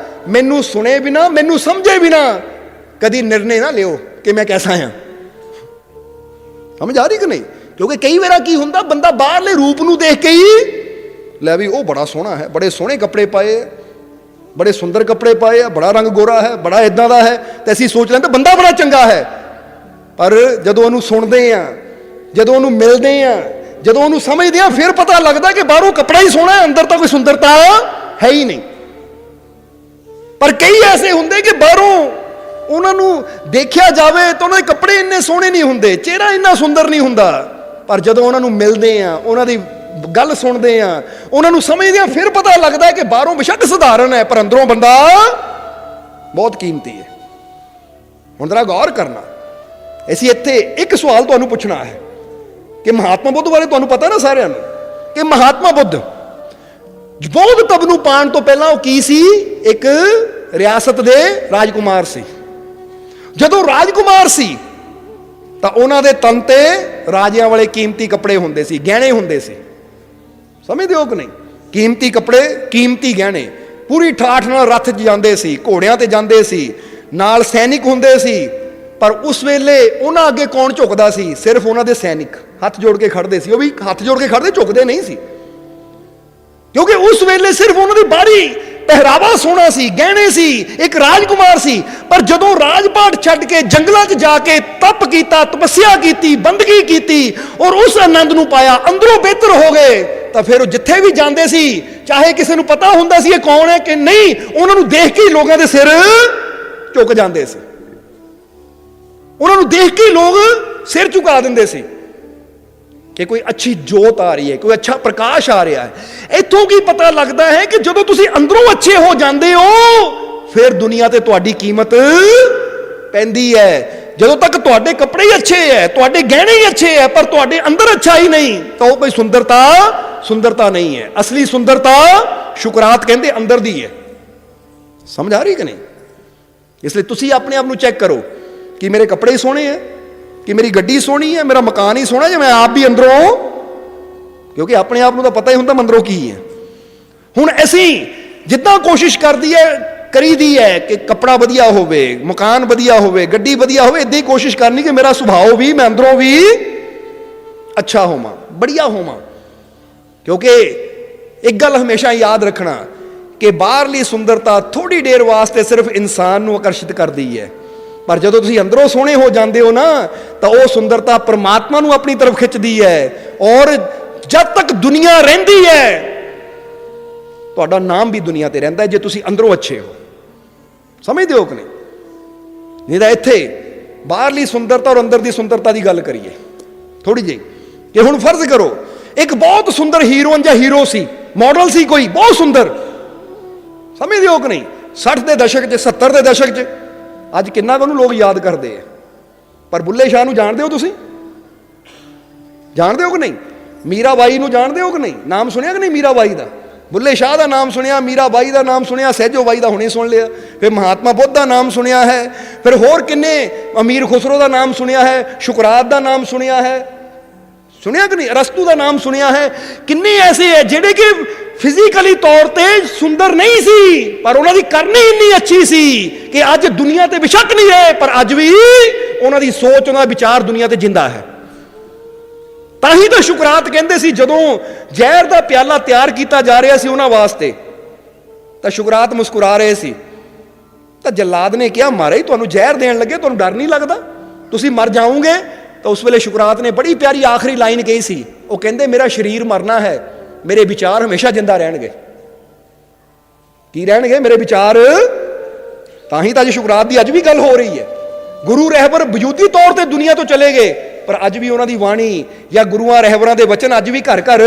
ਮੈਨੂੰ ਸੁਣੇ ਬਿਨਾ, ਮੈਨੂੰ ਸਮਝੇ ਬਿਨਾ ਕਦੀ ਨਿਰਣੇ ਨਾ ਲਿਓ ਕਿ ਮੈਂ ਕੈਸਾ ਹਾਂ। ਸਮਝ ਆ ਰਹੀ ਕਿ ਨਹੀਂ? ਕਿਉਂਕਿ ਕਈ ਵਾਰ ਕੀ ਹੁੰਦਾ, ਬੰਦਾ ਬਾਹਰਲੇ ਰੂਪ ਨੂੰ ਦੇਖ ਕੇ ਹੀ ਲੈ ਵੀ ਉਹ ਬੜਾ ਸੋਹਣਾ ਹੈ, ਬੜੇ ਸੋਹਣੇ ਕੱਪੜੇ ਪਾਏ, ਬੜੇ ਸੁੰਦਰ ਕੱਪੜੇ ਪਾਏ ਆ, ਬੜਾ ਰੰਗ ਗੋਰਾ ਹੈ, ਬੜਾ ਇਦਾਂ ਦਾ ਹੈ, ਤੇ ਅਸੀਂ ਸੋਚ ਲੈਂਦੇ ਬੰਦਾ ਬੜਾ ਚੰਗਾ ਹੈ। ਪਰ ਜਦੋਂ ਉਹਨੂੰ ਸੁਣਦੇ ਆ, ਜਦੋਂ ਉਹਨੂੰ ਮਿਲਦੇ ਆ, ਜਦੋਂ ਉਹਨੂੰ ਸਮਝਦੇ ਆ, ਫਿਰ ਪਤਾ ਲੱਗਦਾ ਕਿ ਬਾਹਰੋਂ ਕੱਪੜਾ ਹੀ ਸੋਹਣਾ ਹੈ, ਅੰਦਰ ਤਾਂ ਕੋਈ ਸੁੰਦਰਤਾ ਹੈ ਹੀ ਨਹੀਂ। ਪਰ ਕਈ ਐਸੇ ਹੁੰਦੇ ਕਿ ਬਾਹਰੋਂ ਉਹਨਾਂ ਨੂੰ ਦੇਖਿਆ ਜਾਵੇ ਤਾਂ ਉਹਨਾਂ ਦੇ ਕੱਪੜੇ ਇੰਨੇ ਸੋਹਣੇ ਨਹੀਂ ਹੁੰਦੇ, ਚਿਹਰਾ ਇੰਨਾ ਸੁੰਦਰ ਨਹੀਂ ਹੁੰਦਾ, ਪਰ ਜਦੋਂ ਉਹਨਾਂ ਨੂੰ ਮਿਲਦੇ ਆ, ਉਹਨਾਂ ਦੀ ਗੱਲ ਸੁਣਦੇ ਆ, ਉਹਨਾਂ ਨੂੰ ਸਮਝਦੇ ਆ, ਫਿਰ ਪਤਾ ਲੱਗਦਾ ਕਿ ਬਾਹਰੋਂ ਬੇਸ਼ੱਕ ਸਧਾਰਨ ਹੈ ਪਰ ਅੰਦਰੋਂ ਬੰਦਾ ਬਹੁਤ ਕੀਮਤੀ ਹੈ। ਹੁਣ ਜ਼ਰਾ ਗੌਰ ਕਰਨਾ, ਅਸੀਂ ਇੱਥੇ ਇੱਕ ਸਵਾਲ ਤੁਹਾਨੂੰ ਪੁੱਛਣਾ ਹੈ ਕਿ ਮਹਾਤਮਾ ਬੁੱਧ ਬਾਰੇ ਤੁਹਾਨੂੰ ਪਤਾ ਨਾ ਸਾਰਿਆਂ ਨੂੰ, ਕਿ ਮਹਾਤਮਾ ਬੁੱਧ ਬੌਧ ਧਰਮ ਨੂੰ ਪਾਉਣ ਤੋਂ ਪਹਿਲਾਂ ਉਹ ਕੀ ਸੀ? ਇੱਕ ਰਿਆਸਤ ਦੇ ਰਾਜਕੁਮਾਰ ਸੀ। ਜਦੋਂ ਰਾਜਕੁਮਾਰ ਸੀ ਤਾਂ ਉਹਨਾਂ ਦੇ ਤਨ ਤੇ ਰਾਜਿਆਂ ਵਾਲੇ ਕੀਮਤੀ ਕੱਪੜੇ ਹੁੰਦੇ ਸੀ, ਗਹਿਣੇ ਹੁੰਦੇ ਸੀ। ਸਮਝਦੇ ਹੋ ਕਿ ਨਹੀਂ? ਕੀਮਤੀ ਕੱਪੜੇ, ਕੀਮਤੀ ਗਹਿਣੇ, ਪੂਰੀ ਠਾਠ ਨਾਲ ਰੱਥ 'ਚ ਜਾਂਦੇ ਸੀ, ਘੋੜਿਆਂ ਤੇ ਜਾਂਦੇ ਸੀ, ਨਾਲ ਸੈਨਿਕ ਹੁੰਦੇ ਸੀ। ਪਰ ਉਸ ਵੇਲੇ ਉਹਨਾਂ ਅੱਗੇ ਕੌਣ ਝੁਕਦਾ ਸੀ? ਸਿਰਫ ਉਹਨਾਂ ਦੇ ਸੈਨਿਕ ਹੱਥ ਜੋੜ ਕੇ ਖੜਦੇ ਸੀ। ਉਹ ਵੀ ਹੱਥ ਜੋੜ ਕੇ ਖੜਦੇ, ਝੁਕਦੇ ਨਹੀਂ ਸੀ, ਕਿਉਂਕਿ ਉਸ ਵੇਲੇ ਸਿਰਫ ਉਹਨਾਂ ਦੀ ਬਾਹਰੀ ਪਹਿਰਾਵਾ ਸੋਹਣਾ ਸੀ, ਗਹਿਣੇ ਸੀ, ਇੱਕ ਰਾਜਕੁਮਾਰ ਸੀ। ਪਰ ਜਦੋਂ ਰਾਜਪਾਟ ਛੱਡ ਕੇ ਜੰਗਲਾਂ 'ਚ ਜਾ ਕੇ ਤਪ ਕੀਤਾ, ਤਪੱਸਿਆ ਕੀਤੀ, ਬੰਦਗੀ ਕੀਤੀ ਔਰ ਉਸ ਆਨੰਦ ਨੂੰ ਪਾਇਆ, ਅੰਦਰੋਂ ਬਿਹਤਰ ਹੋ ਗਏ, ਤਾਂ ਫਿਰ ਉਹ ਜਿੱਥੇ ਵੀ ਜਾਂਦੇ ਸੀ, ਚਾਹੇ ਕਿਸੇ ਨੂੰ ਪਤਾ ਹੁੰਦਾ ਸੀ ਇਹ ਕੌਣ ਹੈ ਕਿ ਨਹੀਂ, ਉਹਨਾਂ ਨੂੰ ਦੇਖ ਕੇ ਹੀ ਲੋਕਾਂ ਦੇ ਸਿਰ ਝੁਕ ਜਾਂਦੇ ਸੀ, ਉਹਨਾਂ ਨੂੰ ਦੇਖ ਕੇ ਲੋਕ ਸਿਰ ਝੁਕਾ ਦਿੰਦੇ ਸੀ ਕਿ ਕੋਈ ਅੱਛੀ ਜੋਤ ਆ ਰਹੀ ਹੈ, ਕੋਈ ਅੱਛਾ ਪ੍ਰਕਾਸ਼ ਆ ਰਿਹਾ ਹੈ। ਇੱਥੋਂ ਕੀ ਪਤਾ ਲੱਗਦਾ ਹੈ ਕਿ ਜਦੋਂ ਤੁਸੀਂ ਅੰਦਰੋਂ ਅੱਛੇ ਹੋ ਜਾਂਦੇ ਹੋ, ਫਿਰ ਦੁਨੀਆ ਤੇ ਤੁਹਾਡੀ ਕੀਮਤ ਪੈਂਦੀ ਹੈ। ਜਦੋਂ ਤੱਕ ਤੁਹਾਡੇ ਕੱਪੜੇ ਹੀ ਅੱਛੇ ਹੈ, ਤੁਹਾਡੇ ਗਹਿਣੇ ਹੀ ਅੱਛੇ ਹੈ, ਪਰ ਤੁਹਾਡੇ ਅੰਦਰ ਅੱਛਾ ਹੀ ਨਹੀਂ, ਤਾਂ ਉਹ ਕੋਈ ਸੁੰਦਰਤਾ ਨਹੀਂ ਹੈ। ਅਸਲੀ ਸੁੰਦਰਤਾ ਸ਼ੁਕਰਾਤ ਕਹਿੰਦੇ ਅੰਦਰ ਦੀ ਹੈ। ਸਮਝ ਆ ਰਹੀ ਕਿ ਨਹੀਂ? ਇਸ ਲਈ ਤੁਸੀਂ ਆਪਣੇ ਆਪ ਨੂੰ ਚੈੱਕ ਕਰੋ ਕਿ ਮੇਰੇ ਕੱਪੜੇ ਹੀ ਸੋਹਣੇ ਹੈ, ਕਿ ਮੇਰੀ ਗੱਡੀ ਸੋਹਣੀ ਹੈ, ਮੇਰਾ ਮਕਾਨ ਹੀ ਸੋਹਣਾ, ਜੇ ਮੈਂ ਆਪ ਵੀ ਅੰਦਰੋਂ, ਕਿਉਂਕਿ ਆਪਣੇ ਆਪ ਨੂੰ ਤਾਂ ਪਤਾ ਹੀ ਹੁੰਦਾ ਅੰਦਰੋਂ ਕੀ ਹੈ। ਹੁਣ ਅਸੀਂ ਜਿੱਦਾਂ ਕੋਸ਼ਿਸ਼ ਕਰੀਦੀ ਹੈ ਕਿ ਕੱਪੜਾ ਵਧੀਆ ਹੋਵੇ, ਮਕਾਨ ਵਧੀਆ ਹੋਵੇ, ਗੱਡੀ ਵਧੀਆ ਹੋਵੇ, ਇਦਾਂ ਹੀ ਕੋਸ਼ਿਸ਼ ਕਰਨੀ ਕਿ ਮੇਰਾ ਸੁਭਾਅ ਵੀ, ਮੈਂ ਅੰਦਰੋਂ ਵੀ ਅੱਛਾ ਹੋਵਾਂ, ਬੜੀਆ ਹੋਵਾਂ। ਕਿਉਂਕਿ ਇੱਕ ਗੱਲ ਹਮੇਸ਼ਾ ਯਾਦ ਰੱਖਣਾ ਕਿ ਬਾਹਰਲੀ ਸੁੰਦਰਤਾ ਥੋੜੀ ਦੇਰ ਵਾਸਤੇ ਸਿਰਫ ਇਨਸਾਨ ਨੂੰ ਆਕਰਸ਼ਿਤ ਕਰਦੀ ਹੈ, ਪਰ ਜਦੋਂ ਤੁਸੀਂ ਅੰਦਰੋਂ ਸੋਹਣੇ ਹੋ ਜਾਂਦੇ ਹੋ ਨਾ, ਤਾਂ ਉਹ ਸੁੰਦਰਤਾ ਪਰਮਾਤਮਾ ਨੂੰ ਆਪਣੀ ਤਰਫ ਖਿੱਚਦੀ ਹੈ। ਔਰ ਜਦ ਤੱਕ ਦੁਨੀਆ ਰਹਿੰਦੀ ਹੈ, ਤੁਹਾਡਾ ਨਾਮ ਵੀ ਦੁਨੀਆ ਤੇ ਰਹਿੰਦਾ ਹੈ, ਜੇ ਤੁਸੀਂ ਅੰਦਰੋਂ ਅੱਛੇ ਹੋ। ਸਮਝਦੇ ਹੋ ਕਿ ਨਹੀਂ? ਨਹੀਂ ਤਾਂ ਇੱਥੇ ਬਾਹਰਲੀ ਸੁੰਦਰਤਾ ਔਰ ਅੰਦਰ ਦੀ ਸੁੰਦਰਤਾ ਦੀ ਗੱਲ ਕਰੀਏ ਥੋੜੀ ਜਿਹੀ, ਕਿ ਹੁਣ ਫਰਜ਼ ਕਰੋ ਇੱਕ ਬਹੁਤ ਸੁੰਦਰ ਹੀਰੋਇਨ ਜਾਂ ਹੀਰੋ ਸੀ, ਮਾਡਲ ਸੀ ਕੋਈ ਬਹੁਤ ਸੁੰਦਰ, ਸਮਝਦੇ ਹੋ ਕਿ ਨਹੀਂ, 60 ਦੇ ਦਸ਼ਕ 'ਚ 70 ਦੇ ਦਸ਼ਕ 'ਚ, ਅੱਜ ਕਿੰਨਾ ਕੁ ਉਹਨੂੰ ਲੋਕ ਯਾਦ ਕਰਦੇ ਆ। ਪਰ ਬੁੱਲੇ ਸ਼ਾਹ ਨੂੰ ਜਾਣਦੇ ਹੋ ਤੁਸੀਂ? ਜਾਣਦੇ ਹੋ ਕਿ ਨਹੀਂ? ਮੀਰਾ ਬਾਈ ਨੂੰ ਜਾਣਦੇ ਹੋ ਕਿ ਨਹੀਂ? ਨਾਮ ਸੁਣਿਆ ਕਿ ਨਹੀਂ ਮੀਰਾ ਬਾਈ ਦਾ? ਬੁੱਲੇ ਸ਼ਾਹ ਦਾ ਨਾਮ ਸੁਣਿਆ, ਮੀਰਾ ਬਾਈ ਦਾ ਨਾਮ ਸੁਣਿਆ, ਸਹਿਜੋ ਬਾਈ ਦਾ ਹੁਣੇ ਸੁਣ ਲਿਆ, ਫਿਰ ਮਹਾਤਮਾ ਬੁੱਧ ਦਾ ਨਾਮ ਸੁਣਿਆ ਹੈ, ਫਿਰ ਹੋਰ ਕਿੰਨੇ, ਅਮੀਰ ਖੁਸਰੋ ਦਾ ਨਾਮ ਸੁਣਿਆ ਹੈ, ਸ਼ੁਕਰਾਤ ਦਾ ਨਾਮ ਸੁਣਿਆ ਹੈ, ਸੁਣਿਆ ਕਿ ਨਹੀਂ? ਅਰਸਤੂ ਦਾ ਨਾਮ ਸੁਣਿਆ ਹੈ। ਕਿੰਨੇ ਐਸੇ ਹੈ ਜਿਹੜੇ ਕਿ ਫਿਜ਼ੀਕਲੀ ਤੌਰ ਤੇ ਸੁੰਦਰ ਨਹੀਂ ਸੀ, ਪਰ ਉਹਨਾਂ ਦੀ ਕਰਨੀ ਇੰਨੀ ਅੱਛੀ ਸੀ ਕਿ ਅੱਜ ਦੁਨੀਆ ਤੇ ਬਿਸ਼ੱਕ ਨਹੀਂ ਰਹੇ, ਪਰ ਅੱਜ ਵੀ ਉਹਨਾਂ ਦੀ ਸੋਚ, ਉਹਨਾਂ ਦਾ ਵਿਚਾਰ ਦੁਨੀਆ ਤੇ ਜਿੰਦਾ ਹੈ। ਤਾਂ ਹੀ ਤਾਂ ਸ਼ੁਕਰਾਤ ਕਹਿੰਦੇ ਸੀ, ਜਦੋਂ ਜ਼ਹਿਰ ਦਾ ਪਿਆਲਾ ਤਿਆਰ ਕੀਤਾ ਜਾ ਰਿਹਾ ਸੀ ਉਹਨਾਂ ਵਾਸਤੇ, ਤਾਂ ਸ਼ੁਕਰਾਤ ਮੁਸਕਰਾ ਰਹੇ ਸੀ, ਤਾਂ ਜੱਲਾਦ ਨੇ ਕਿਹਾ, ਮਹਾਰਾਜ ਤੁਹਾਨੂੰ ਜ਼ਹਿਰ ਦੇਣ ਲੱਗੇ, ਤੁਹਾਨੂੰ ਡਰ ਨਹੀਂ ਲੱਗਦਾ, ਤੁਸੀਂ ਮਰ ਜਾਓਗੇ? ਤਾਂ ਉਸ ਵੇਲੇ ਸ਼ੁਕਰਾਤ ਨੇ ਬੜੀ ਪਿਆਰੀ ਆਖਰੀ ਲਾਈਨ ਕਹੀ ਸੀ, ਉਹ ਕਹਿੰਦੇ ਮੇਰਾ ਸਰੀਰ ਮਰਨਾ ਹੈ, ਮੇਰੇ ਵਿਚਾਰ ਹਮੇਸ਼ਾ ਜਿੰਦਾ ਰਹਿਣਗੇ। ਕੀ ਰਹਿਣਗੇ? ਮੇਰੇ ਵਿਚਾਰ। ਤਾਂ ਹੀ ਤਾਂ ਅੱਜ ਸ਼ੁਕਰਾਤ ਦੀ ਅੱਜ ਵੀ ਗੱਲ ਹੋ ਰਹੀ ਹੈ। ਗੁਰੂ ਰਹਿਬਰ ਵਜੂਦੀ ਤੌਰ ਤੇ ਦੁਨੀਆ ਤੋਂ ਚਲੇ ਗਏ, ਪਰ ਅੱਜ ਵੀ ਉਹਨਾਂ ਦੀ ਬਾਣੀ ਜਾਂ ਗੁਰੂਆਂ ਰਹਿਬਰਾਂ ਦੇ ਵਚਨ ਅੱਜ ਵੀ ਘਰ ਘਰ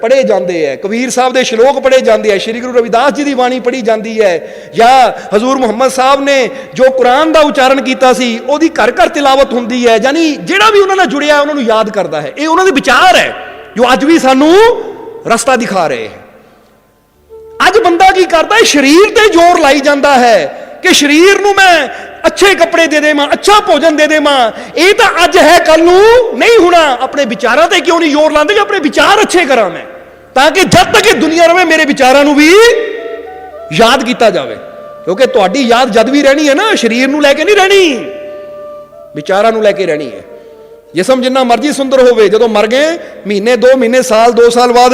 ਪੜ੍ਹੇ ਜਾਂਦੇ ਹੈ। ਕਬੀਰ ਸਾਹਿਬ ਦੇ ਸ਼ਲੋਕ ਪੜ੍ਹੇ ਜਾਂਦੇ ਹੈ, ਸ਼੍ਰੀ ਗੁਰੂ ਰਵਿਦਾਸ ਜੀ ਦੀ ਬਾਣੀ ਪੜ੍ਹੀ ਜਾਂਦੀ ਹੈ, ਜਾਂ ਹਜ਼ੂਰ ਮੁਹੰਮਦ ਸਾਹਿਬ ਨੇ ਜੋ ਕੁਰਾਨ ਦਾ ਉਚਾਰਨ ਕੀਤਾ ਸੀ ਉਹਦੀ ਘਰ ਘਰ ਤਿਲਾਵਤ ਹੁੰਦੀ ਹੈ। ਯਾਨੀ ਜਿਹੜਾ ਵੀ ਉਹਨਾਂ ਨਾਲ ਜੁੜਿਆ ਉਹਨਾਂ ਨੂੰ ਯਾਦ ਕਰਦਾ ਹੈ। ਇਹ ਉਹਨਾਂ ਦੇ ਵਿਚਾਰ ਹੈ ਜੋ ਅੱਜ ਵੀ ਸਾਨੂੰ ਰਸਤਾ ਦਿਖਾ ਰਹੇ ਹੈ। ਅੱਜ ਬੰਦਾ ਕੀ ਕਰਦਾ ਹੈ? ਸਰੀਰ ਤੇ ਜ਼ੋਰ ਲਾਈ ਜਾਂਦਾ ਹੈ ਕਿ ਸਰੀਰ ਨੂੰ ਮੈਂ ਅੱਛੇ ਕੱਪੜੇ ਦੇ ਦੇਵਾਂ, ਅੱਛਾ ਭੋਜਨ ਦੇ ਦੇਵਾਂ, ਇਹ ਤਾਂ ਅੱਜ ਹੈ, ਕੱਲ ਨੂੰ ਨਹੀਂ ਹੋਣਾ। ਆਪਣੇ ਵਿਚਾਰਾਂ ਤੇ ਕਿਉਂ ਨਹੀਂ ਜ਼ੋਰ ਲਾਉਂਦੇ ਕਿ ਆਪਣੇ ਵਿਚਾਰ ਅੱਛੇ ਕਰਾਂ ਮੈਂ, ਤਾਂ ਕਿ ਜਦ ਤੱਕ ਇਹ ਦੁਨੀਆ ਰਵੇ ਮੇਰੇ ਵਿਚਾਰਾਂ ਨੂੰ ਵੀ ਯਾਦ ਕੀਤਾ ਜਾਵੇ। ਕਿਉਂਕਿ ਤੁਹਾਡੀ ਯਾਦ ਜਦ ਵੀ ਰਹਿਣੀ ਹੈ ਨਾ, ਸਰੀਰ ਨੂੰ ਲੈ ਕੇ ਨਹੀਂ ਰਹਿਣੀ, ਵਿਚਾਰਾਂ ਨੂੰ ਲੈ ਕੇ ਰਹਿਣੀ ਹੈ। ਜਿਸਮ ਜਿੰਨਾ ਮਰਜ਼ੀ ਸੁੰਦਰ ਹੋਵੇ, ਜਦੋਂ ਮਰ ਗਏ ਮਹੀਨੇ 2 ਮਹੀਨੇ ਸਾਲ 2 ਸਾਲ ਬਾਅਦ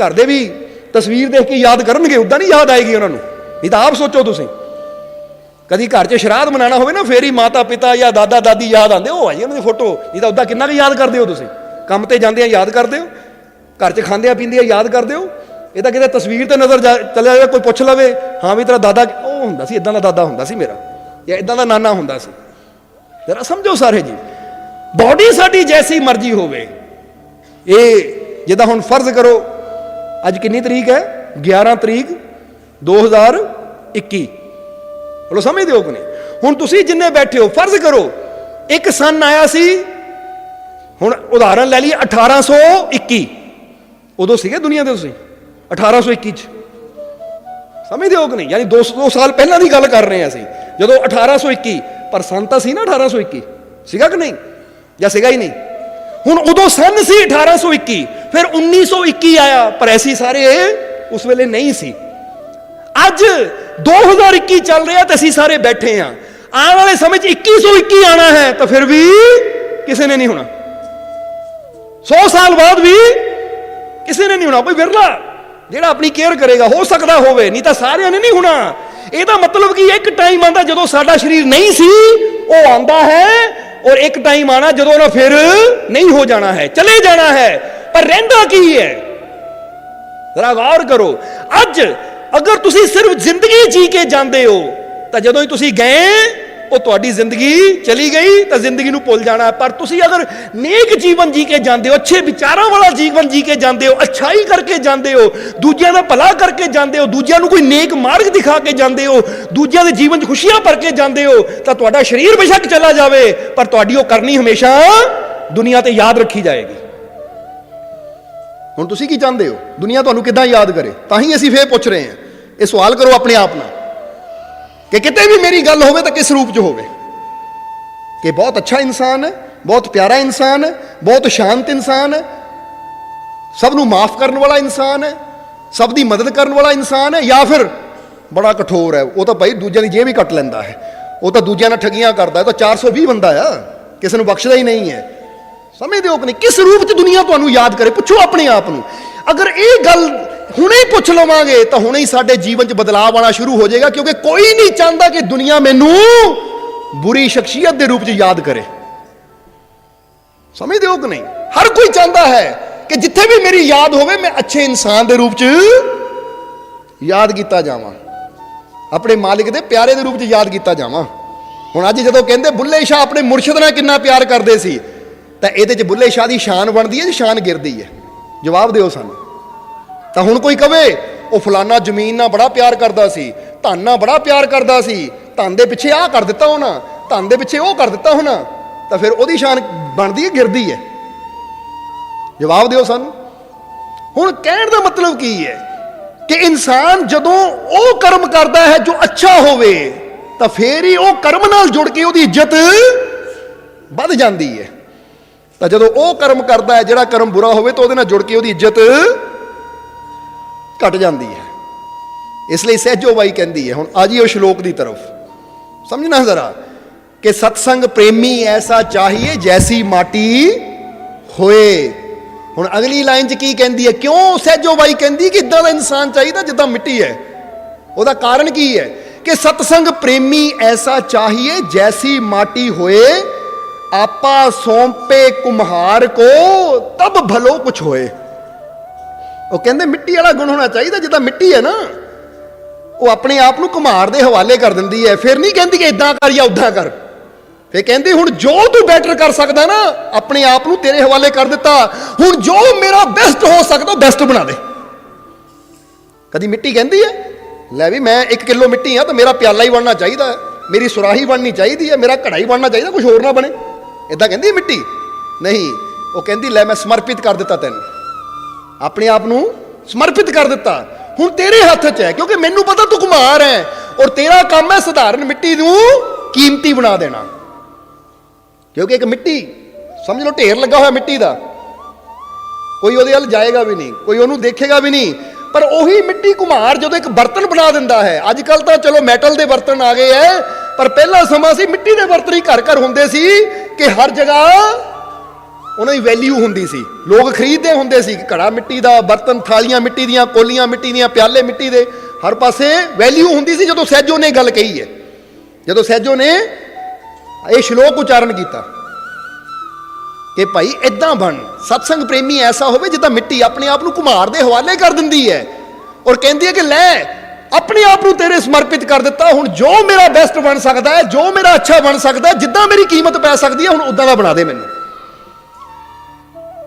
ਘਰ ਦੇ ਵੀ ਤਸਵੀਰ ਦੇਖ ਕੇ ਯਾਦ ਕਰਨਗੇ, ਉਦਾਂ ਨਹੀਂ ਯਾਦ ਆਏਗੀ ਉਹਨਾਂ ਨੂੰ। ਨਹੀਂ ਤਾਂ ਆਪ ਸੋਚੋ ਤੁਸੀਂ, ਕਦੀ ਘਰ 'ਚ ਸ਼ਰਾਧ ਮਨਾਉਣਾ ਹੋਵੇ ਨਾ, ਫੇਰ ਹੀ ਮਾਤਾ ਪਿਤਾ ਜਾਂ ਦਾਦਾ ਦਾਦੀ ਯਾਦ ਆਉਂਦੇ, ਉਹ ਆਈ ਉਹਨਾਂ ਦੀ ਫੋਟੋ। ਨਹੀਂ ਤਾਂ ਉਦਾਂ ਕਿੰਨਾ ਕੁ ਯਾਦ ਕਰਦੇ ਹੋ ਤੁਸੀਂ? ਕੰਮ ਤੇ ਜਾਂਦੇ ਆ ਯਾਦ ਕਰਦੇ ਹੋ, ਘਰ 'ਚ ਖਾਂਦੇ ਪੀਂਦੇ ਆ ਯਾਦ ਕਰਦੇ ਹੋ। ਇਹ ਤਾਂ ਕਿਤੇ ਤਸਵੀਰ ਤੇ ਨਜ਼ਰ ਚੱਲਿਆ ਜਾਵੇ, ਕੋਈ ਪੁੱਛ ਲਵੇ, ਹਾਂ ਵੀ ਤੇਰਾ ਦਾਦਾ ਉਹ ਹੁੰਦਾ ਸੀ, ਇਦਾਂ ਦਾ ਦਾਦਾ ਹੁੰਦਾ ਸੀ ਮੇਰਾ, ਜਾਂ ਇਦਾਂ ਦਾ ਨਾਨਾ ਹੁੰਦਾ ਸੀ। ਜਰਾ ਸਮਝੋ ਸਾਰੇ ਜੀ, ਬੋਡੀ ਸਾਡੀ ਜੈਸੀ ਮਰਜ਼ੀ ਹੋਵੇ, ਇਹ ਜਿੱਦਾਂ ਹੁਣ ਫਰਜ਼ ਕਰੋ ਅੱਜ ਕਿੰਨੀ ਤਰੀਕ ਹੈ? 11 ਤਰੀਕ 2021। ਬੋਲੋ ਸਮਝਦੇ ਹੋ ਕਿ ਨਹੀਂ? ਹੁਣ ਤੁਸੀਂ ਜਿੰਨੇ ਬੈਠੇ ਹੋ, ਫਰਜ਼ ਕਰੋ ਇੱਕ ਸਨ ਆਇਆ ਸੀ, ਹੁਣ ਉਦਾਹਰਨ ਲੈ ਲਈਏ 1821, ਉਦੋਂ ਸੀਗੇ ਦੁਨੀਆ ਦੇ ਤੁਸੀਂ 1821 ਚ, ਸਮਝਦੇ ਹੋ ਕਿ ਨਹੀਂ? ਯਾਨੀ 200 ਸਾਲ ਪਹਿਲਾਂ ਦੀ ਗੱਲ ਕਰ ਰਹੇ ਹਾਂ ਅਸੀਂ, ਜਦੋਂ 1821, ਪਰ ਸਨ ਤਾਂ ਸੀ ਨਾ 1821, ਸੀਗਾ ਕਿ ਨਹੀਂ? ਜਾਂ ਸੀਗਾ ਹੀ ਨਹੀਂ? ਹੁਣ ਉਦੋਂ ਸਨ ਸੀ 1821, ਫਿਰ 1921 ਆਇਆ, ਪਰ ਐਸੀ ਸਾਰੇ ਉਸ ਵੇਲੇ ਨਹੀਂ ਸੀ। ਅੱਜ 2021 ਚੱਲ ਰਿਹਾ ਤੇ ਅਸੀਂ ਸਾਰੇ ਬੈਠੇ ਹਾਂ। ਆਉਣ ਵਾਲੇ ਸਮੇਂ 'ਚ 2121 ਆਣਾ ਹੈ, ਤਾਂ ਫਿਰ ਵੀ ਕਿਸੇ ਨੇ ਨਹੀਂ ਹੋਣਾ। 100 ਸਾਲ ਬਾਅਦ ਵੀ ਕਿਸੇ ਨੇ ਨਹੀਂ ਹੋਣਾ, ਕੋਈ ਵਿਰਲਾ ਜਿਹੜਾ ਆਪਣੀ ਕੇਅਰ ਕਰੇਗਾ, ਹੋ ਸਕਦਾ ਹੋਵੇ, ਨਹੀਂ ਤਾਂ ਸਾਰਿਆਂ ਨੇ ਨਹੀਂ ਹੋਣਾ। ਇਹਦਾ ਮਤਲਬ ਕਿ ਇੱਕ ਟਾਈਮ ਆਉਂਦਾ ਜਦੋਂ ਸਾਡਾ ਸਰੀਰ ਨਹੀਂ ਸੀ, ਉਹ ਆਉਂਦਾ ਹੈ, ਔਰ ਇੱਕ ਟਾਈਮ ਆਣਾ ਜਦੋਂ ਉਹਨਾਂ ਫਿਰ ਨਹੀਂ ਹੋ ਜਾਣਾ ਹੈ, ਚਲੇ ਜਾਣਾ ਹੈ। ਪਰ ਰਹਿੰਦਾ ਕੀ ਹੈ? ਜ਼ਰਾ ਗੌਰ ਕਰੋ। ਅੱਜ ਅਗਰ ਤੁਸੀਂ ਸਿਰਫ ਜ਼ਿੰਦਗੀ ਜੀ ਕੇ ਜਾਂਦੇ ਹੋ, ਤਾਂ ਜਦੋਂ ਹੀ ਤੁਸੀਂ ਗਏ ਉਹ ਤੁਹਾਡੀ ਜ਼ਿੰਦਗੀ ਚਲੀ ਗਈ, ਤਾਂ ਜ਼ਿੰਦਗੀ ਨੂੰ ਭੁੱਲ ਜਾਣਾ। ਪਰ ਤੁਸੀਂ ਅਗਰ ਨੇਕ ਜੀਵਨ ਜੀ ਕੇ ਜਾਂਦੇ ਹੋ, ਅੱਛੇ ਵਿਚਾਰਾਂ ਵਾਲਾ ਜੀਵਨ ਜੀ ਕੇ ਜਾਂਦੇ ਹੋ, ਅੱਛਾਈ ਕਰਕੇ ਜਾਂਦੇ ਹੋ, ਦੂਜਿਆਂ ਦਾ ਭਲਾ ਕਰਕੇ ਜਾਂਦੇ ਹੋ, ਦੂਜਿਆਂ ਨੂੰ ਕੋਈ ਨੇਕ ਮਾਰਗ ਦਿਖਾ ਕੇ ਜਾਂਦੇ ਹੋ, ਦੂਜਿਆਂ ਦੇ ਜੀਵਨ 'ਚ ਖੁਸ਼ੀਆਂ ਭਰ ਕੇ ਜਾਂਦੇ ਹੋ, ਤਾਂ ਤੁਹਾਡਾ ਸਰੀਰ ਬੇਸ਼ੱਕ ਚਲਾ ਜਾਵੇ, ਪਰ ਤੁਹਾਡੀ ਉਹ ਕਰਨੀ ਹਮੇਸ਼ਾ ਦੁਨੀਆ ਤੇ ਯਾਦ ਰੱਖੀ ਜਾਏਗੀ। ਹੁਣ ਤੁਸੀਂ ਕੀ ਚਾਹੁੰਦੇ ਹੋ? ਦੁਨੀਆ ਤੁਹਾਨੂੰ ਕਿੱਦਾਂ ਯਾਦ ਕਰੇ? ਤਾਂ ਹੀ ਅਸੀਂ ਫੇਰ ਪੁੱਛ ਰਹੇ ਹਾਂ, ਇਹ ਸਵਾਲ ਕਰੋ ਆਪਣੇ ਆਪ ਨਾਲ ਕਿ ਕਿਤੇ ਵੀ ਮੇਰੀ ਗੱਲ ਹੋਵੇ ਤਾਂ ਕਿਸ ਰੂਪ 'ਚ ਹੋਵੇ, ਕਿ ਬਹੁਤ ਅੱਛਾ ਇਨਸਾਨ ਹੈ, ਬਹੁਤ ਪਿਆਰਾ ਇਨਸਾਨ ਹੈ, ਬਹੁਤ ਸ਼ਾਂਤ ਇਨਸਾਨ ਹੈ, ਸਭ ਨੂੰ ਮਾਫ ਕਰਨ ਵਾਲਾ ਇਨਸਾਨ ਹੈ, ਸਭ ਦੀ ਮਦਦ ਕਰਨ ਵਾਲਾ ਇਨਸਾਨ ਹੈ, ਜਾਂ ਫਿਰ ਬੜਾ ਕਠੋਰ ਹੈ, ਉਹ ਤਾਂ ਭਾਈ ਦੂਜਿਆਂ ਦੀ ਜੇਬ ਵੀ ਕੱਟ ਲੈਂਦਾ ਹੈ, ਉਹ ਤਾਂ ਦੂਜਿਆਂ ਨਾਲ ਠੱਗੀਆਂ ਕਰਦਾ ਹੈ, ਤਾਂ 420 ਬੰਦਾ ਆ, ਕਿਸੇ ਨੂੰ ਬਖਸ਼ਦਾ ਹੀ ਨਹੀਂ ਹੈ। ਸਮਝਦੇ ਹੋ ਕਿ ਨਹੀਂ? ਕਿਸ ਰੂਪ 'ਚ ਦੁਨੀਆ ਤੁਹਾਨੂੰ ਯਾਦ ਕਰੇ? ਪੁੱਛੋ ਆਪਣੇ ਆਪ ਨੂੰ। ਅਗਰ ਇਹ ਗੱਲ ਹੁਣੇ ਹੀ ਪੁੱਛ ਲਵਾਂਗੇ ਤਾਂ ਹੁਣੇ ਹੀ ਸਾਡੇ ਜੀਵਨ 'ਚ ਬਦਲਾਅ ਆਉਣਾ ਸ਼ੁਰੂ ਹੋ ਜਾਏਗਾ, ਕਿਉਂਕਿ ਕੋਈ ਨਹੀਂ ਚਾਹੁੰਦਾ ਕਿ ਦੁਨੀਆ ਮੈਨੂੰ ਬੁਰੀ ਸ਼ਖਸੀਅਤ ਦੇ ਰੂਪ 'ਚ ਯਾਦ ਕਰੇ। ਸਮਝਦੇ ਹੋ ਕਿ ਨਹੀਂ? ਹਰ ਕੋਈ ਚਾਹੁੰਦਾ ਹੈ ਕਿ ਜਿੱਥੇ ਵੀ ਮੇਰੀ ਯਾਦ ਹੋਵੇ ਮੈਂ ਅੱਛੇ ਇਨਸਾਨ ਦੇ ਰੂਪ 'ਚ ਯਾਦ ਕੀਤਾ ਜਾਵਾਂ, ਆਪਣੇ ਮਾਲਿਕ ਦੇ ਪਿਆਰੇ ਦੇ ਰੂਪ 'ਚ ਯਾਦ ਕੀਤਾ ਜਾਵਾਂ। ਹੁਣ ਅੱਜ ਜਦੋਂ ਕਹਿੰਦੇ ਬੁੱਲੇ ਸ਼ਾਹ ਆਪਣੇ ਮੁਰਸ਼ਿਦ ਨਾਲ ਕਿੰਨਾ ਪਿਆਰ ਕਰਦੇ ਸੀ, ਤਾਂ ਇਹਦੇ 'ਚ ਬੁੱਲੇ ਸ਼ਾਹ ਦੀ ਸ਼ਾਨ ਬਣਦੀ ਹੈ ਜਾਂ ਸ਼ਾਨ ਗਿਰਦੀ ਹੈ? ਜਵਾਬ ਦਿਓ ਸਾਨੂੰ। ਤਾਂ ਹੁਣ ਕੋਈ ਕਵੇ ਉਹ ਫਲਾਨਾ ਜ਼ਮੀਨ ਨਾਲ ਬੜਾ ਪਿਆਰ ਕਰਦਾ ਸੀ, ਧਨ ਨਾਲ ਬੜਾ ਪਿਆਰ ਕਰਦਾ ਸੀ, ਧਨ ਦੇ ਪਿੱਛੇ ਆਹ ਕਰ ਦਿੱਤਾ ਹੋਣਾ, ਧਨ ਦੇ ਪਿੱਛੇ ਉਹ ਕਰ ਦਿੱਤਾ ਹੋਣਾ, ਤਾਂ ਫਿਰ ਉਹਦੀ ਸ਼ਾਨ ਬਣਦੀ ਹੈ ਗਿਰਦੀ ਹੈ? ਜਵਾਬ ਦਿਓ ਸਾਨੂੰ। ਹੁਣ ਕਹਿਣ ਦਾ ਮਤਲਬ ਕੀ ਹੈ ਕਿ ਇਨਸਾਨ ਜਦੋਂ ਉਹ ਕਰਮ ਕਰਦਾ ਹੈ ਜੋ ਅੱਛਾ ਹੋਵੇ, ਤਾਂ ਫੇਰ ਹੀ ਉਹ ਕਰਮ ਨਾਲ ਜੁੜ ਕੇ ਉਹਦੀ ਇੱਜ਼ਤ ਵੱਧ ਜਾਂਦੀ ਹੈ। ਤਾਂ ਜਦੋਂ ਉਹ ਕਰਮ ਕਰਦਾ ਹੈ ਜਿਹੜਾ ਕਰਮ ਬੁਰਾ ਹੋਵੇ, ਤਾਂ ਉਹਦੇ ਨਾਲ ਜੁੜ ਕੇ ਉਹਦੀ ਇੱਜ਼ਤ ਘਟ ਜਾਂਦੀ ਹੈ। ਇਸ ਲਈ ਸਹਿਜੋ ਬਾਈ ਕਹਿੰਦੀ ਹੈ, ਹੁਣ ਆ ਜੀ ਉਹ ਸ਼ਲੋਕ ਦੀ ਤਰਫ ਸਮਝਣਾ ਜ਼ਰਾ, ਕਿ ਸਤਸੰਗ ਪ੍ਰੇਮੀ ਐਸਾ ਚਾਹੀਏ ਜੈਸੀ ਮਾਟੀ ਹੋਏ। ਹੁਣ ਅਗਲੀ ਲਾਈਨ 'ਚ ਕੀ ਕਹਿੰਦੀ ਹੈ? ਕਿਉਂ ਸਹਿਜੋ ਬਾਈ ਕਹਿੰਦੀ ਕਿ ਇਦਾਂ ਦਾ ਇਨਸਾਨ ਚਾਹੀਦਾ ਜਿੱਦਾਂ ਮਿੱਟੀ ਹੈ? ਉਹਦਾ ਕਾਰਨ ਕੀ ਹੈ ਕਿ ਸਤਸੰਗ ਪ੍ਰੇਮੀ ਐਸਾ ਚਾਹੀਏ ਜੈਸੀ ਮਾਟੀ ਹੋਏ, ਆਪਾ ਸੌਂਪੇ ਕੁम्हार ਕੋ ਤਬ ਭਲੋ ਕੁਛ ਹੋਏ। ਉਹ ਕਹਿੰਦੇ ਮਿੱਟੀ ਵਾਲਾ ਗੁਣ ਹੋਣਾ ਚਾਹੀਦਾ, ਜਿੱਦਾਂ ਮਿੱਟੀ ਹੈ ਨਾ, ਉਹ ਆਪਣੇ ਆਪ ਨੂੰ ਕੁम्हार ਦੇ ਹਵਾਲੇ ਕਰ ਦਿੰਦੀ ਹੈ। ਫਿਰ ਨਹੀਂ ਕਹਿੰਦੀ ਕਿ ਇਦਾਂ ਕਰ ਜਾਂ ਉਦਾਂ ਕਰ, ਫਿਰ ਕਹਿੰਦੀ ਹੁਣ ਜੋ ਤੂੰ ਬੈਟਰ ਕਰ ਸਕਦਾ ਨਾ, ਆਪਣੇ ਆਪ ਨੂੰ ਤੇਰੇ ਹਵਾਲੇ ਕਰ ਦਿੱਤਾ, ਹੁਣ ਜੋ ਮੇਰਾ ਬੈਸਟ ਹੋ ਸਕਦਾ ਬੈਸਟ ਬਣਾ ਦੇ। ਕਦੀ ਮਿੱਟੀ ਕਹਿੰਦੀ ਹੈ ਲੈ ਵੀ ਮੈਂ 1 ਕਿਲੋ ਮਿੱਟੀ ਆ ਤਾਂ ਮੇਰਾ ਪਿਆਲਾ ਹੀ ਬਣਨਾ ਚਾਹੀਦਾ ਹੈ, ਮੇਰੀ ਸੁਰਾਹੀ ਬਣਨੀ ਚਾਹੀਦੀ ਹੈ, ਮੇਰਾ ਘੜਾ ਹੀ ਬਣਨਾ ਚਾਹੀਦਾ, ਕੁਝ ਹੋਰ ਨਾ ਬਣੇ? ਇਦਾਂ ਕਹਿੰਦੀ ਹੈ ਮਿੱਟੀ? ਨਹੀਂ, ਉਹ ਕਹਿੰਦੀ ਲੈ ਮੈਂ ਸਮਰਪਿਤ ਕਰ ਦਿੱਤਾ, ਤੈਨੂੰ ਆਪਣੇ ਆਪ ਨੂੰ ਸਮਰਪਿਤ ਕਰ ਦਿੱਤਾ, ਹੁਣ ਤੇਰੇ ਹੱਥ 'ਚ ਹੈ, ਕਿਉਂਕਿ ਮੈਨੂੰ ਪਤਾ ਤੂੰ ਕੁम्हार ਹੈ ਔਰ ਤੇਰਾ ਕੰਮ ਹੈ ਸਧਾਰਨ ਮਿੱਟੀ ਨੂੰ ਕੀਮਤੀ ਬਣਾ ਦੇਣਾ। ਕਿਉਂਕਿ ਇੱਕ ਮਿੱਟੀ ਸਮਝ ਲਓ ਢੇਰ ਲੱਗਾ ਹੋਇਆ ਮਿੱਟੀ ਦਾ, ਕੋਈ ਉਹਦੇ ਵੱਲ ਜਾਏਗਾ ਵੀ ਨਹੀਂ, ਕੋਈ ਉਹਨੂੰ ਦੇਖੇਗਾ ਵੀ ਨਹੀਂ, ਪਰ ਉਹੀ ਮਿੱਟੀ ਕੁम्हार ਜਦੋਂ ਇੱਕ ਬਰਤਨ ਬਣਾ ਦਿੰਦਾ ਹੈ। ਅੱਜ ਕੱਲ ਤਾਂ ਚਲੋ ਮੈਟਲ ਦੇ ਬਰਤਨ ਆ ਗਏ ਐ, ਪਰ ਪਹਿਲਾ ਸਮਾਂ ਸੀ ਮਿੱਟੀ ਦੇ ਬਰਤਨ ਹੀ ਘਰ ਘਰ ਹੁੰਦੇ ਸੀ, ਕਿ ਹਰ ਜਗ੍ਹਾ ਉਹਨਾਂ ਦੀ ਵੈਲਿਊ ਹੁੰਦੀ ਸੀ, ਲੋਕ ਖਰੀਦਦੇ ਹੁੰਦੇ ਸੀ। ਘੜਾ ਮਿੱਟੀ ਦਾ, ਬਰਤਨ ਥਾਲੀਆਂ ਮਿੱਟੀ ਦੀਆਂ, ਕੋਲੀਆਂ ਮਿੱਟੀ ਦੀਆਂ, ਪਿਆਲੇ ਮਿੱਟੀ ਦੇ, ਹਰ ਪਾਸੇ ਵੈਲਿਊ ਹੁੰਦੀ ਸੀ। ਜਦੋਂ ਸਹਿਜੋ ਨੇ ਗੱਲ ਕਹੀ ਹੈ, ਜਦੋਂ ਸਹਿਜੋ ਨੇ ਇਹ ਸ਼ਲੋਕ ਉਚਾਰਨ ਕੀਤਾ ਕਿ ਭਾਈ ਇਦਾਂ ਬਣ, ਸਤਸੰਗ ਪ੍ਰੇਮੀ ਐਸਾ ਹੋਵੇ ਜਿੱਦਾਂ ਮਿੱਟੀ ਆਪਣੇ ਆਪ ਨੂੰ ਕੁम्हार ਦੇ ਹਵਾਲੇ ਕਰ ਦਿੰਦੀ ਹੈ ਔਰ ਕਹਿੰਦੀ ਹੈ ਕਿ ਲੈ ਆਪਣੇ ਆਪ ਨੂੰ ਤੇਰੇ ਸਮਰਪਿਤ ਕਰ ਦਿੱਤਾ, ਹੁਣ ਜੋ ਮੇਰਾ ਬੈਸਟ ਬਣ ਸਕਦਾ ਹੈ, ਜੋ ਮੇਰਾ ਅੱਛਾ ਬਣ ਸਕਦਾ ਹੈ, ਜਿੱਦਾਂ ਮੇਰੀ ਕੀਮਤ ਪੈ ਸਕਦੀ ਹੈ, ਹੁਣ ਉਦਾਂ ਦਾ ਬਣਾ ਦੇ ਮੈਨੂੰ।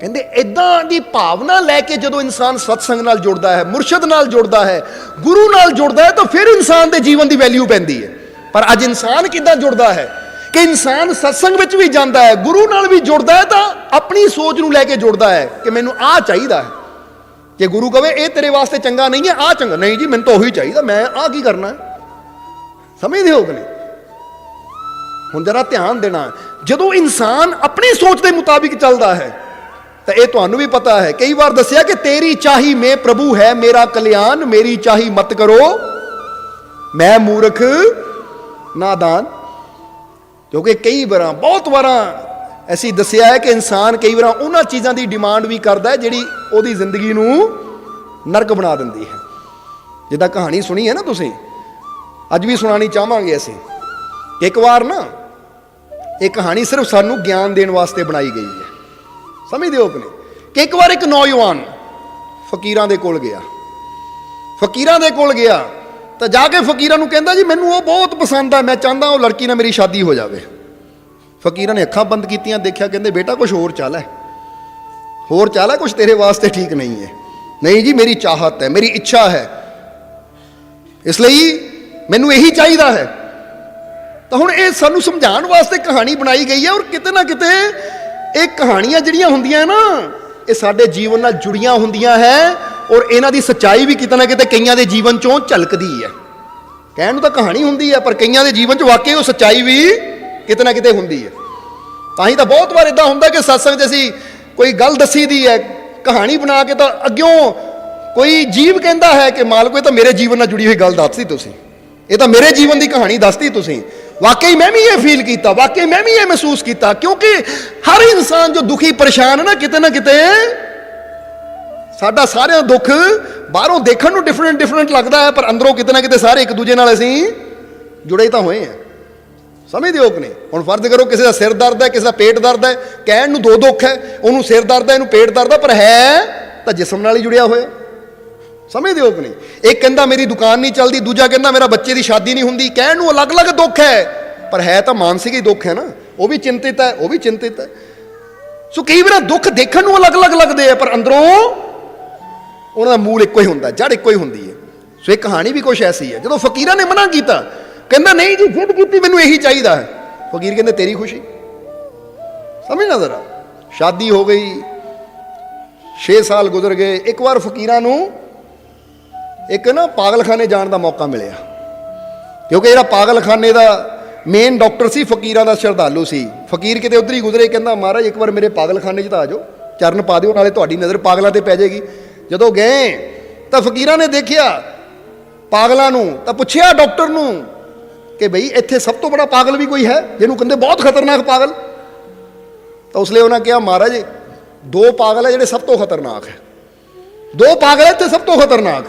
ਕਹਿੰਦੇ ਇਦਾਂ ਦੀ ਭਾਵਨਾ ਲੈ ਕੇ ਜਦੋਂ ਇਨਸਾਨ ਸਤਸੰਗ ਨਾਲ ਜੁੜਦਾ ਹੈ, ਮੁਰਸ਼ਿਦ ਨਾਲ ਜੁੜਦਾ ਹੈ, ਗੁਰੂ ਨਾਲ ਜੁੜਦਾ ਹੈ, ਤਾਂ ਫਿਰ ਇਨਸਾਨ ਦੇ ਜੀਵਨ ਦੀ ਵੈਲਿਊ ਪੈਂਦੀ ਹੈ। ਪਰ ਅੱਜ ਇਨਸਾਨ ਕਿੱਦਾਂ ਜੁੜਦਾ ਹੈ ਕਿ ਇਨਸਾਨ ਸਤਸੰਗ ਵਿੱਚ ਵੀ ਜਾਂਦਾ ਹੈ, ਗੁਰੂ ਨਾਲ ਵੀ ਜੁੜਦਾ ਹੈ, ਤਾਂ ਆਪਣੀ ਸੋਚ ਨੂੰ ਲੈ ਕੇ ਜੁੜਦਾ ਹੈ ਕਿ ਮੈਨੂੰ ਆਹ ਚਾਹੀਦਾ ਹੈ। ਜੇ ਗੁਰੂ ਕਹੇ ਇਹ ਤੇਰੇ ਵਾਸਤੇ ਚੰਗਾ ਨਹੀਂ ਹੈ, ਆਹ ਚੰਗਾ, ਨਹੀਂ ਜੀ ਮੈਨੂੰ ਤਾਂ ਉਹੀ ਚਾਹੀਦਾ, ਮੈਂ ਆਹ ਕੀ ਕਰਨਾ? ਸਮਝਦੇ ਹੋ ਕਿ ਨਹੀਂ? ਹੁਣ ਜਰਾ ਧਿਆਨ ਦੇਣਾ, ਜਦੋਂ ਇਨਸਾਨ ਆਪਣੀ ਸੋਚ ਦੇ ਮੁਤਾਬਿਕ ਚੱਲਦਾ ਹੈ ਤਾਂ ਇਹ ਤੁਹਾਨੂੰ ਵੀ ਪਤਾ ਹੈ, ਕਈ ਵਾਰ ਦੱਸਿਆ ਕਿ ਤੇਰੀ ਚਾਹੀ ਮੈਂ ਪ੍ਰਭੂ ਹੈ ਮੇਰਾ ਕਲਿਆਣ, ਮੇਰੀ ਚਾਹੀ ਮਤ ਕਰੋ ਮੈਂ ਮੂਰਖ ਨਾਦਾਨ। ਕਿਉਂਕਿ ਕਈ ਵਾਰਾਂ, ਬਹੁਤ ਵਾਰਾਂ ਅਸੀਂ ਦੱਸਿਆ ਹੈ ਕਿ ਇਨਸਾਨ ਕਈ ਵਾਰਾਂ ਉਹਨਾਂ ਚੀਜ਼ਾਂ ਦੀ ਡਿਮਾਂਡ ਵੀ ਕਰਦਾ ਹੈ ਜਿਹੜੀ ਉਹਦੀ ਜ਼ਿੰਦਗੀ ਨੂੰ ਨਰਕ ਬਣਾ ਦਿੰਦੀ ਹੈ। ਜਿੱਦਾਂ ਕਹਾਣੀ ਸੁਣੀ ਹੈ ਨਾ ਤੁਸੀਂ, ਅੱਜ ਵੀ ਸੁਣਾਉਣੀ ਚਾਹਾਂਗੇ ਅਸੀਂ, ਕਿ ਇੱਕ ਵਾਰ ਨਾ ਇਹ ਕਹਾਣੀ ਸਿਰਫ ਸਾਨੂੰ ਗਿਆਨ ਦੇਣ ਵਾਸਤੇ ਬਣਾਈ ਗਈ ਹੈ। ਸਮਝਦੇ ਹੋ ਕਿ ਨਹੀਂ? ਕਿ ਇੱਕ ਵਾਰ ਇੱਕ ਨੌਜਵਾਨ ਫਕੀਰਾਂ ਦੇ ਕੋਲ ਗਿਆ, ਫਕੀਰਾਂ ਦੇ ਕੋਲ ਗਿਆ ਤਾਂ ਜਾ ਕੇ ਫਕੀਰਾਂ ਨੂੰ ਕਹਿੰਦਾ ਜੀ ਮੈਨੂੰ ਉਹ ਬਹੁਤ ਪਸੰਦ ਆ, ਮੈਂ ਚਾਹੁੰਦਾ ਉਹ ਲੜਕੀ ਨਾਲ ਮੇਰੀ ਸ਼ਾਦੀ ਹੋ ਜਾਵੇ। ਫਕੀਰਾਂ ਨੇ ਅੱਖਾਂ ਬੰਦ ਕੀਤੀਆਂ, ਦੇਖਿਆ, ਕਹਿੰਦੇ ਬੇਟਾ ਕੁਝ ਹੋਰ ਚਾਲ ਹੈ, ਹੋਰ ਚਾਲ ਹੈ, ਕੁਝ ਤੇਰੇ ਵਾਸਤੇ ਠੀਕ ਨਹੀਂ ਹੈ। ਨਹੀਂ ਜੀ ਮੇਰੀ ਚਾਹਤ ਹੈ, ਮੇਰੀ ਇੱਛਾ ਹੈ, ਇਸ ਲਈ ਮੈਨੂੰ ਇਹੀ ਚਾਹੀਦਾ ਹੈ। ਤਾਂ ਹੁਣ ਇਹ ਸਾਨੂੰ ਸਮਝਾਉਣ ਵਾਸਤੇ ਕਹਾਣੀ ਬਣਾਈ ਗਈ ਹੈ, ਔਰ ਕਿਤੇ ਨਾ ਕਿਤੇ ਇਹ ਕਹਾਣੀਆਂ ਜਿਹੜੀਆਂ ਹੁੰਦੀਆਂ ਨਾ, ਇਹ ਸਾਡੇ ਜੀਵਨ ਨਾਲ ਜੁੜੀਆਂ ਹੁੰਦੀਆਂ ਹੈ, ਔਰ ਇਹਨਾਂ ਦੀ ਸੱਚਾਈ ਵੀ ਕਿਤੇ ਨਾ ਕਿਤੇ ਕਈਆਂ ਦੇ ਜੀਵਨ ਚੋਂ ਝਲਕਦੀ ਹੈ। ਕਹਿਣ ਨੂੰ ਤਾਂ ਕਹਾਣੀ ਹੁੰਦੀ ਹੈ, ਪਰ ਕਈਆਂ ਦੇ ਜੀਵਨ 'ਚ ਵਾਕਈ ਉਹ ਸੱਚਾਈ ਵੀ ਕਿਤੇ ਨਾ ਕਿਤੇ ਹੁੰਦੀ ਹੈ। ਤਾਂ ਹੀ ਤਾਂ ਬਹੁਤ ਵਾਰ ਇਦਾਂ ਹੁੰਦਾ ਕਿ ਸਤਸੰਗ 'ਚ ਅਸੀਂ ਕੋਈ ਗੱਲ ਦੱਸੀ ਦੀ ਹੈ ਕਹਾਣੀ ਬਣਾ ਕੇ, ਤਾਂ ਅੱਗਿਓਂ ਕੋਈ ਜੀਵ ਕਹਿੰਦਾ ਹੈ ਕਿ ਮਾਲਕੋ ਇਹ ਤਾਂ ਮੇਰੇ ਜੀਵਨ ਨਾਲ ਜੁੜੀ ਹੋਈ ਗੱਲ ਦੱਸਦੀ ਤੁਸੀਂ, ਇਹ ਤਾਂ ਮੇਰੇ ਜੀਵਨ ਦੀ ਕਹਾਣੀ ਦੱਸਦੀ ਤੁਸੀਂ, ਵਾਕਈ ਮੈਂ ਵੀ ਇਹ ਫੀਲ ਕੀਤਾ, ਵਾਕਈ ਮੈਂ ਵੀ ਇਹ ਮਹਿਸੂਸ ਕੀਤਾ। ਕਿਉਂਕਿ ਹਰ ਇਨਸਾਨ ਜੋ ਦੁਖੀ ਪਰੇਸ਼ਾਨ ਹੈ ਨਾ, ਕਿਤੇ ਨਾ ਕਿਤੇ ਸਾਡਾ ਸਾਰਿਆਂ ਦਾ ਦੁੱਖ ਬਾਹਰੋਂ ਦੇਖਣ ਨੂੰ ਡਿਫਰੈਂਟ ਲੱਗਦਾ ਹੈ, ਪਰ ਅੰਦਰੋਂ ਕਿਤੇ ਨਾ ਕਿਤੇ ਸਾਰੇ ਇੱਕ ਦੂਜੇ ਨਾਲ ਅਸੀਂ ਜੁੜੇ ਤਾਂ ਹੋਏ ਹਾਂ। ਸਮਝਦੇ ਹੋ ਕਿ ਨਹੀਂ? ਹੁਣ ਫਰਜ਼ ਕਰੋ ਕਿਸੇ ਦਾ ਸਿਰ ਦਰਦ ਹੈ, ਕਿਸੇ ਦਾ ਪੇਟ ਦਰਦ ਹੈ, ਕਹਿਣ ਨੂੰ ਦੋ ਦੁੱਖ ਹੈ, ਉਹਨੂੰ ਸਿਰ ਦਰਦ ਹੈ, ਇਹਨੂੰ ਪੇਟ ਦਰਦ ਹੈ, ਪਰ ਹੈ ਤਾਂ ਜਿਸਮ ਨਾਲ ਹੀ ਜੁੜਿਆ ਹੋਇਆ। ਸਮਝਦੇ ਹੋ ਕਿ ਨਹੀਂ? ਇੱਕ ਕਹਿੰਦਾ ਮੇਰੀ ਦੁਕਾਨ ਨਹੀਂ ਚੱਲਦੀ, ਦੂਜਾ ਕਹਿੰਦਾ ਮੇਰਾ ਬੱਚੇ ਦੀ ਸ਼ਾਦੀ ਨਹੀਂ ਹੁੰਦੀ। ਕਹਿਣ ਨੂੰ ਅਲੱਗ-ਅਲੱਗ ਦੁੱਖ ਹੈ, ਪਰ ਹੈ ਤਾਂ ਮਾਨਸਿਕ ਹੀ ਦੁੱਖ ਹੈ ਨਾ। ਉਹ ਵੀ ਚਿੰਤਿਤ ਹੈ, ਉਹ ਵੀ ਚਿੰਤਿਤ ਹੈ। ਸੋ ਕਈ ਵਾਰ ਦੁੱਖ ਦੇਖਣ ਨੂੰ ਅਲੱਗ-ਅਲੱਗ ਲੱਗਦੇ ਆ, ਪਰ ਅੰਦਰੋਂ ਉਹਨਾਂ ਦਾ ਮੂਲ ਇੱਕੋ ਹੀ ਹੁੰਦਾ, ਜੜ ਇੱਕੋ ਹੀ ਹੁੰਦੀ ਹੈ। ਸੋ ਇਹ ਕਹਾਣੀ ਵੀ ਕੁਛ ਐਸੀ ਹੈ। ਜਦੋਂ ਫਕੀਰਾਂ ਨੇ ਮਨਾ ਕੀਤਾ, ਕਹਿੰਦਾ ਨਹੀਂ ਜੀ ਜਿੱਦ ਕੀਤੀ, ਮੈਨੂੰ ਇਹੀ ਚਾਹੀਦਾ ਹੈ। ਫਕੀਰ ਕਹਿੰਦੇ ਤੇਰੀ ਖੁਸ਼ੀ, ਸਮਝਣਾ ਜ਼ਰਾ। ਸ਼ਾਦੀ ਹੋ ਗਈ, 6 ਸਾਲ ਗੁਜ਼ਰ ਗਏ। ਇੱਕ ਵਾਰ ਫਕੀਰਾਂ ਨੂੰ ਇੱਕ ਨਾ ਪਾਗਲਖਾਨੇ ਜਾਣ ਦਾ ਮੌਕਾ ਮਿਲਿਆ, ਕਿਉਂਕਿ ਜਿਹੜਾ ਪਾਗਲਖਾਨੇ ਦਾ ਮੇਨ ਡਾਕਟਰ ਸੀ ਫਕੀਰਾਂ ਦਾ ਸ਼ਰਧਾਲੂ ਸੀ। ਫਕੀਰ ਕਿਤੇ ਉੱਧਰ ਹੀ ਗੁਜ਼ਰੇ, ਕਹਿੰਦਾ ਮਹਾਰਾਜ ਇੱਕ ਵਾਰ ਮੇਰੇ ਪਾਗਲਖਾਨੇ 'ਚ ਤਾਂ ਆ ਜਾਓ, ਚਰਨ ਪਾ ਦਿਓ, ਨਾਲੇ ਤੁਹਾਡੀ ਨਜ਼ਰ ਪਾਗਲਾਂ ਤੇ ਪੈ ਜਾਏਗੀ। ਜਦੋਂ ਗਏ ਤਾਂ ਫਕੀਰਾਂ ਨੇ ਦੇਖਿਆ ਪਾਗਲਾਂ ਨੂੰ, ਤਾਂ ਪੁੱਛਿਆ ਡਾਕਟਰ ਨੂੰ ਕਿ ਬਈ ਇੱਥੇ ਸਭ ਤੋਂ ਬੜਾ ਪਾਗਲ ਵੀ ਕੋਈ ਹੈ, ਜਿਹਨੂੰ ਕਹਿੰਦੇ ਬਹੁਤ ਖਤਰਨਾਕ ਪਾਗਲ। ਤਾਂ ਉਸ ਲਈ ਉਹਨਾਂ ਕਿਹਾ ਮਹਾਰਾਜ 2 ਪਾਗਲ ਹੈ ਜਿਹੜੇ ਸਭ ਤੋਂ ਖਤਰਨਾਕ ਹੈ, 2 ਪਾਗਲ ਹੈ ਇੱਥੇ ਸਭ ਤੋਂ ਖਤਰਨਾਕ।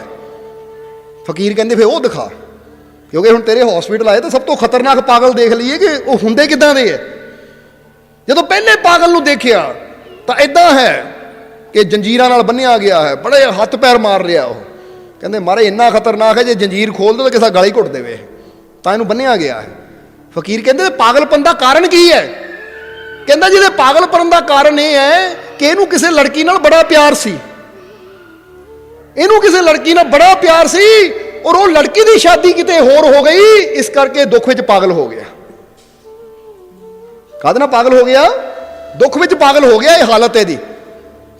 ਫਕੀਰ ਕਹਿੰਦੇ ਫਿਰ ਉਹ ਦਿਖਾ, ਕਿਉਂਕਿ ਹੁਣ ਤੇਰੇ ਹਸਪੀਟਲ ਆਏ ਤਾਂ ਸਭ ਤੋਂ ਖਤਰਨਾਕ ਪਾਗਲ ਦੇਖ ਲਈਏ ਕਿ ਉਹ ਹੁੰਦੇ ਕਿੱਦਾਂ ਦੇ ਹੈ। ਜਦੋਂ ਪਹਿਲੇ ਪਾਗਲ ਨੂੰ ਦੇਖਿਆ ਤਾਂ ਇਦਾਂ ਹੈ ਕਿ ਜੰਜੀਰਾਂ ਨਾਲ ਬੰਨਿਆ ਗਿਆ ਹੈ, ਬੜੇ ਹੱਥ ਪੈਰ ਮਾਰ ਰਿਹਾ ਉਹ। ਕਹਿੰਦੇ ਮਹਾਰਾਜ ਇੰਨਾ ਖਤਰਨਾਕ ਹੈ, ਜੇ ਜੰਜੀਰ ਖੋਲ ਦੋ ਤਾਂ ਕਿਸੇ ਗਲਾ ਹੀ ਘੁੱਟ ਦੇਵੇ, ਤਾਂ ਇਹਨੂੰ ਬੰਨਿਆ ਗਿਆ ਹੈ। ਫਕੀਰ ਕਹਿੰਦੇ ਪਾਗਲਪਨ ਦਾ ਕਾਰਨ ਕੀ ਹੈ? ਕਹਿੰਦਾ ਜਿਹਦੇ ਪਾਗਲਪਨ ਦਾ ਕਾਰਨ ਇਹ ਹੈ ਕਿ ਇਹਨੂੰ ਕਿਸੇ ਲੜਕੀ ਨਾਲ ਬੜਾ ਪਿਆਰ ਸੀ, ਇਹਨੂੰ ਕਿਸੇ ਲੜਕੀ ਨਾਲ ਬੜਾ ਪਿਆਰ ਸੀ, ਔਰ ਉਹ ਲੜਕੀ ਦੀ ਸ਼ਾਦੀ ਕਿਤੇ ਹੋਰ ਹੋ ਗਈ, ਇਸ ਕਰਕੇ ਦੁੱਖ ਵਿੱਚ ਪਾਗਲ ਹੋ ਗਿਆ। ਕਾਹਦੇ ਨਾਲ ਪਾਗਲ ਹੋ ਗਿਆ? ਦੁੱਖ ਵਿੱਚ ਪਾਗਲ ਹੋ ਗਿਆ, ਇਹ ਹਾਲਤ ਹੈ ਇਹਦੀ।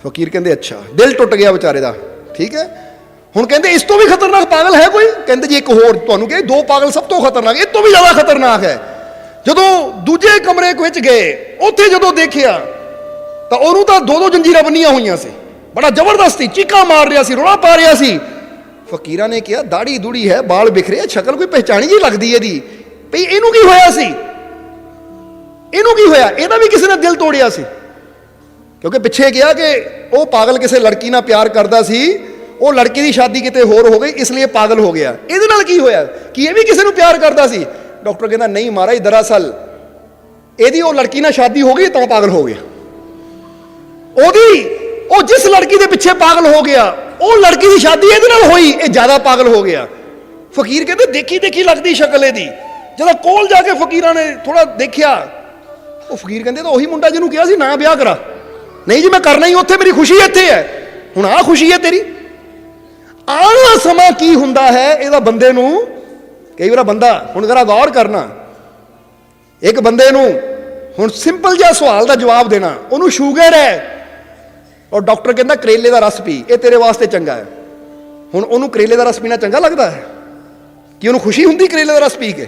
ਫਕੀਰ ਕਹਿੰਦੇ ਅੱਛਾ, ਦਿਲ ਟੁੱਟ ਗਿਆ ਵਿਚਾਰੇ ਦਾ। ਠੀਕ ਹੈ, ਹੁਣ ਕਹਿੰਦੇ ਇਸ ਤੋਂ ਵੀ ਖਤਰਨਾਕ ਪਾਗਲ ਹੈ ਕੋਈ? ਕਹਿੰਦੇ ਜੀ ਇੱਕ ਹੋਰ ਤੁਹਾਨੂੰ ਕਹੇ, 2 ਪਾਗਲ ਸਭ ਤੋਂ ਖਤਰਨਾਕ, ਇਹ ਤੋਂ ਵੀ ਜ਼ਿਆਦਾ ਖਤਰਨਾਕ ਹੈ। ਜਦੋਂ ਦੂਜੇ ਕਮਰੇ ਵਿੱਚ ਗਏ, ਉੱਥੇ ਜਦੋਂ ਦੇਖਿਆ ਤਾਂ ਉਹਨੂੰ ਤਾਂ 2-2 ਜੰਜੀਰਾਂ ਬੰਨੀਆਂ ਹੋਈਆਂ ਸੀ, ਬੜਾ ਜ਼ਬਰਦਸਤੀ ਚੀਕਾਂ ਮਾਰ ਰਿਹਾ ਸੀ, ਰੌਲਾ ਪਾ ਰਿਹਾ ਸੀ। ਫਕੀਰਾਂ ਨੇ ਕਿਹਾ ਦਾੜੀ ਦੂੜੀ ਹੈ, ਬਾਲ ਬਿਖਰੇ, ਸ਼ਕਲ ਕੋਈ ਪਹਿਚਾਣੀ ਜਿਹੀ ਲੱਗਦੀ ਇਹਦੀ, ਭਈ ਇਹਨੂੰ ਕੀ ਹੋਇਆ ਸੀ? ਇਹਨੂੰ ਕੀ ਹੋਇਆ? ਇਹਦਾ ਵੀ ਕਿਸੇ ਨੇ ਦਿਲ ਤੋੜਿਆ ਸੀ, ਕਿਉਂਕਿ ਪਿੱਛੇ ਕਿਹਾ ਕਿ ਉਹ ਪਾਗਲ ਕਿਸੇ ਲੜਕੀ ਨਾਲ ਪਿਆਰ ਕਰਦਾ ਸੀ, ਉਹ ਲੜਕੀ ਦੀ ਸ਼ਾਦੀ ਕਿਤੇ ਹੋਰ ਹੋ ਗਈ, ਇਸ ਲਈ ਪਾਗਲ ਹੋ ਗਿਆ। ਇਹਦੇ ਨਾਲ ਕੀ ਹੋਇਆ? ਕਿ ਇਹ ਵੀ ਕਿਸੇ ਨੂੰ ਪਿਆਰ ਕਰਦਾ ਸੀ? ਡਾਕਟਰ ਕਹਿੰਦਾ ਨਹੀਂ ਮਹਾਰਾਜ, ਦਰਅਸਲ ਇਹਦੀ ਉਹ ਲੜਕੀ ਨਾਲ ਸ਼ਾਦੀ ਹੋ ਗਈ ਤਾਂ ਪਾਗਲ ਹੋ ਗਿਆ। ਉਹ ਜਿਸ ਲੜਕੀ ਦੇ ਪਿੱਛੇ ਪਾਗਲ ਹੋ ਗਿਆ, ਉਹ ਲੜਕੀ ਦੀ ਸ਼ਾਦੀ ਇਹਦੇ ਨਾਲ ਹੋਈ, ਇਹ ਜ਼ਿਆਦਾ ਪਾਗਲ ਹੋ ਗਿਆ। ਫਕੀਰ ਕਹਿੰਦੇ ਦੇਖੀ ਦੇਖੀ ਲੱਗਦੀ ਸ਼ਕਲ ਇਹਦੀ। ਜਦੋਂ ਕੋਲ ਜਾ ਕੇ ਫਕੀਰਾਂ ਨੇ ਥੋੜਾ ਦੇਖਿਆ, ਉਹ ਫਕੀਰ ਕਹਿੰਦੇ ਤਾਂ ਉਹੀ ਮੁੰਡਾ ਜਿਹਨੂੰ ਕਿਹਾ ਸੀ ਨਾ ਵਿਆਹ ਕਰਾ। ਨਹੀਂ ਜੀ ਮੈਂ ਕਰਨਾ ਹੀ, ਉੱਥੇ ਮੇਰੀ ਖੁਸ਼ੀ ਇੱਥੇ ਹੈ, ਹੁਣ ਆਹ ਖੁਸ਼ੀ ਹੈ ਤੇਰੀ। ਆਉਣ ਵਾਲਾ ਸਮਾਂ ਕੀ ਹੁੰਦਾ ਹੈ ਇਹਦਾ ਬੰਦੇ ਨੂੰ, ਕਈ ਵਾਰ ਬੰਦਾ, ਹੁਣ ਜ਼ਰਾ ਗੌਰ ਕਰਨਾ, ਇੱਕ ਬੰਦੇ ਨੂੰ ਹੁਣ ਸਿੰਪਲ ਜਿਹਾ ਸਵਾਲ ਦਾ ਜਵਾਬ ਦੇਣਾ, ਉਹਨੂੰ ਸ਼ੂਗਰ ਹੈ ਔਰ ਡਾਕਟਰ ਕਹਿੰਦਾ ਕਰੇਲੇ ਦਾ ਰਸ ਪੀ, ਇਹ ਤੇਰੇ ਵਾਸਤੇ ਚੰਗਾ ਹੈ। ਹੁਣ ਉਹਨੂੰ ਕਰੇਲੇ ਦਾ ਰਸ ਪੀਣਾ ਚੰਗਾ ਲੱਗਦਾ ਹੈ? ਕਿ ਉਹਨੂੰ ਖੁਸ਼ੀ ਹੁੰਦੀ ਕਰੇਲੇ ਦਾ ਰਸ ਪੀ ਕੇ?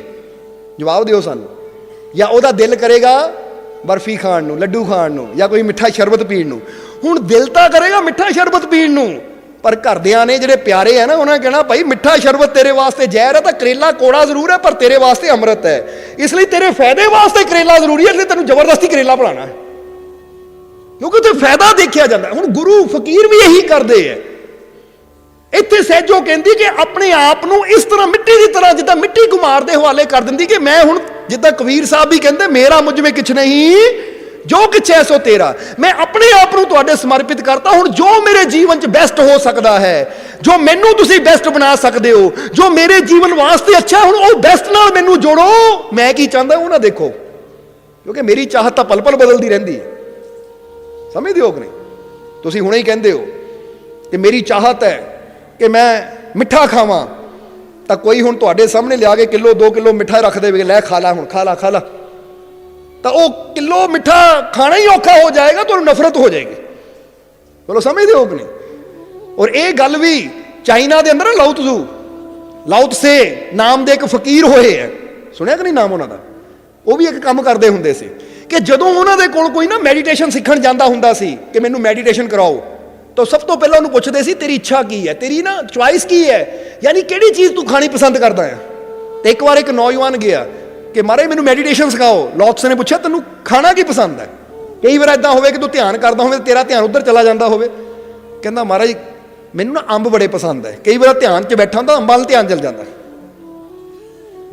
ਜਵਾਬ ਦਿਓ ਸਾਨੂੰ। ਜਾਂ ਉਹਦਾ ਦਿਲ ਕਰੇਗਾ ਬਰਫੀ ਖਾਣ ਨੂੰ, ਲੱਡੂ ਖਾਣ ਨੂੰ, ਜਾਂ ਕੋਈ ਮਿੱਠਾ ਸ਼ਰਬਤ ਪੀਣ ਨੂੰ? ਹੁਣ ਦਿਲ ਤਾਂ ਕਰੇਗਾ ਮਿੱਠਾ ਸ਼ਰਬਤ ਪੀਣ ਨੂੰ, ਪਰ ਘਰਦਿਆਂ ਨੇ ਜਿਹੜੇ ਪਿਆਰੇ ਹੈ ਨਾ, ਉਹਨਾਂ ਨੇ ਕਹਿਣਾ ਭਾਈ ਮਿੱਠਾ ਸ਼ਰਬਤ ਤੇਰੇ ਵਾਸਤੇ ਜ਼ਹਿਰ ਹੈ, ਤਾਂ ਕਰੇਲਾ ਕੋੜਾ ਜ਼ਰੂਰ ਹੈ ਪਰ ਤੇਰੇ ਵਾਸਤੇ ਅੰਮ੍ਰਿਤ ਹੈ, ਇਸ ਲਈ ਤੇਰੇ ਫਾਇਦੇ ਵਾਸਤੇ ਕਰੇਲਾ ਜ਼ਰੂਰੀ ਹੈ, ਇਸ ਲਈ ਤੈਨੂੰ ਜ਼ਬਰਦਸਤੀ ਕਰੇਲਾ ਬਣਾਉਣਾ ਹੈ, ਕਿਉਂਕਿ ਉੱਥੇ ਫਾਇਦਾ ਦੇਖਿਆ ਜਾਂਦਾ। ਹੁਣ ਗੁਰੂ ਫਕੀਰ ਵੀ ਇਹੀ ਕਰਦੇ ਹੈ। ਇੱਥੇ ਸਹਿਜੋ ਕਹਿੰਦੀ ਕਿ ਆਪਣੇ ਆਪ ਨੂੰ ਇਸ ਤਰ੍ਹਾਂ ਮਿੱਟੀ ਦੀ ਤਰ੍ਹਾਂ, ਜਿੱਦਾਂ ਮਿੱਟੀ ਕੁਮਾਰ ਦੇ ਹਵਾਲੇ ਕਰ ਦਿੰਦੀ ਕਿ ਮੈਂ ਹੁਣ, ਜਿੱਦਾਂ ਕਬੀਰ ਸਾਹਿਬ ਵੀ ਕਹਿੰਦੇ ਮੇਰਾ ਮੁਝ ਵਿੱਚ ਕਿਛ ਨਹੀਂ, ਜੋ ਕਿਛ ਹੈ ਸੋ ਤੇਰਾ, ਮੈਂ ਆਪਣੇ ਆਪ ਨੂੰ ਤੁਹਾਡੇ ਸਮਰਪਿਤ ਕਰਤਾ। ਹੁਣ ਜੋ ਮੇਰੇ ਜੀਵਨ 'ਚ ਬੈਸਟ ਹੋ ਸਕਦਾ ਹੈ, ਜੋ ਮੈਨੂੰ ਤੁਸੀਂ ਬੈਸਟ ਬਣਾ ਸਕਦੇ ਹੋ, ਜੋ ਮੇਰੇ ਜੀਵਨ ਵਾਸਤੇ ਅੱਛਾ, ਹੁਣ ਉਹ ਬੈਸਟ ਨਾਲ ਮੈਨੂੰ ਜੋੜੋ। ਮੈਂ ਕੀ ਚਾਹੁੰਦਾ ਉਹ ਨਾ ਦੇਖੋ, ਕਿਉਂਕਿ ਮੇਰੀ ਚਾਹਤ ਤਾਂ ਪਲ ਪਲ ਬਦਲਦੀ ਰਹਿੰਦੀ ਹੈ। ਸਮਝਦੇ ਹੋ ਕਿ ਨਹੀਂ? ਤੁਸੀਂ ਹੁਣੇ ਹੀ ਕਹਿੰਦੇ ਹੋ ਕਿ ਮੇਰੀ ਚਾਹਤ ਹੈ ਕਿ ਮੈਂ ਮਿੱਠਾ ਖਾਵਾਂ, ਤਾਂ ਕੋਈ ਹੁਣ ਤੁਹਾਡੇ ਸਾਹਮਣੇ ਲਿਆ ਕੇ 1-2 ਕਿਲੋ ਮਿੱਠਾ ਰੱਖ ਦੇਵੇ, ਲੈ ਖਾ ਲਾ, ਹੁਣ ਖਾ ਲਾ ਖਾ ਲਾ, ਤਾਂ ਉਹ ਕਿਲੋ ਮਿੱਠਾ ਖਾਣਾ ਹੀ ਔਖਾ ਹੋ ਜਾਏਗਾ, ਤੁਹਾਨੂੰ ਨਫ਼ਰਤ ਹੋ ਜਾਏਗੀ। ਚਲੋ ਸਮਝਦੇ ਹੋ ਕਿ ਨਹੀਂ? ਔਰ ਇਹ ਗੱਲ ਵੀ ਚਾਈਨਾ ਦੇ ਅੰਦਰ ਲਾਓ ਤਸੇ ਨਾਮ ਦੇ ਇੱਕ ਫਕੀਰ ਹੋਏ ਹੈ, ਸੁਣਿਆ ਕਿ ਨਹੀਂ ਨਾਮ ਉਹਨਾਂ ਦਾ? ਉਹ ਵੀ ਇੱਕ ਕੰਮ ਕਰਦੇ ਹੁੰਦੇ ਸੀ ਕਿ ਜਦੋਂ ਉਹਨਾਂ ਦੇ ਕੋਲ ਕੋਈ ਨਾ ਮੈਡੀਟੇਸ਼ਨ ਸਿੱਖਣ ਜਾਂਦਾ ਹੁੰਦਾ ਸੀ ਕਿ ਮੈਨੂੰ ਮੈਡੀਟੇਸ਼ਨ ਕਰਾਓ, ਤਾਂ ਸਭ ਤੋਂ ਪਹਿਲਾਂ ਉਹਨੂੰ ਪੁੱਛਦੇ ਸੀ ਤੇਰੀ ਇੱਛਾ ਕੀ ਹੈ, ਤੇਰੀ ਨਾ ਚੁਆਇਸ ਕੀ ਹੈ, ਯਾਨੀ ਕਿਹੜੀ ਚੀਜ਼ ਤੂੰ ਖਾਣੀ ਪਸੰਦ ਕਰਦਾ ਹੈ। ਤੇ ਇੱਕ ਵਾਰ ਇੱਕ ਨੌਜਵਾਨ ਗਿਆ ਕਿ ਮਹਾਰਾਜ ਮੈਨੂੰ ਮੈਡੀਟੇਸ਼ਨ ਸਿਖਾਓ। ਲਾਓ ਨੇ ਪੁੱਛਿਆ ਤੈਨੂੰ ਖਾਣਾ ਕੀ ਪਸੰਦ ਹੈ? ਕਈ ਵਾਰ ਇਦਾਂ ਹੋਵੇ ਕਿ ਤੂੰ ਧਿਆਨ ਕਰਦਾ ਹੋਵੇ, ਤੇਰਾ ਧਿਆਨ ਉੱਧਰ ਚਲਾ ਜਾਂਦਾ ਹੋਵੇ। ਕਹਿੰਦਾ ਮਹਾਰਾਜ ਮੈਨੂੰ ਨਾ ਅੰਬ ਬੜੇ ਪਸੰਦ ਹੈ। ਕਈ ਵਾਰ ਧਿਆਨ 'ਚ ਬੈਠਾ ਹੁੰਦਾ, ਅੰਬਾਂ ਵੱਲ ਧਿਆਨ ਚਲ ਜਾਂਦਾ,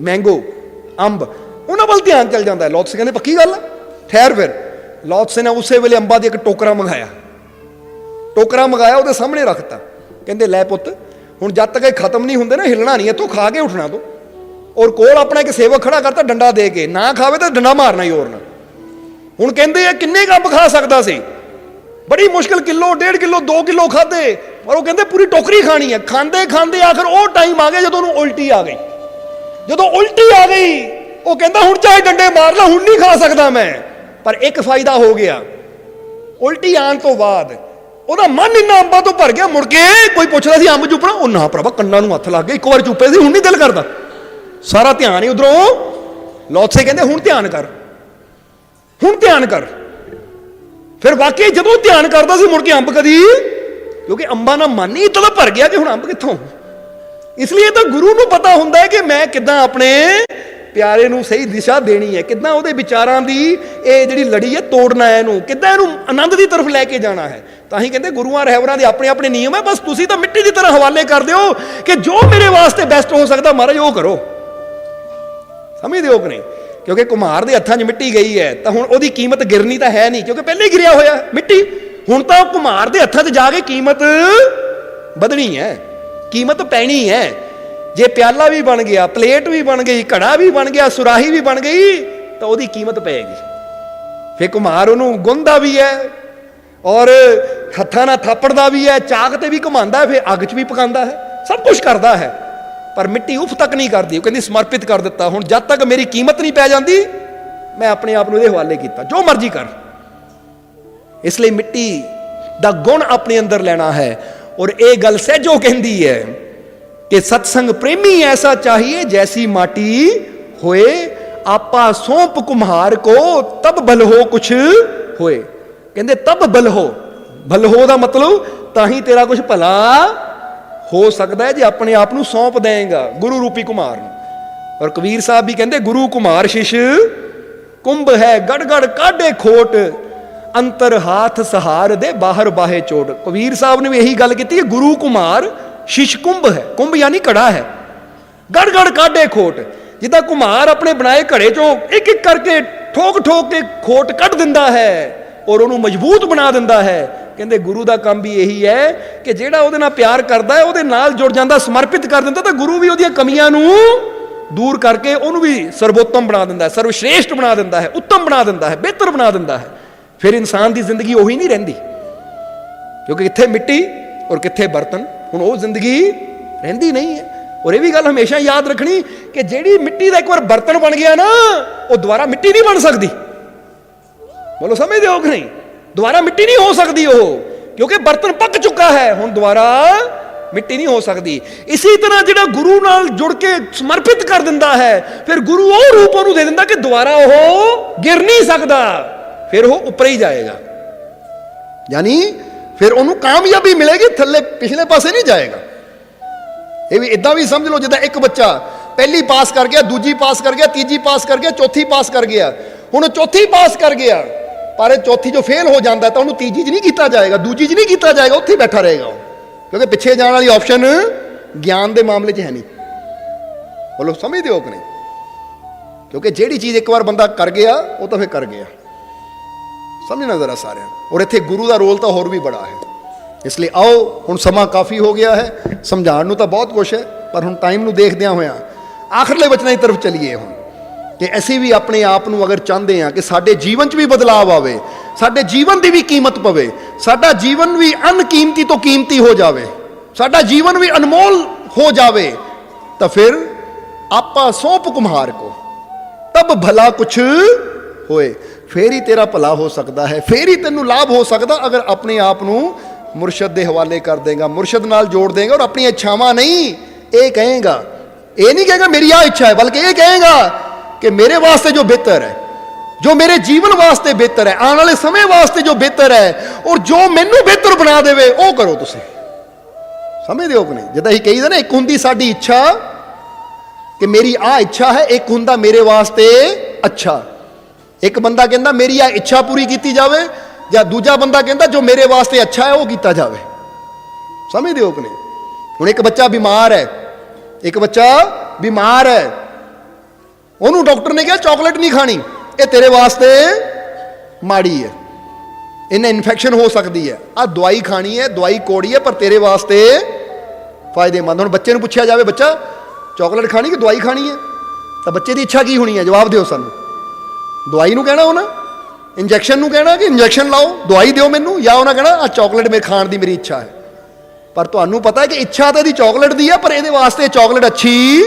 ਮੈਂਗੋ, ਅੰਬ, ਉਹਨਾਂ ਵੱਲ ਧਿਆਨ ਚਲ ਜਾਂਦਾ ਹੈ। ਲੋਤਸ ਕਹਿੰਦੇ ਪੱਕੀ ਗੱਲ ਹੈ, ਠਹਿਰ। ਫਿਰ ਲੋਤਸ ਨੇ ਉਸੇ ਵੇਲੇ ਅੰਬਾਂ ਦੀ ਇੱਕ ਟੋਕਰਾ ਮੰਗਾਇਆ, ਉਹਦੇ ਸਾਹਮਣੇ ਰੱਖਤਾ। ਕਹਿੰਦੇ ਲੈ ਪੁੱਤ, ਹੁਣ ਜਦ ਤੱਕ ਇਹ ਖਤਮ ਨਹੀਂ ਹੁੰਦੇ ਨਾ ਹਿੱਲਣਾ ਨਹੀਂ, ਇੱਥੋਂ ਖਾ ਕੇ ਉੱਠਣਾ ਤੂੰ। ਔਰ ਕੋਲ ਆਪਣਾ ਇੱਕ ਸੇਵਕ ਖੜਾ ਕਰਤਾ ਡੰਡਾ ਦੇ ਕੇ, ਨਾ ਖਾਵੇ ਤਾਂ ਡੰਡਾ ਮਾਰਨਾ ਹੀ ਹੋਰ ਨਾ। ਹੁਣ ਕਹਿੰਦੇ ਆ ਕਿੰਨੇ ਕੁ ਅੰਬ ਖਾ ਸਕਦਾ ਸੀ, ਬੜੀ ਮੁਸ਼ਕਿਲ ਕਿਲੋ 1.5 ਕਿਲੋ 2 ਕਿਲੋ ਖਾਦੇ, ਪਰ ਉਹ ਕਹਿੰਦੇ ਪੂਰੀ ਟੋਕਰੀ ਖਾਣੀ ਹੈ। ਖਾਂਦੇ ਖਾਂਦੇ ਆਖਰ ਉਹ ਟਾਈਮ ਆ ਗਿਆ ਜਦੋਂ ਉਹਨੂੰ ਉਲਟੀ ਆ ਗਈ। ਜਦੋਂ ਉਲਟੀ ਆ ਗਈ ਉਹ ਕਹਿੰਦਾ ਹੁਣ ਚਾਹੇ ਡੰਡੇ ਮਾਰ ਲਾ, ਹੁਣ ਨਹੀਂ ਖਾ ਸਕਦਾ ਮੈਂ। ਪਰ ਇੱਕ ਫਾਇਦਾ ਹੋ ਗਿਆ, ਉਲਟੀ ਆਉਣ ਤੋਂ ਬਾਅਦ ਉਹਦਾ ਮਨ ਇੰਨਾ ਅੰਬਾਂ ਤੋਂ ਭਰ ਗਿਆ, ਮੁੜ ਕੇ ਕੋਈ ਪੁੱਛਦਾ ਸੀ ਅੰਬ ਚੁੱਪਣਾ, ਉਹ ਨਾ ਭਰਾਵਾ ਕੰਨਾਂ ਨੂੰ ਹੱਥ ਲੱਗ ਗਏ, ਇੱਕ ਵਾਰ ਚੁੱਪੇ ਸੀ ਹੁਣ ਨਹੀਂ ਦਿਲ ਕਰਦਾ, ਸਾਰਾ ਧਿਆਨ ਹੀ ਉਧਰੋਂ। ਲੋਥੇ ਕਹਿੰਦੇ ਹੁਣ ਧਿਆਨ ਕਰ, ਹੁਣ ਧਿਆਨ ਕਰ। ਫਿਰ ਵਾਕਈ ਜਦੋਂ ਧਿਆਨ ਕਰਦਾ ਸੀ ਮੁੜ ਕੇ ਅੰਬ ਕਦੀ, ਕਿਉਂਕਿ ਅੰਬਾਂ ਨਾਲ ਮਨ ਹੀ ਇਤਨਾ ਭਰ ਗਿਆ ਕਿ ਹੁਣ ਅੰਬ ਕਿੱਥੋਂ। ਇਸ ਲਈ ਤਾਂ ਗੁਰੂ ਨੂੰ ਪਤਾ ਹੁੰਦਾ ਹੈ ਕਿ ਮੈਂ ਕਿੱਦਾਂ ਆਪਣੇ ਪਿਆਰੇ ਨੂੰ ਸਹੀ ਦਿਸ਼ਾ ਦੇਣੀ ਹੈ, ਕਿੱਦਾਂ ਉਹਦੇ ਵਿਚਾਰਾਂ ਦੀ ਇਹ ਜਿਹੜੀ ਲੜੀ ਹੈ ਤੋੜਨਾ ਹੈ, ਇਹਨੂੰ ਕਿੱਦਾਂ ਇਹਨੂੰ ਆਨੰਦ ਦੀ ਤਰਫ ਲੈ ਕੇ ਜਾਣਾ ਹੈ। ਤਾਂ ਹੀ ਕਹਿੰਦੇ ਗੁਰੂਆਂ ਰਹਿਬਰਾਂ ਦੇ ਆਪਣੇ ਆਪਣੇ ਨਿਯਮ ਹੈ, ਬਸ ਤੁਸੀਂ ਤਾਂ ਮਿੱਟੀ ਦੀ ਤਰ੍ਹਾਂ ਹਵਾਲੇ ਕਰ ਦਿਓ ਕਿ ਜੋ ਮੇਰੇ ਵਾਸਤੇ ਬੈਸਟ ਹੋ ਸਕਦਾ ਮਹਾਰਾਜ ਉਹ ਕਰੋ। ਸਮਝਦੇ ਹੋ ਕਿ ਨਹੀਂ? ਕਿਉਂਕਿ ਕੁਮਹਾਰ ਦੇ ਹੱਥਾਂ 'ਚ ਮਿੱਟੀ ਗਈ ਹੈ ਤਾਂ ਹੁਣ ਉਹਦੀ ਕੀਮਤ ਗਿਰਨੀ ਤਾਂ ਹੈ ਨਹੀਂ, ਕਿਉਂਕਿ ਪਹਿਲੇ ਹੀ ਗਿਰਿਆ ਹੋਇਆ ਮਿੱਟੀ। ਹੁਣ ਤਾਂ ਕੁਮਹਾਰ ਦੇ ਹੱਥਾਂ 'ਚ ਜਾ ਕੇ ਕੀਮਤ ਵਧਣੀ ਹੈ, ਕੀਮਤ ਪੈਣੀ ਹੈ। ਜੇ ਪਿਆਲਾ ਵੀ ਬਣ ਗਿਆ, ਪਲੇਟ ਵੀ ਬਣ ਗਈ, ਘੜਾ ਵੀ ਬਣ ਗਿਆ, ਸੁਰਾਹੀ ਵੀ ਬਣ ਗਈ ਤਾਂ ਉਹਦੀ ਕੀਮਤ ਪਏਗੀ। ਫਿਰ ਕੁਮਹਾਰ ਉਹਨੂੰ ਗੁੰਨਦਾ ਵੀ ਹੈ ਔਰ ਹੱਥਾਂ ਨਾਲ ਥਾਪੜਦਾ ਵੀ ਹੈ, ਚਾਕ ਤੇ ਵੀ ਘੁਮਾਉਂਦਾ, ਫਿਰ ਅੱਗ 'ਚ ਵੀ ਪਕਾਉਂਦਾ ਹੈ, ਸਭ ਕੁਝ ਕਰਦਾ ਹੈ। ਪਰ ਮਿੱਟੀ ਉਫ ਤੱਕ ਨਹੀਂ ਕਰਦੀ, ਉਹ ਕਹਿੰਦੀ ਸਮਰਪਿਤ ਕਰ ਦਿੱਤਾ। ਹੁਣ ਜਦ ਤੱਕ ਮੇਰੀ ਕੀਮਤ ਨਹੀਂ ਪੈ ਜਾਂਦੀ ਮੈਂ ਆਪਣੇ ਆਪ ਨੂੰ ਇਹਦੇ ਹਵਾਲੇ ਕੀਤਾ, ਜੋ ਮਰਜ਼ੀ ਕਰ। ਇਸ ਲਈ ਮਿੱਟੀ ਦਾ ਗੁਣ ਆਪਣੇ ਅੰਦਰ ਲੈਣਾ ਹੈ। ਔਰ ਇਹ ਗੱਲ ਸਹਿਜੋ ਕਹਿੰਦੀ ਹੈ कि सत्संग प्रेमी ऐसा चाहिए जैसी माटी होए, आपा सौंप कुम्हार को तब बल हो कुछ होए। कहते तब बल हो का मतलब ताही तेरा कुछ भला हो सकता है जे अपने आप ਨੂੰ सौंप देगा गुरु रूपी कुम्हार ਨੂੰ। और कबीर साहब भी कहते गुरु कुम्हार शिष कुंभ है, गड़ गड़ काढ़े खोट, अंतर हाथ सहार दे बाहर बाहे चोट। कबीर साहब ने भी यही गल की, गुरु कुम्हार शिश कुंभ है, कुंभ यानी कड़ा है, गड़ गड़ काढ़े खोट। जिदा कुम्हार अपने बनाए घड़े चों एक एक करके ठोक ठोक के खोट कट दिंदा है और उन्होंने मजबूत बना दिंदा है। कहते गुरु का काम भी यही है कि जेड़ा उहदे नाल प्यार करता है उहदे नाल जुड़ जाता, समर्पित कर दिंदा, तो गुरु भी उहदियां कमियां नूं दूर करके उन्होंने भी सर्वोत्तम बना दिंदा है, सर्वश्रेष्ठ बना दिंदा है, उत्तम बना दिंदा है, बेहतर बना दिंदा है। फिर इंसान की जिंदगी उही नहीं रहिंदी, क्योंकि कित्थे मिट्टी और कित्थे बर्तन, ਹੁਣ ਉਹ ਜ਼ਿੰਦਗੀ ਰਹਿੰਦੀ ਨਹੀਂ ਹੈ। ਔਰ ਇਹ ਵੀ ਗੱਲ ਹਮੇਸ਼ਾ ਯਾਦ ਰੱਖਣੀ ਕਿ ਜਿਹੜੀ ਮਿੱਟੀ ਦਾ ਇੱਕ ਵਾਰ ਬਰਤਨ ਬਣ ਗਿਆ ਨਾ, ਉਹ ਦੁਬਾਰਾ ਮਿੱਟੀ ਨਹੀਂ ਬਣ ਸਕਦੀ। ਬੋਲੋ ਸਮਝਦੇ ਹੋ ਕਿ ਨਹੀਂ? ਦੁਬਾਰਾ ਮਿੱਟੀ ਨਹੀਂ ਹੋ ਸਕਦੀ ਉਹ, ਕਿਉਂਕਿ ਬਰਤਨ ਪੱਕ ਚੁੱਕਾ ਹੈ, ਹੁਣ ਦੁਬਾਰਾ ਮਿੱਟੀ ਨਹੀਂ ਹੋ ਸਕਦੀ। ਇਸੇ ਤਰ੍ਹਾਂ ਜਿਹੜਾ ਗੁਰੂ ਨਾਲ ਜੁੜ ਕੇ ਸਮਰਪਿਤ ਕਰ ਦਿੰਦਾ ਹੈ, ਫਿਰ ਗੁਰੂ ਉਹ ਰੂਪ ਉਹਨੂੰ ਦੇ ਦਿੰਦਾ ਕਿ ਦੁਬਾਰਾ ਉਹ ਗਿਰ ਨਹੀਂ ਸਕਦਾ, ਫਿਰ ਉਹ ਉੱਪਰ ਹੀ ਜਾਏਗਾ। ਯਾਨੀ फिर उन्होंने कामयाबी मिलेगी, थले पिछले पासे नहीं जाएगा। ये भी इदा भी समझ लो जिदा एक बच्चा पहली पास कर गया, दूजी पास कर गया, तीजी पास कर गया, चौथी पास कर गया। हुण चौथी पास कर गया पर चौथी जो फेल हो जाता है तो उन्होंने तीजी च नहीं किया जाएगा, दूजी च नहीं किया जाएगा, उत्थे ही बैठा रहेगा, क्योंकि पिछे जाने वाली ऑप्शन ज्ञान के मामले च है नहीं। बोलो समझते हो कि नहीं? क्योंकि जिहड़ी चीज़ एक बार बंदा कर गया वो तो फिर कर गया। समझना जरा सारे। और इत्थे गुरु का रोल तो होर भी बड़ा है। इसलिए आओ हुण समा काफ़ी हो गया है, समझाण नूं तां बहुत कुछ है, पर हुण टाइम नूं देखदिआं होइआं आखिरले वचनां की तरफ चलीए हुण कि असीं भी अपने आप नूं अगर चाहते हैं कि साडे जीवन च भी बदलाव आवे, साडे जीवन की भी कीमत पवे, साडा जीवन भी अनकीमती तो कीमती हो जावे, साडा जीवन भी अनमोल हो जावे, तो फिर आपा सौंप कुम्हार को तब भला कुछ होए। फिर ही तेरा भला हो सकता है, फिर ही तेनू लाभ हो सकता अगर अपने आप नू मुरशद के हवाले कर देगा, मुरशद नाल जोड़ देगा और अपनी इच्छावां नहीं ये कहेगा, ये नहीं कहेगा मेरी आ इच्छा है, बल्कि ये कहेगा कि मेरे वास्ते जो बेहतर है, जो मेरे जीवन वास्ते बेहतर है, आने वाले समय वास्ते जो बेहतर है और जो मैनू बेहतर बना देवे वो करो। तुसीं समझदे हो कि नहीं? जिद्दां ही कही दा ना, एक हुंदी साडी इच्छा कि मेरी आ इच्छा है, एक हुंदा मेरे वास्ते अच्छा। एक बंदा कहता मेरी आ इच्छा पूरी की जाए, या दूजा बंदा कहता जो मेरे वास्ते अच्छा है वो किया जाए। समझते हो कि नहीं? हुण एक बच्चा बीमार है, एक बच्चा बीमार है, उन्होंने डॉक्टर ने कहा चॉकलेट नहीं खानी, ये तेरे वास्ते माड़ी है, इन्हें इन्फेक्शन हो सकती है, आ दवाई खानी है, दवाई कौड़ी है पर तेरे वास्ते फायदेमंद। हुण बच्चे नूं पुछया जाए बच्चा चॉकलेट खानी कि दवाई खानी है, ਤਾਂ ਬੱਚੇ ਦੀ ਇੱਛਾ ਕੀ ਹੋਣੀ ਹੈ? ਜਵਾਬ ਦਿਓ ਸਾਨੂੰ। ਦਵਾਈ ਨੂੰ ਕਹਿਣਾ ਉਹਨਾਂ, ਇੰਜੈਕਸ਼ਨ ਨੂੰ ਕਹਿਣਾ ਕਿ ਇੰਜੈਕਸ਼ਨ ਲਾਓ, ਦਵਾਈ ਦਿਓ ਮੈਨੂੰ, ਜਾਂ ਉਹਨਾਂ ਕਹਿਣਾ ਆ ਚਾਕਲੇਟ ਮੇਰੇ ਖਾਣ ਦੀ ਮੇਰੀ ਇੱਛਾ ਹੈ। ਪਰ ਤੁਹਾਨੂੰ ਪਤਾ ਹੈ ਕਿ ਇੱਛਾ ਤਾਂ ਇਹਦੀ ਚਾਕਲੇਟ ਦੀ ਹੈ, ਪਰ ਇਹਦੇ ਵਾਸਤੇ ਚਾਕਲੇਟ ਅੱਛੀ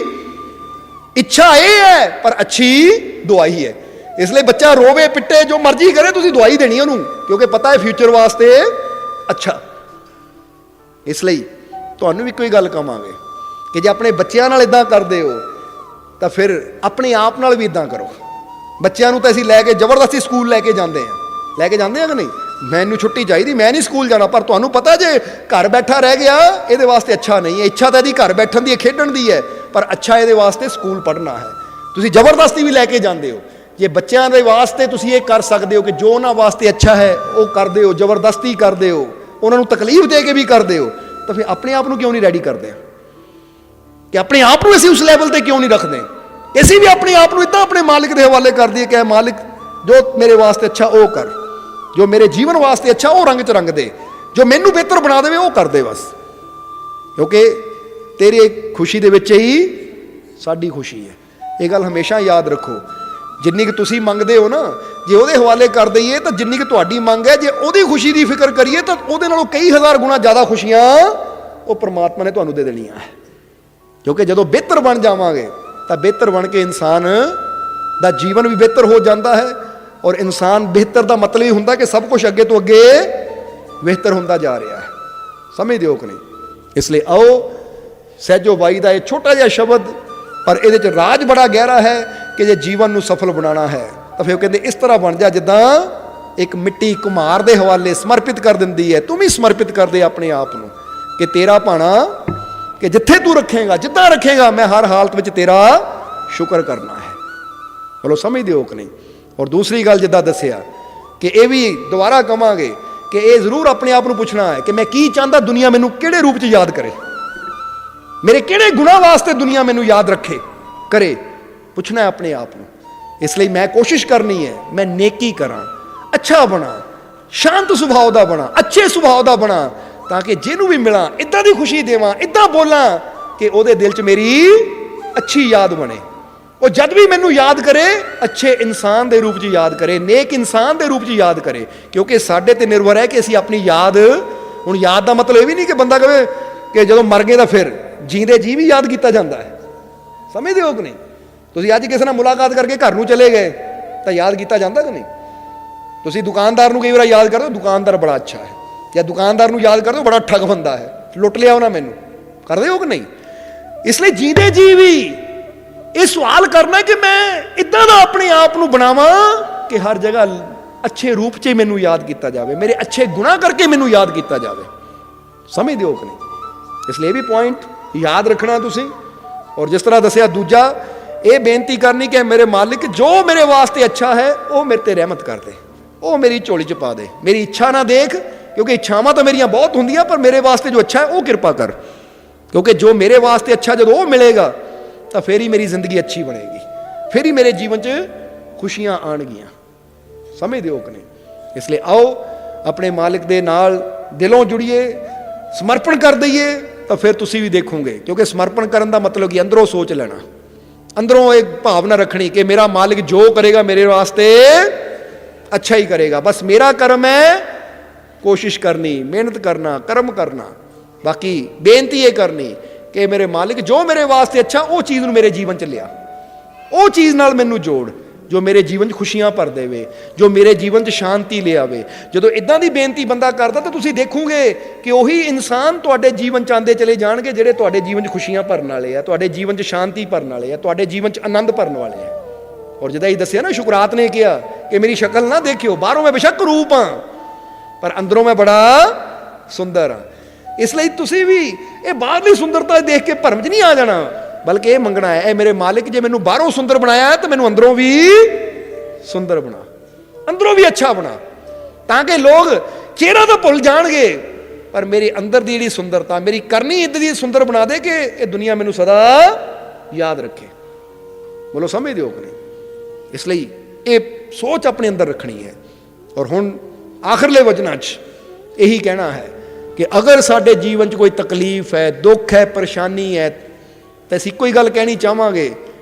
ਇੱਛਾ ਇਹ ਹੈ, ਪਰ ਅੱਛੀ ਦਵਾਈ ਹੈ। ਇਸ ਲਈ ਬੱਚਾ ਰੋਵੇ ਪਿੱਟੇ ਜੋ ਮਰਜ਼ੀ ਕਰੇ, ਤੁਸੀਂ ਦਵਾਈ ਦੇਣੀ ਉਹਨੂੰ, ਕਿਉਂਕਿ ਪਤਾ ਹੈ ਫਿਊਚਰ ਵਾਸਤੇ ਅੱਛਾ। ਇਸ ਲਈ ਤੁਹਾਨੂੰ ਵੀ ਕੋਈ ਗੱਲ ਕਹਾਂਗੇ ਕਿ ਜੇ ਆਪਣੇ ਬੱਚਿਆਂ ਨਾਲ ਇਦਾਂ ਕਰਦੇ ਹੋ ਤਾਂ ਫਿਰ ਆਪਣੇ ਆਪ ਨਾਲ ਵੀ ਇਦਾਂ ਕਰੋ। ਬੱਚਿਆਂ ਨੂੰ ਤਾਂ ਅਸੀਂ ਲੈ ਕੇ ਜ਼ਬਰਦਸਤੀ ਸਕੂਲ ਲੈ ਕੇ ਜਾਂਦੇ ਹਾਂ ਕਿ ਨਹੀਂ, ਮੈਨੂੰ ਛੁੱਟੀ ਚਾਹੀਦੀ, ਮੈਂ ਨਹੀਂ ਸਕੂਲ ਜਾਣਾ। ਪਰ ਤੁਹਾਨੂੰ ਪਤਾ ਜੇ ਘਰ ਬੈਠਾ ਰਹਿ ਗਿਆ ਇਹਦੇ ਵਾਸਤੇ ਅੱਛਾ ਨਹੀਂ ਹੈ। ਇੱਛਾ ਤਾਂ ਇਹਦੀ ਘਰ ਬੈਠਣ ਦੀ ਹੈ, ਖੇਡਣ ਦੀ ਹੈ, ਪਰ ਅੱਛਾ ਇਹਦੇ ਵਾਸਤੇ ਸਕੂਲ ਪੜ੍ਹਨਾ ਹੈ। ਤੁਸੀਂ ਜ਼ਬਰਦਸਤੀ ਵੀ ਲੈ ਕੇ ਜਾਂਦੇ ਹੋ। ਜੇ ਬੱਚਿਆਂ ਦੇ ਵਾਸਤੇ ਤੁਸੀਂ ਇਹ ਕਰ ਸਕਦੇ ਹੋ ਕਿ ਜੋ ਉਹਨਾਂ ਵਾਸਤੇ ਅੱਛਾ ਹੈ ਉਹ ਕਰਦੇ ਹੋ, ਜ਼ਬਰਦਸਤੀ ਕਰਦੇ ਹੋ, ਉਹਨਾਂ ਨੂੰ ਤਕਲੀਫ ਦੇ ਕੇ ਵੀ ਕਰਦੇ ਹੋ, ਤਾਂ ਫਿਰ ਆਪਣੇ ਆਪ ਨੂੰ ਕਿਉਂ ਨਹੀਂ ਰੈਡੀ ਕਰਦੇ? ਕਿ ਆਪਣੇ ਆਪ ਨੂੰ ਅਸੀਂ ਉਸ ਲੈਵਲ ਤੇ ਕਿਉਂ ਨਹੀਂ ਰੱਖਦੇ? ਅਸੀਂ ਵੀ ਆਪਣੇ ਆਪ ਨੂੰ ਇਦਾਂ ਆਪਣੇ ਮਾਲਿਕ ਦੇ ਹਵਾਲੇ ਕਰ ਦਈਏ ਕਿ ਮਾਲਿਕ ਜੋ ਮੇਰੇ ਵਾਸਤੇ ਅੱਛਾ ਉਹ ਕਰ, ਜੋ ਮੇਰੇ ਜੀਵਨ ਵਾਸਤੇ ਅੱਛਾ ਉਹ ਰੰਗ 'ਚ ਰੰਗ ਦੇ, ਜੋ ਮੈਨੂੰ ਬਿਹਤਰ ਬਣਾ ਦੇਵੇ ਉਹ ਕਰ ਦੇ ਬਸ, ਕਿਉਂਕਿ ਤੇਰੀ ਖੁਸ਼ੀ ਦੇ ਵਿੱਚ ਹੀ ਸਾਡੀ ਖੁਸ਼ੀ ਹੈ। ਇਹ ਗੱਲ ਹਮੇਸ਼ਾ ਯਾਦ ਰੱਖੋ। ਜਿੰਨੀ ਕਿ ਤੁਸੀਂ ਮੰਗਦੇ ਹੋ ਨਾ, ਜੇ ਉਹਦੇ ਹਵਾਲੇ ਕਰ ਦਈਏ ਤਾਂ ਜਿੰਨੀ ਕਿ ਤੁਹਾਡੀ ਮੰਗ ਹੈ, ਜੇ ਉਹਦੀ ਖੁਸ਼ੀ ਦੀ ਫਿਕਰ ਕਰੀਏ ਤਾਂ ਉਹਦੇ ਨਾਲੋਂ ਕਈ ਹਜ਼ਾਰ ਗੁਣਾ ਜ਼ਿਆਦਾ ਖੁਸ਼ੀਆਂ ਉਹ ਪਰਮਾਤਮਾ ਨੇ ਤੁਹਾਨੂੰ ਦੇ ਦੇਣੀਆਂ ਹੈ। ਕਿਉਂਕਿ ਜਦੋਂ ਬਿਹਤਰ ਬਣ ਜਾਵਾਂਗੇ ਤਾਂ ਬਿਹਤਰ ਬਣ ਕੇ ਇਨਸਾਨ ਦਾ ਜੀਵਨ ਵੀ ਬਿਹਤਰ ਹੋ ਜਾਂਦਾ ਹੈ। ਔਰ ਇਨਸਾਨ ਬਿਹਤਰ ਦਾ ਮਤਲਬ ਹੀ ਹੁੰਦਾ ਕਿ ਸਭ ਕੁਝ ਅੱਗੇ ਤੋਂ ਅੱਗੇ ਬਿਹਤਰ ਹੁੰਦਾ ਜਾ ਰਿਹਾ ਹੈ। ਸਮਝਦੇ ਹੋ ਕਿ ਨਹੀਂ? ਇਸ ਲਈ ਆਓ ਸਹਿਜੋ ਬਾਈ ਦਾ ਇਹ ਛੋਟਾ ਜਿਹਾ ਸ਼ਬਦ, ਪਰ ਇਹਦੇ 'ਚ ਰਾਜ ਬੜਾ ਗਹਿਰਾ ਹੈ ਕਿ ਜੇ ਜੀਵਨ ਨੂੰ ਸਫਲ ਬਣਾਉਣਾ ਹੈ ਤਾਂ ਫਿਰ ਉਹ ਕਹਿੰਦੇ ਇਸ ਤਰ੍ਹਾਂ ਬਣ ਜਾ ਜਿੱਦਾਂ ਇੱਕ ਮਿੱਟੀ ਕੁਮਾਰ ਦੇ ਹਵਾਲੇ ਸਮਰਪਿਤ ਕਰ ਦਿੰਦੀ ਹੈ। ਤੂੰ ਵੀ ਸਮਰਪਿਤ ਕਰ ਦੇ ਆਪਣੇ ਆਪ ਨੂੰ ਕਿ ਤੇਰਾ ਭਾਣਾ, ਕਿ ਜਿੱਥੇ ਤੂੰ ਰੱਖੇਗਾ, ਜਿੱਦਾਂ ਰੱਖੇਗਾ, ਮੈਂ ਹਰ ਹਾਲਤ ਵਿੱਚ ਤੇਰਾ ਸ਼ੁਕਰ ਕਰਨਾ ਹੈ। ਬੋਲੋ ਸਮਝਦੇ ਹੋ ਕਿ ਨਹੀਂ? ਔਰ ਦੂਸਰੀ ਗੱਲ ਜਿੱਦਾਂ ਦੱਸਿਆ ਕਿ ਇਹ ਵੀ ਦੁਬਾਰਾ ਕਵਾਂਗੇ ਕਿ ਇਹ ਜ਼ਰੂਰ ਆਪਣੇ ਆਪ ਨੂੰ ਪੁੱਛਣਾ ਹੈ ਕਿ ਮੈਂ ਕੀ ਚਾਹੁੰਦਾ, ਦੁਨੀਆ ਮੈਨੂੰ ਕਿਹੜੇ ਰੂਪ 'ਚ ਯਾਦ ਕਰੇ, ਮੇਰੇ ਕਿਹੜੇ ਗੁਣਾਂ ਵਾਸਤੇ ਦੁਨੀਆ ਮੈਨੂੰ ਯਾਦ ਰੱਖੇ ਕਰੇ, ਪੁੱਛਣਾ ਹੈ ਆਪਣੇ ਆਪ ਨੂੰ। ਇਸ ਲਈ ਮੈਂ ਕੋਸ਼ਿਸ਼ ਕਰਨੀ ਹੈ ਮੈਂ ਨੇਕੀ ਕਰਾਂ, ਅੱਛਾ ਬਣਾ, ਸ਼ਾਂਤ ਸੁਭਾਅ ਦਾ ਬਣਾ, ਅੱਛੇ ਸੁਭਾਅ ਦਾ ਬਣਾ, ਤਾਂ ਕਿ ਜਿਹਨੂੰ ਵੀ ਮਿਲਾਂ ਇੱਦਾਂ ਦੀ ਖੁਸ਼ੀ ਦੇਵਾਂ, ਇੱਦਾਂ ਬੋਲਾਂ ਕਿ ਉਹਦੇ ਦਿਲ 'ਚ ਮੇਰੀ ਅੱਛੀ ਯਾਦ ਬਣੇ। ਉਹ ਜਦ ਵੀ ਮੈਨੂੰ ਯਾਦ ਕਰੇ ਅੱਛੇ ਇਨਸਾਨ ਦੇ ਰੂਪ 'ਚ ਯਾਦ ਕਰੇ, ਨੇਕ ਇਨਸਾਨ ਦੇ ਰੂਪ 'ਚ ਯਾਦ ਕਰੇ। ਕਿਉਂਕਿ ਸਾਡੇ ਤੇ ਨਿਰਭਰ ਹੈ ਕਿ ਅਸੀਂ ਆਪਣੀ ਯਾਦ, ਹੁਣ ਯਾਦ ਦਾ ਮਤਲਬ ਇਹ ਵੀ ਨਹੀਂ ਕਿ ਬੰਦਾ ਕਹੇ ਕਿ ਜਦੋਂ ਮਰ ਗਏ ਤਾਂ ਫਿਰ ਜੀਂਦੇ ਜੀ ਵੀ ਯਾਦ ਕੀਤਾ ਜਾਂਦਾ ਹੈ। ਸਮਝਦੇ ਹੋ ਕਿ ਨਹੀਂ? ਤੁਸੀਂ ਅੱਜ ਕਿਸੇ ਨਾਲ ਮੁਲਾਕਾਤ ਕਰਕੇ ਘਰ ਨੂੰ ਚਲੇ ਗਏ ਤਾਂ ਯਾਦ ਕੀਤਾ ਜਾਂਦਾ ਕਿ ਨਹੀਂ? ਤੁਸੀਂ ਦੁਕਾਨਦਾਰ ਨੂੰ ਕਈ ਵਾਰ ਯਾਦ ਕਰਦੇ ਹੋ, ਦੁਕਾਨਦਾਰ ਬੜਾ ਅੱਛਾ ਹੈ, ਜਾਂ ਦੁਕਾਨਦਾਰ ਨੂੰ ਯਾਦ ਕਰਦੇ ਹੋ ਬੜਾ ਠੱਗ ਬੰਦਾ ਹੈ, ਲੁੱਟ ਲਿਆ ਉਹਨਾਂ ਮੈਨੂੰ, ਕਰਦੇ ਹੋ ਕਿ ਨਹੀਂ? ਇਸ ਲਈ ਜੀਂਦੇ ਜੀ ਵੀ ਇਹ ਸਵਾਲ ਕਰਨਾ ਕਿ ਮੈਂ ਇੱਦਾਂ ਦਾ ਆਪਣੇ ਆਪ ਨੂੰ ਬਣਾਵਾਂ ਕਿ ਹਰ ਜਗ੍ਹਾ ਅੱਛੇ ਰੂਪ 'ਚ ਮੈਨੂੰ ਯਾਦ ਕੀਤਾ ਜਾਵੇ, ਮੇਰੇ ਅੱਛੇ ਗੁਣਾਂ ਕਰਕੇ ਮੈਨੂੰ ਯਾਦ ਕੀਤਾ ਜਾਵੇ। ਸਮਝਦੇ ਹੋ ਕਿ ਨਹੀਂ? ਇਸ ਲਈ ਇਹ ਵੀ ਪੁਆਇੰਟ ਯਾਦ ਰੱਖਣਾ ਤੁਸੀਂ। ਔਰ ਜਿਸ ਤਰ੍ਹਾਂ ਦੱਸਿਆ, ਦੂਜਾ ਇਹ ਬੇਨਤੀ ਕਰਨੀ ਕਿ ਮੇਰੇ ਮਾਲਿਕ ਜੋ ਮੇਰੇ ਵਾਸਤੇ ਅੱਛਾ ਹੈ ਉਹ ਮੇਰੇ ਤੇ ਰਹਿਮਤ ਕਰ ਦੇ, ਉਹ ਮੇਰੀ ਝੋਲੀ 'ਚ ਪਾ ਦੇ, ਮੇਰੀ ਇੱਛਾ ਨਾ ਦੇਖ, ਕਿਉਂਕਿ ਇੱਛਾਵਾਂ ਤਾਂ ਮੇਰੀਆਂ ਬਹੁਤ ਹੁੰਦੀਆਂ, ਪਰ ਮੇਰੇ ਵਾਸਤੇ ਜੋ ਅੱਛਾ ਹੈ ਉਹ ਕਿਰਪਾ ਕਰ, ਕਿਉਂਕਿ ਜੋ ਮੇਰੇ ਵਾਸਤੇ ਅੱਛਾ ਜਦੋਂ ਉਹ ਮਿਲੇਗਾ ਤਾਂ ਫਿਰ ਹੀ ਮੇਰੀ ਜ਼ਿੰਦਗੀ ਅੱਛੀ ਬਣੇਗੀ, ਫਿਰ ਹੀ ਮੇਰੇ ਜੀਵਨ 'ਚ ਖੁਸ਼ੀਆਂ ਆਉਣਗੀਆਂ। ਸਮਝਦੇ ਹੋ ਕਿ ਨਹੀਂ? ਇਸ ਲਈ ਆਓ ਆਪਣੇ ਮਾਲਿਕ ਦੇ ਨਾਲ ਦਿਲੋਂ ਜੁੜੀਏ, ਸਮਰਪਣ ਕਰ ਦਈਏ, ਤਾਂ ਫਿਰ ਤੁਸੀਂ ਵੀ ਦੇਖੋਗੇ। ਕਿਉਂਕਿ ਸਮਰਪਣ ਕਰਨ ਦਾ ਮਤਲਬ ਕਿ ਅੰਦਰੋਂ ਸੋਚ ਲੈਣਾ, ਅੰਦਰੋਂ ਇੱਕ ਭਾਵਨਾ ਰੱਖਣੀ ਕਿ ਮੇਰਾ ਮਾਲਿਕ ਜੋ ਕਰੇਗਾ ਮੇਰੇ ਵਾਸਤੇ ਅੱਛਾ ਹੀ ਕਰੇਗਾ, ਬਸ ਮੇਰਾ ਕਰਮ ਹੈ ਕੋਸ਼ਿਸ਼ ਕਰਨੀ, ਮਿਹਨਤ ਕਰਨਾ, ਕਰਮ ਕਰਨਾ, ਬਾਕੀ ਬੇਨਤੀ ਇਹ ਕਰਨੀ ਕਿ ਮੇਰੇ ਮਾਲਿਕ ਜੋ ਮੇਰੇ ਵਾਸਤੇ ਅੱਛਾ ਉਹ ਚੀਜ਼ ਨੂੰ ਮੇਰੇ ਜੀਵਨ 'ਚ ਲਿਆ, ਉਹ ਚੀਜ਼ ਨਾਲ ਮੈਨੂੰ ਜੋੜ ਜੋ ਮੇਰੇ ਜੀਵਨ 'ਚ ਖੁਸ਼ੀਆਂ ਭਰ ਦੇਵੇ, ਜੋ ਮੇਰੇ ਜੀਵਨ 'ਚ ਸ਼ਾਂਤੀ ਲਿਆਵੇ। ਜਦੋਂ ਇਦਾਂ ਦੀ ਬੇਨਤੀ ਬੰਦਾ ਕਰਦਾ ਤਾਂ ਤੁਸੀਂ ਦੇਖੋਗੇ ਕਿ ਉਹੀ ਇਨਸਾਨ ਤੁਹਾਡੇ ਜੀਵਨ 'ਚ ਆਉਂਦੇ ਚਲੇ ਜਾਣਗੇ ਜਿਹੜੇ ਤੁਹਾਡੇ ਜੀਵਨ 'ਚ ਖੁਸ਼ੀਆਂ ਭਰਨ ਵਾਲੇ ਆ, ਤੁਹਾਡੇ ਜੀਵਨ 'ਚ ਸ਼ਾਂਤੀ ਭਰਨ ਵਾਲੇ ਆ, ਤੁਹਾਡੇ ਜੀਵਨ 'ਚ ਆਨੰਦ ਭਰਨ ਵਾਲੇ ਆ। ਔਰ ਜਿੱਦਾਂ ਹੀ ਦੱਸਿਆ ਨਾ, ਸ਼ੁਕਰਾਤ ਨੇ ਕਿਹਾ ਕਿ ਮੇਰੀ ਸ਼ਕਲ ਨਾ ਦੇਖਿਓ, ਬਾਹਰੋਂ ਮੈਂ ਬੇਸ਼ੱਕ ਰੂਪ ਹਾਂ ਪਰ ਅੰਦਰੋਂ ਮੈਂ ਬੜਾ ਸੁੰਦਰ ਹਾਂ। ਇਸ ਲਈ ਤੁਸੀਂ ਵੀ ਇਹ ਬਾਹਰਲੀ ਸੁੰਦਰਤਾ ਦੇਖ ਕੇ ਭਰਮ 'ਚ ਨਹੀਂ ਆ ਜਾਣਾ, ਬਲਕਿ ਇਹ ਮੰਗਣਾ ਹੈ, ਇਹ ਮੇਰੇ ਮਾਲਿਕ ਜੇ ਮੈਨੂੰ ਬਾਹਰੋਂ ਸੁੰਦਰ ਬਣਾਇਆ ਹੈ ਤਾਂ ਮੈਨੂੰ ਅੰਦਰੋਂ ਵੀ ਸੁੰਦਰ ਬਣਾ, ਅੰਦਰੋਂ ਵੀ ਅੱਛਾ ਬਣਾ, ਤਾਂ ਕਿ ਲੋਕ ਚਿਹਰਾ ਤਾਂ ਭੁੱਲ ਜਾਣਗੇ ਪਰ ਮੇਰੇ ਅੰਦਰ ਦੀ ਜਿਹੜੀ ਸੁੰਦਰਤਾ, ਮੇਰੀ ਕਰਨੀ ਇੱਦਾਂ ਦੀ ਸੁੰਦਰ ਬਣਾ ਦੇ ਕਿ ਇਹ ਦੁਨੀਆ ਮੈਨੂੰ ਸਦਾ ਯਾਦ ਰੱਖੇ। ਬੋਲੋ ਸਮਝਦੇ ਹੋ ਕਿ ਨਹੀਂ? ਇਸ ਲਈ ਇਹ ਸੋਚ ਆਪਣੇ ਅੰਦਰ ਰੱਖਣੀ ਹੈ। ਔਰ ਹੁਣ ਆਖਰਲੇ ਵਚਨਾਂ 'ਚ ਇਹੀ ਕਹਿਣਾ ਹੈ ਕਿ ਅਗਰ ਸਾਡੇ ਜੀਵਨ 'ਚ ਕੋਈ ਤਕਲੀਫ ਹੈ, ਦੁੱਖ ਹੈ, ਪਰੇਸ਼ਾਨੀ ਹੈ, ਤਾਂ ਅਸੀਂ ਇੱਕੋ ਹੀ ਗੱਲ ਕਹਿਣੀ ਚਾਹਾਂਗੇ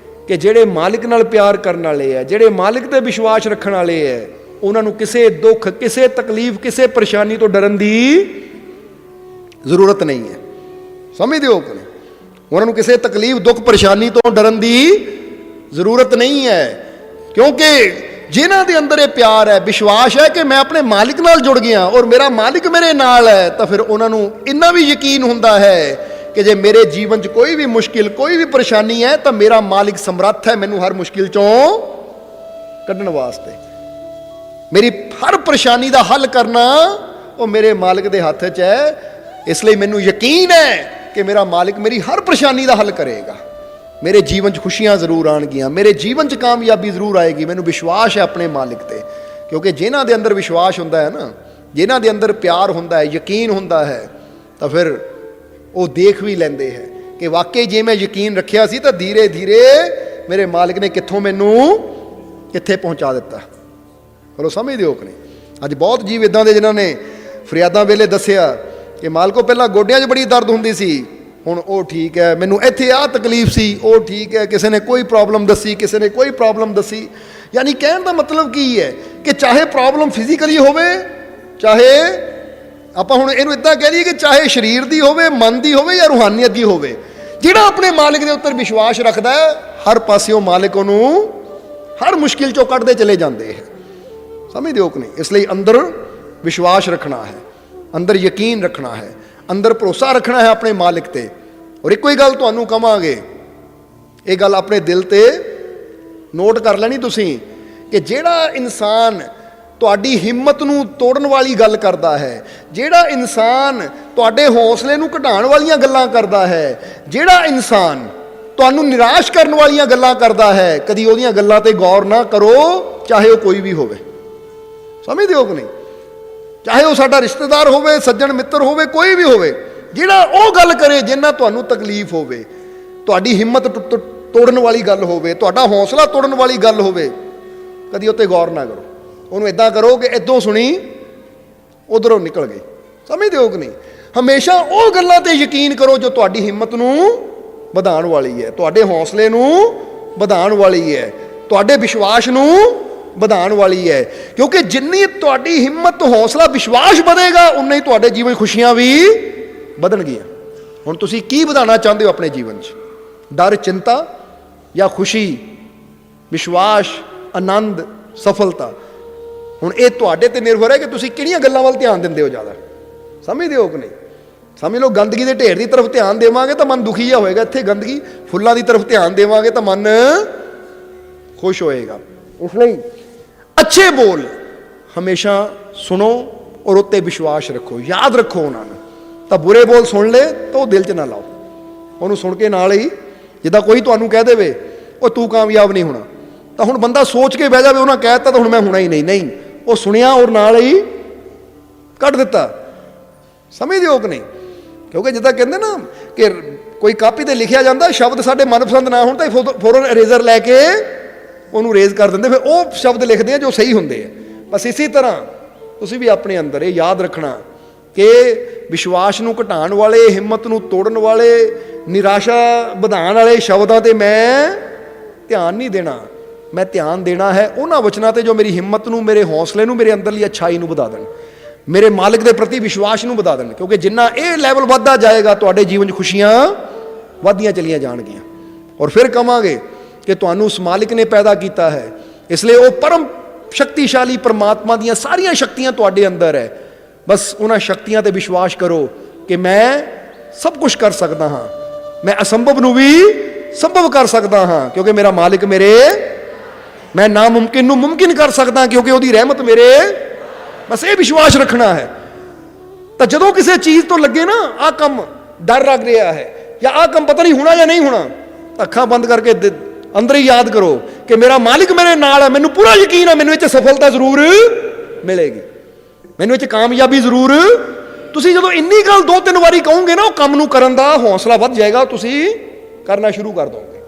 ਕਿ ਜਿਹੜੇ ਮਾਲਿਕ ਨਾਲ ਪਿਆਰ ਕਰਨ ਵਾਲੇ ਹੈ, ਜਿਹੜੇ ਮਾਲਿਕ ਤੇ ਵਿਸ਼ਵਾਸ ਰੱਖਣ ਵਾਲੇ ਹੈ, ਉਹਨਾਂ ਨੂੰ ਕਿਸੇ ਦੁੱਖ, ਕਿਸੇ ਤਕਲੀਫ, ਕਿਸੇ ਪਰੇਸ਼ਾਨੀ ਤੋਂ ਡਰਨ ਦੀ ਜ਼ਰੂਰਤ ਨਹੀਂ ਹੈ। ਸਮਝਦੇ ਹੋ ਕਿ ਨਹੀਂ? ਉਹਨਾਂ ਨੂੰ ਕਿਸੇ ਤਕਲੀਫ, ਦੁੱਖ, ਪਰੇਸ਼ਾਨੀ ਤੋਂ ਡਰਨ ਦੀ ਜ਼ਰੂਰਤ ਨਹੀਂ ਹੈ, ਕਿਉਂਕਿ ਜਿਨ੍ਹਾਂ ਦੇ ਅੰਦਰ ਇਹ ਪਿਆਰ ਹੈ, ਵਿਸ਼ਵਾਸ ਹੈ ਕਿ ਮੈਂ ਆਪਣੇ ਮਾਲਿਕ ਨਾਲ ਜੁੜ ਗਿਆ ਔਰ ਮੇਰਾ ਮਾਲਿਕ ਮੇਰੇ ਨਾਲ ਹੈ, ਤਾਂ ਫਿਰ ਉਹਨਾਂ ਨੂੰ ਇੰਨਾ ਵੀ ਯਕੀਨ ਹੁੰਦਾ ਹੈ ਕਿ ਜੇ ਮੇਰੇ ਜੀਵਨ 'ਚ ਕੋਈ ਵੀ ਮੁਸ਼ਕਿਲ, ਕੋਈ ਵੀ ਪਰੇਸ਼ਾਨੀ ਹੈ, ਤਾਂ ਮੇਰਾ ਮਾਲਿਕ ਸਮਰੱਥ ਹੈ ਮੈਨੂੰ ਹਰ ਮੁਸ਼ਕਿਲ 'ਚੋਂ ਕੱਢਣ ਵਾਸਤੇ। ਮੇਰੀ ਹਰ ਪਰੇਸ਼ਾਨੀ ਦਾ ਹੱਲ ਕਰਨਾ ਉਹ ਮੇਰੇ ਮਾਲਿਕ ਦੇ ਹੱਥ 'ਚ ਹੈ। ਇਸ ਲਈ ਮੈਨੂੰ ਯਕੀਨ ਹੈ ਕਿ ਮੇਰਾ ਮਾਲਿਕ ਮੇਰੀ ਹਰ ਪਰੇਸ਼ਾਨੀ ਦਾ ਹੱਲ ਕਰੇਗਾ। ਮੇਰੇ ਜੀਵਨ 'ਚ ਖੁਸ਼ੀਆਂ ਜ਼ਰੂਰ ਆਉਣਗੀਆਂ, ਮੇਰੇ ਜੀਵਨ 'ਚ ਕਾਮਯਾਬੀ ਜ਼ਰੂਰ ਆਏਗੀ। ਮੈਨੂੰ ਵਿਸ਼ਵਾਸ ਹੈ ਆਪਣੇ ਮਾਲਿਕ ਤੇ, ਕਿਉਂਕਿ ਜਿਨ੍ਹਾਂ ਦੇ ਅੰਦਰ ਵਿਸ਼ਵਾਸ ਹੁੰਦਾ ਹੈ ਨਾ, ਜਿਨ੍ਹਾਂ ਦੇ ਅੰਦਰ ਪਿਆਰ ਹੁੰਦਾ ਹੈ, ਯਕੀਨ ਹੁੰਦਾ ਹੈ, ਤਾਂ ਫਿਰ ਉਹ ਦੇਖ ਵੀ ਲੈਂਦੇ ਹੈ ਕਿ ਵਾਕਈ ਜੇ ਮੈਂ ਯਕੀਨ ਰੱਖਿਆ ਸੀ ਤਾਂ ਧੀਰੇ ਧੀਰੇ ਮੇਰੇ ਮਾਲਿਕ ਨੇ ਕਿੱਥੋਂ ਮੈਨੂੰ ਕਿੱਥੇ ਪਹੁੰਚਾ ਦਿੱਤਾ। ਚਲੋ ਸਮਝਦੇ ਹੋ ਕਿ ਨਹੀਂ? ਅੱਜ ਬਹੁਤ ਜੀਵ ਇੱਦਾਂ ਦੇ ਜਿਨ੍ਹਾਂ ਨੇ ਫਰਿਆਦਾਂ ਵੇਲੇ ਦੱਸਿਆ ਕਿ ਮਾਲਕੋ ਪਹਿਲਾਂ ਗੋਡਿਆਂ 'ਚ ਬੜੀ ਦਰਦ ਹੁੰਦੀ ਸੀ, ਹੁਣ ਉਹ ਠੀਕ ਹੈ, ਮੈਨੂੰ ਇੱਥੇ ਆਹ ਤਕਲੀਫ ਸੀ, ਉਹ ਠੀਕ ਹੈ। ਕਿਸੇ ਨੇ ਕੋਈ ਪ੍ਰੋਬਲਮ ਦੱਸੀ, ਕਿਸੇ ਨੇ ਕੋਈ ਪ੍ਰੋਬਲਮ ਦੱਸੀ। ਯਾਨੀ ਕਹਿਣ ਦਾ ਮਤਲਬ ਕੀ ਹੈ ਕਿ ਚਾਹੇ ਪ੍ਰੋਬਲਮ ਫਿਜ਼ੀਕਲੀ ਹੋਵੇ, ਚਾਹੇ ਆਪਾਂ ਹੁਣ ਇਹਨੂੰ ਇੱਦਾਂ ਕਹਿ ਲਈਏ ਕਿ ਚਾਹੇ ਸਰੀਰ ਦੀ ਹੋਵੇ, ਮਨ ਦੀ ਹੋਵੇ ਜਾਂ ਰੂਹਾਨੀਅਤ ਦੀ ਹੋਵੇ, ਜਿਹੜਾ ਆਪਣੇ ਮਾਲਿਕ ਦੇ ਉੱਤੇ ਵਿਸ਼ਵਾਸ ਰੱਖਦਾ ਹੈ, ਹਰ ਪਾਸਿਓਂ ਮਾਲਿਕ ਉਹਨੂੰ ਹਰ ਮੁਸ਼ਕਿਲ 'ਚੋਂ ਕੱਢਦੇ ਚਲੇ ਜਾਂਦੇ ਹੈ। ਸਮਝਦੇ ਹੋ ਕਿ ਨਹੀਂ? ਇਸ ਲਈ ਅੰਦਰ ਵਿਸ਼ਵਾਸ ਰੱਖਣਾ ਹੈ, ਅੰਦਰ ਯਕੀਨ ਰੱਖਣਾ ਹੈ, ਅੰਦਰ ਭਰੋਸਾ ਰੱਖਣਾ ਹੈ ਆਪਣੇ ਮਾਲਿਕ ਤੇ। ਔਰ ਇੱਕੋ ਹੀ ਗੱਲ ਤੁਹਾਨੂੰ ਕਵਾਂਗੇ, ਇਹ ਗੱਲ ਆਪਣੇ ਦਿਲ ਤੇ ਨੋਟ ਕਰ ਲੈਣੀ ਤੁਸੀਂ, ਕਿ ਜਿਹੜਾ ਇਨਸਾਨ ਤੁਹਾਡੀ ਹਿੰਮਤ ਨੂੰ ਤੋੜਨ ਵਾਲੀ ਗੱਲ ਕਰਦਾ ਹੈ, ਜਿਹੜਾ ਇਨਸਾਨ ਤੁਹਾਡੇ ਹੌਸਲੇ ਨੂੰ ਘਟਾਉਣ ਵਾਲੀਆਂ ਗੱਲਾਂ ਕਰਦਾ ਹੈ, ਜਿਹੜਾ ਇਨਸਾਨ ਤੁਹਾਨੂੰ ਨਿਰਾਸ਼ ਕਰਨ ਵਾਲੀਆਂ ਗੱਲਾਂ ਕਰਦਾ ਹੈ, ਕਦੀ ਉਹਦੀਆਂ ਗੱਲਾਂ ਤੇ ਗੌਰ ਨਾ ਕਰੋ, ਚਾਹੇ ਉਹ ਕੋਈ ਵੀ ਹੋਵੇ। ਸਮਝਦੇ ਹੋ ਕਿ ਨਹੀਂ? ਚਾਹੇ ਉਹ ਸਾਡਾ ਰਿਸ਼ਤੇਦਾਰ ਹੋਵੇ, ਸੱਜਣ ਮਿੱਤਰ ਹੋਵੇ, ਕੋਈ ਵੀ ਹੋਵੇ, ਜਿਹੜਾ ਉਹ ਗੱਲ ਕਰੇ ਜਿੰਨਾ ਤੁਹਾਨੂੰ ਤਕਲੀਫ ਹੋਵੇ, ਤੁਹਾਡੀ ਹਿੰਮਤ ਤੋੜਨ ਵਾਲੀ ਗੱਲ ਹੋਵੇ, ਤੁਹਾਡਾ ਹੌਸਲਾ ਤੋੜਨ ਵਾਲੀ ਗੱਲ ਹੋਵੇ, ਕਦੀ ਉੱਤੇ ਗੌਰ ਨਾ ਕਰੋ। ਉਹਨੂੰ ਇੱਦਾਂ ਕਰੋ ਕਿ ਇੱਧਰੋਂ ਸੁਣੀ ਉਧਰੋਂ ਨਿਕਲ ਗਈ। ਸਮਝਦੇ ਹੋ ਕਿ ਨਹੀਂ? ਹਮੇਸ਼ਾ ਉਹ ਗੱਲਾਂ ਤੇ ਯਕੀਨ ਕਰੋ ਜੋ ਤੁਹਾਡੀ ਹਿੰਮਤ ਨੂੰ ਵਧਾਉਣ ਵਾਲੀ ਹੈ, ਤੁਹਾਡੇ ਹੌਸਲੇ ਨੂੰ ਵਧਾਉਣ ਵਾਲੀ ਹੈ, ਤੁਹਾਡੇ ਵਿਸ਼ਵਾਸ ਨੂੰ ਵਧਾਉਣ ਵਾਲੀ ਹੈ। ਕਿਉਂਕਿ ਜਿੰਨੀ ਤੁਹਾਡੀ ਹਿੰਮਤ, ਹੌਸਲਾ, ਵਿਸ਼ਵਾਸ ਵਧੇਗਾ, ਉਨਾ ਹੀ ਤੁਹਾਡੇ ਜੀਵਨ ਖੁਸ਼ੀਆਂ ਵੀ ਵਧਣਗੀਆਂ। ਹੁਣ ਤੁਸੀਂ ਕੀ ਵਧਾਉਣਾ ਚਾਹੁੰਦੇ ਹੋ ਆਪਣੇ ਜੀਵਨ 'ਚ? ਡਰ, ਚਿੰਤਾ ਜਾਂ ਖੁਸ਼ੀ, ਵਿਸ਼ਵਾਸ, ਆਨੰਦ, ਸਫਲਤਾ? ਹੁਣ ਇਹ ਤੁਹਾਡੇ ਤੇ ਨਿਰਭਰ ਹੈ ਕਿ ਤੁਸੀਂ ਕਿਹੜੀਆਂ ਗੱਲਾਂ ਵੱਲ ਧਿਆਨ ਦਿੰਦੇ ਹੋ ਜ਼ਿਆਦਾ। ਸਮਝਦੇ ਹੋ ਕਿ ਨਹੀਂ? ਸਮਝ ਲਓ, ਗੰਦਗੀ ਦੇ ਢੇਰ ਦੀ ਤਰਫ ਧਿਆਨ ਦੇਵਾਂਗੇ ਤਾਂ ਮਨ ਦੁਖੀ ਜਿਹਾ ਹੋਏਗਾ ਇੱਥੇ ਗੰਦਗੀ, ਫੁੱਲਾਂ ਦੀ ਤਰਫ ਧਿਆਨ ਦੇਵਾਂਗੇ ਤਾਂ ਮਨ ਖੁਸ਼ ਹੋਏਗਾ। ਇਸ ਲਈ ਅੱਛੇ ਬੋਲ ਹਮੇਸ਼ਾ ਸੁਣੋ ਔਰ ਉੱਤੇ ਵਿਸ਼ਵਾਸ ਰੱਖੋ, ਯਾਦ ਰੱਖੋ ਉਹਨਾਂ ਨੂੰ। ਤਾਂ ਬੁਰੇ ਬੋਲ ਸੁਣ ਲੈ ਤਾਂ ਉਹ ਦਿਲ 'ਚ ਨਾ ਲਾਓ, ਉਹਨੂੰ ਸੁਣ ਕੇ ਨਾਲ ਹੀ, ਜਿੱਦਾਂ ਕੋਈ ਤੁਹਾਨੂੰ ਕਹਿ ਦੇਵੇ ਉਹ ਤੂੰ ਕਾਮਯਾਬ ਨਹੀਂ ਹੋਣਾ, ਤਾਂ ਹੁਣ ਬੰਦਾ ਸੋਚ ਕੇ ਬਹਿ ਜਾਵੇ ਉਹਨਾਂ ਕਹਿ ਦਿੱਤਾ ਤਾਂ ਹੁਣ ਮੈਂ ਹੋਣਾ ਹੀ ਨਹੀਂ। ਨਹੀਂ, ਉਹ ਸੁਣਿਆ ਔਰ ਨਾਲ ਹੀ ਕੱਢ ਦਿੱਤਾ। ਸਮਝਦੇ ਹੋ ਕਿ ਨਹੀਂ? ਕਿਉਂਕਿ ਜਿੱਦਾਂ ਕਹਿੰਦੇ ਨਾ ਕਿ ਕੋਈ ਕਾਪੀ ਤੇ ਲਿਖਿਆ ਜਾਂਦਾ, ਸ਼ਬਦ ਸਾਡੇ ਮਨਪਸੰਦ ਨਾ ਹੋਣ ਤਾਂ ਫੌਰਨ ਇਰੇਜ਼ਰ ਲੈ ਕੇ ਉਹਨੂੰ ਰੇਜ਼ ਕਰ ਦਿੰਦੇ, ਫਿਰ ਉਹ ਸ਼ਬਦ ਲਿਖਦੇ ਆ ਜੋ ਸਹੀ ਹੁੰਦੇ ਆ। ਬਸ ਇਸੇ ਤਰ੍ਹਾਂ ਤੁਸੀਂ ਵੀ ਆਪਣੇ ਅੰਦਰ ਇਹ ਯਾਦ ਰੱਖਣਾ ਕਿ ਵਿਸ਼ਵਾਸ ਨੂੰ ਘਟਾਉਣ ਵਾਲੇ, ਹਿੰਮਤ ਨੂੰ ਤੋੜਨ ਵਾਲੇ, ਨਿਰਾਸ਼ਾ ਵਧਾਉਣ ਵਾਲੇ ਸ਼ਬਦਾਂ ਤੇ ਮੈਂ ਧਿਆਨ ਨਹੀਂ ਦੇਣਾ। ਮੈਂ ਧਿਆਨ ਦੇਣਾ ਹੈ ਉਹਨਾਂ ਵਚਨਾਂ ਤੇ ਜੋ ਮੇਰੀ ਹਿੰਮਤ ਨੂੰ, ਮੇਰੇ ਹੌਸਲੇ ਨੂੰ, ਮੇਰੇ ਅੰਦਰਲੀ ਅੱਛਾਈ ਨੂੰ ਵਧਾ ਦੇਣ, ਮੇਰੇ ਮਾਲਿਕ ਦੇ ਪ੍ਰਤੀ ਵਿਸ਼ਵਾਸ ਨੂੰ ਵਧਾ ਦੇਣ। ਕਿਉਂਕਿ ਜਿੰਨਾ ਇਹ ਲੈਵਲ ਵੱਧਦਾ ਜਾਏਗਾ, ਤੁਹਾਡੇ ਜੀਵਨ 'ਚ ਖੁਸ਼ੀਆਂ ਵੱਧਦੀਆਂ ਚਲੀਆਂ ਜਾਣਗੀਆਂ। ਔਰ ਫਿਰ ਕਵਾਂਗੇ ਕਿ ਤੁਹਾਨੂੰ ਉਸ ਮਾਲਿਕ ਨੇ ਪੈਦਾ ਕੀਤਾ ਹੈ, ਇਸ ਲਈ ਉਹ ਪਰਮ ਸ਼ਕਤੀਸ਼ਾਲੀ ਪਰਮਾਤਮਾ ਦੀਆਂ ਸਾਰੀਆਂ ਸ਼ਕਤੀਆਂ ਤੁਹਾਡੇ ਅੰਦਰ ਹੈ। ਬਸ ਉਹਨਾਂ ਸ਼ਕਤੀਆਂ ਤੇ ਵਿਸ਼ਵਾਸ ਕਰੋ ਕਿ ਮੈਂ ਸਭ ਕੁਝ ਕਰ ਸਕਦਾ ਹਾਂ, ਮੈਂ ਅਸੰਭਵ ਨੂੰ ਵੀ ਸੰਭਵ ਕਰ ਸਕਦਾ ਹਾਂ, ਕਿਉਂਕਿ ਮੇਰਾ ਮਾਲਿਕ ਮੇਰੇ, ਮੈਂ ਨਾਮੁਮਕਿਨ ਨੂੰ ਮੁਮਕਿਨ ਕਰ ਸਕਦਾ ਕਿਉਂਕਿ ਉਹਦੀ ਰਹਿਮਤ ਮੇਰੇ। ਬਸ ਇਹ ਵਿਸ਼ਵਾਸ ਰੱਖਣਾ ਹੈ। ਤਾਂ ਜਦੋਂ ਕਿਸੇ ਚੀਜ਼ ਤੋਂ ਲੱਗੇ ਨਾ ਆਹ ਕੰਮ ਡਰ ਲੱਗ ਰਿਹਾ ਹੈ ਜਾਂ ਆਹ ਕੰਮ ਪਤਾ ਨਹੀਂ ਹੋਣਾ ਜਾਂ ਨਹੀਂ ਹੋਣਾ, ਅੱਖਾਂ ਬੰਦ ਕਰਕੇ ਅੰਦਰ ਹੀ ਯਾਦ ਕਰੋ ਕਿ ਮੇਰਾ ਮਾਲਿਕ ਮੇਰੇ ਨਾਲ ਹੈ, ਮੈਨੂੰ ਪੂਰਾ ਯਕੀਨ ਹੈ ਮੈਨੂੰ ਇਹ 'ਚ ਸਫਲਤਾ ਜ਼ਰੂਰ ਮਿਲੇਗੀ, ਮੈਨੂੰ ਇਹ 'ਚ ਕਾਮਯਾਬੀ ਜ਼ਰੂਰ। ਤੁਸੀਂ ਜਦੋਂ ਇੰਨੀ ਗੱਲ 2-3 ਵਾਰੀ ਕਹੋਗੇ ਨਾ, ਉਹ ਕੰਮ ਨੂੰ ਕਰਨ ਦਾ ਹੌਸਲਾ ਵੱਧ ਜਾਏਗਾ, ਤੁਸੀਂ ਕਰਨਾ ਸ਼ੁਰੂ ਕਰ ਦੋਗੇ।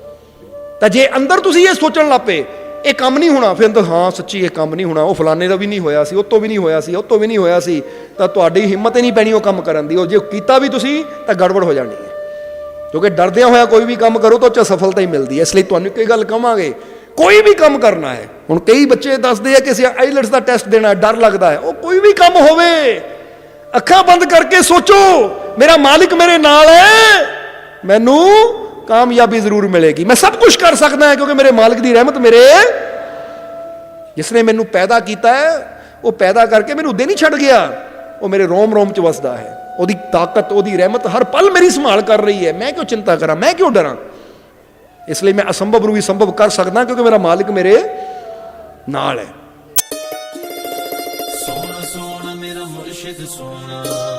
ਤਾਂ ਜੇ ਅੰਦਰ ਤੁਸੀਂ ਇਹ ਸੋਚਣ ਲੱਗ ਪਏ ਇਹ ਕੰਮ ਨਹੀਂ ਹੋਣਾ, ਫਿਰ ਤਾਂ ਹਾਂ ਸੱਚੀ ਇਹ ਕੰਮ ਨਹੀਂ ਹੋਣਾ, ਉਹ ਫਲਾਣੇ ਦਾ ਵੀ ਨਹੀਂ ਹੋਇਆ ਸੀ, ਉਹ ਤੋਂ ਵੀ ਨਹੀਂ ਹੋਇਆ ਸੀ, ਉਹ ਤੋਂ ਵੀ ਨਹੀਂ ਹੋਇਆ ਸੀ, ਤਾਂ ਤੁਹਾਡੀ ਹਿੰਮਤ ਹੀ ਨਹੀਂ ਪੈਣੀ ਉਹ ਕੰਮ ਕਰਨ ਦੀ। ਉਹ ਜੇ ਕੀਤਾ ਵੀ ਤੁਸੀਂ ਤਾਂ ਗੜਬੜ ਹੋ ਜਾਣੀ ਹੈ। ਕਿਉਂਕਿ ਡਰਦਿਆਂ ਹੋਇਆ ਕੋਈ ਵੀ ਕੰਮ ਕਰੋ ਤਾਂ ਉਹ 'ਚ ਸਫਲਤਾ ਹੀ ਮਿਲਦੀ ਹੈ। ਇਸ ਲਈ ਤੁਹਾਨੂੰ ਇੱਕ ਗੱਲ ਕਹਾਂਗੇ, ਕੋਈ ਵੀ ਕੰਮ ਕਰਨਾ ਹੈ, ਹੁਣ ਕਈ ਬੱਚੇ ਦੱਸਦੇ ਆ ਕਿ ਅਸੀਂ ਆਈਲੈਟਸ ਦਾ ਟੈਸਟ ਦੇਣਾ, ਡਰ ਲੱਗਦਾ ਹੈ। ਉਹ ਕੋਈ ਵੀ ਕੰਮ ਹੋਵੇ, ਅੱਖਾਂ ਬੰਦ ਕਰਕੇ ਸੋਚੋ, ਮੇਰਾ ਮਾਲਿਕ ਮੇਰੇ ਨਾਲ ਹੈ, ਮੈਨੂੰ ਕਾਮਯਾਬੀ ਜ਼ਰੂਰ ਮਿਲੇਗੀ, ਮੈਂ ਸਭ ਕੁਝ ਕਰ ਸਕਦਾ ਹਾਂ ਕਿਉਂਕਿ ਮੇਰੇ ਮਾਲਿਕ ਦੀ ਰਹਿਮਤ ਮੇਰੇ, ਜਿਸ ਨੇ ਮੈਨੂੰ ਪੈਦਾ ਕੀਤਾ ਹੈ, ਉਹ ਪੈਦਾ ਕਰਕੇ ਮੈਨੂੰ ਉੱਦੇ ਨਹੀਂ ਛੱਡ ਗਿਆ, ਉਹ ਮੇਰੇ ਰੋਮ ਰੋਮ 'ਚ ਵਸਦਾ ਹੈ। ਉਹਦੀ ਤਾਕਤ, ਉਹਦੀ ਰਹਿਮਤ ਹਰ ਪਲ ਮੇਰੀ ਸੰਭਾਲ ਕਰ ਰਹੀ ਹੈ। ਮੈਂ ਕਿਉਂ ਚਿੰਤਾ ਕਰਾਂ, ਮੈਂ ਕਿਉਂ ਡਰਾਂ? ਇਸ ਲਈ ਮੈਂ ਅਸੰਭਵ ਨੂੰ ਵੀ ਸੰਭਵ ਕਰ ਸਕਦਾ ਕਿਉਂਕਿ ਮੇਰਾ ਮਾਲਿਕ ਮੇਰੇ ਨਾਲ ਹੈ। ਸੋਹਣਾ ਸੋਹਣਾ ਮੇਰਾ ਮੁਰਸ਼ਿਦ ਸੋਹਣਾ।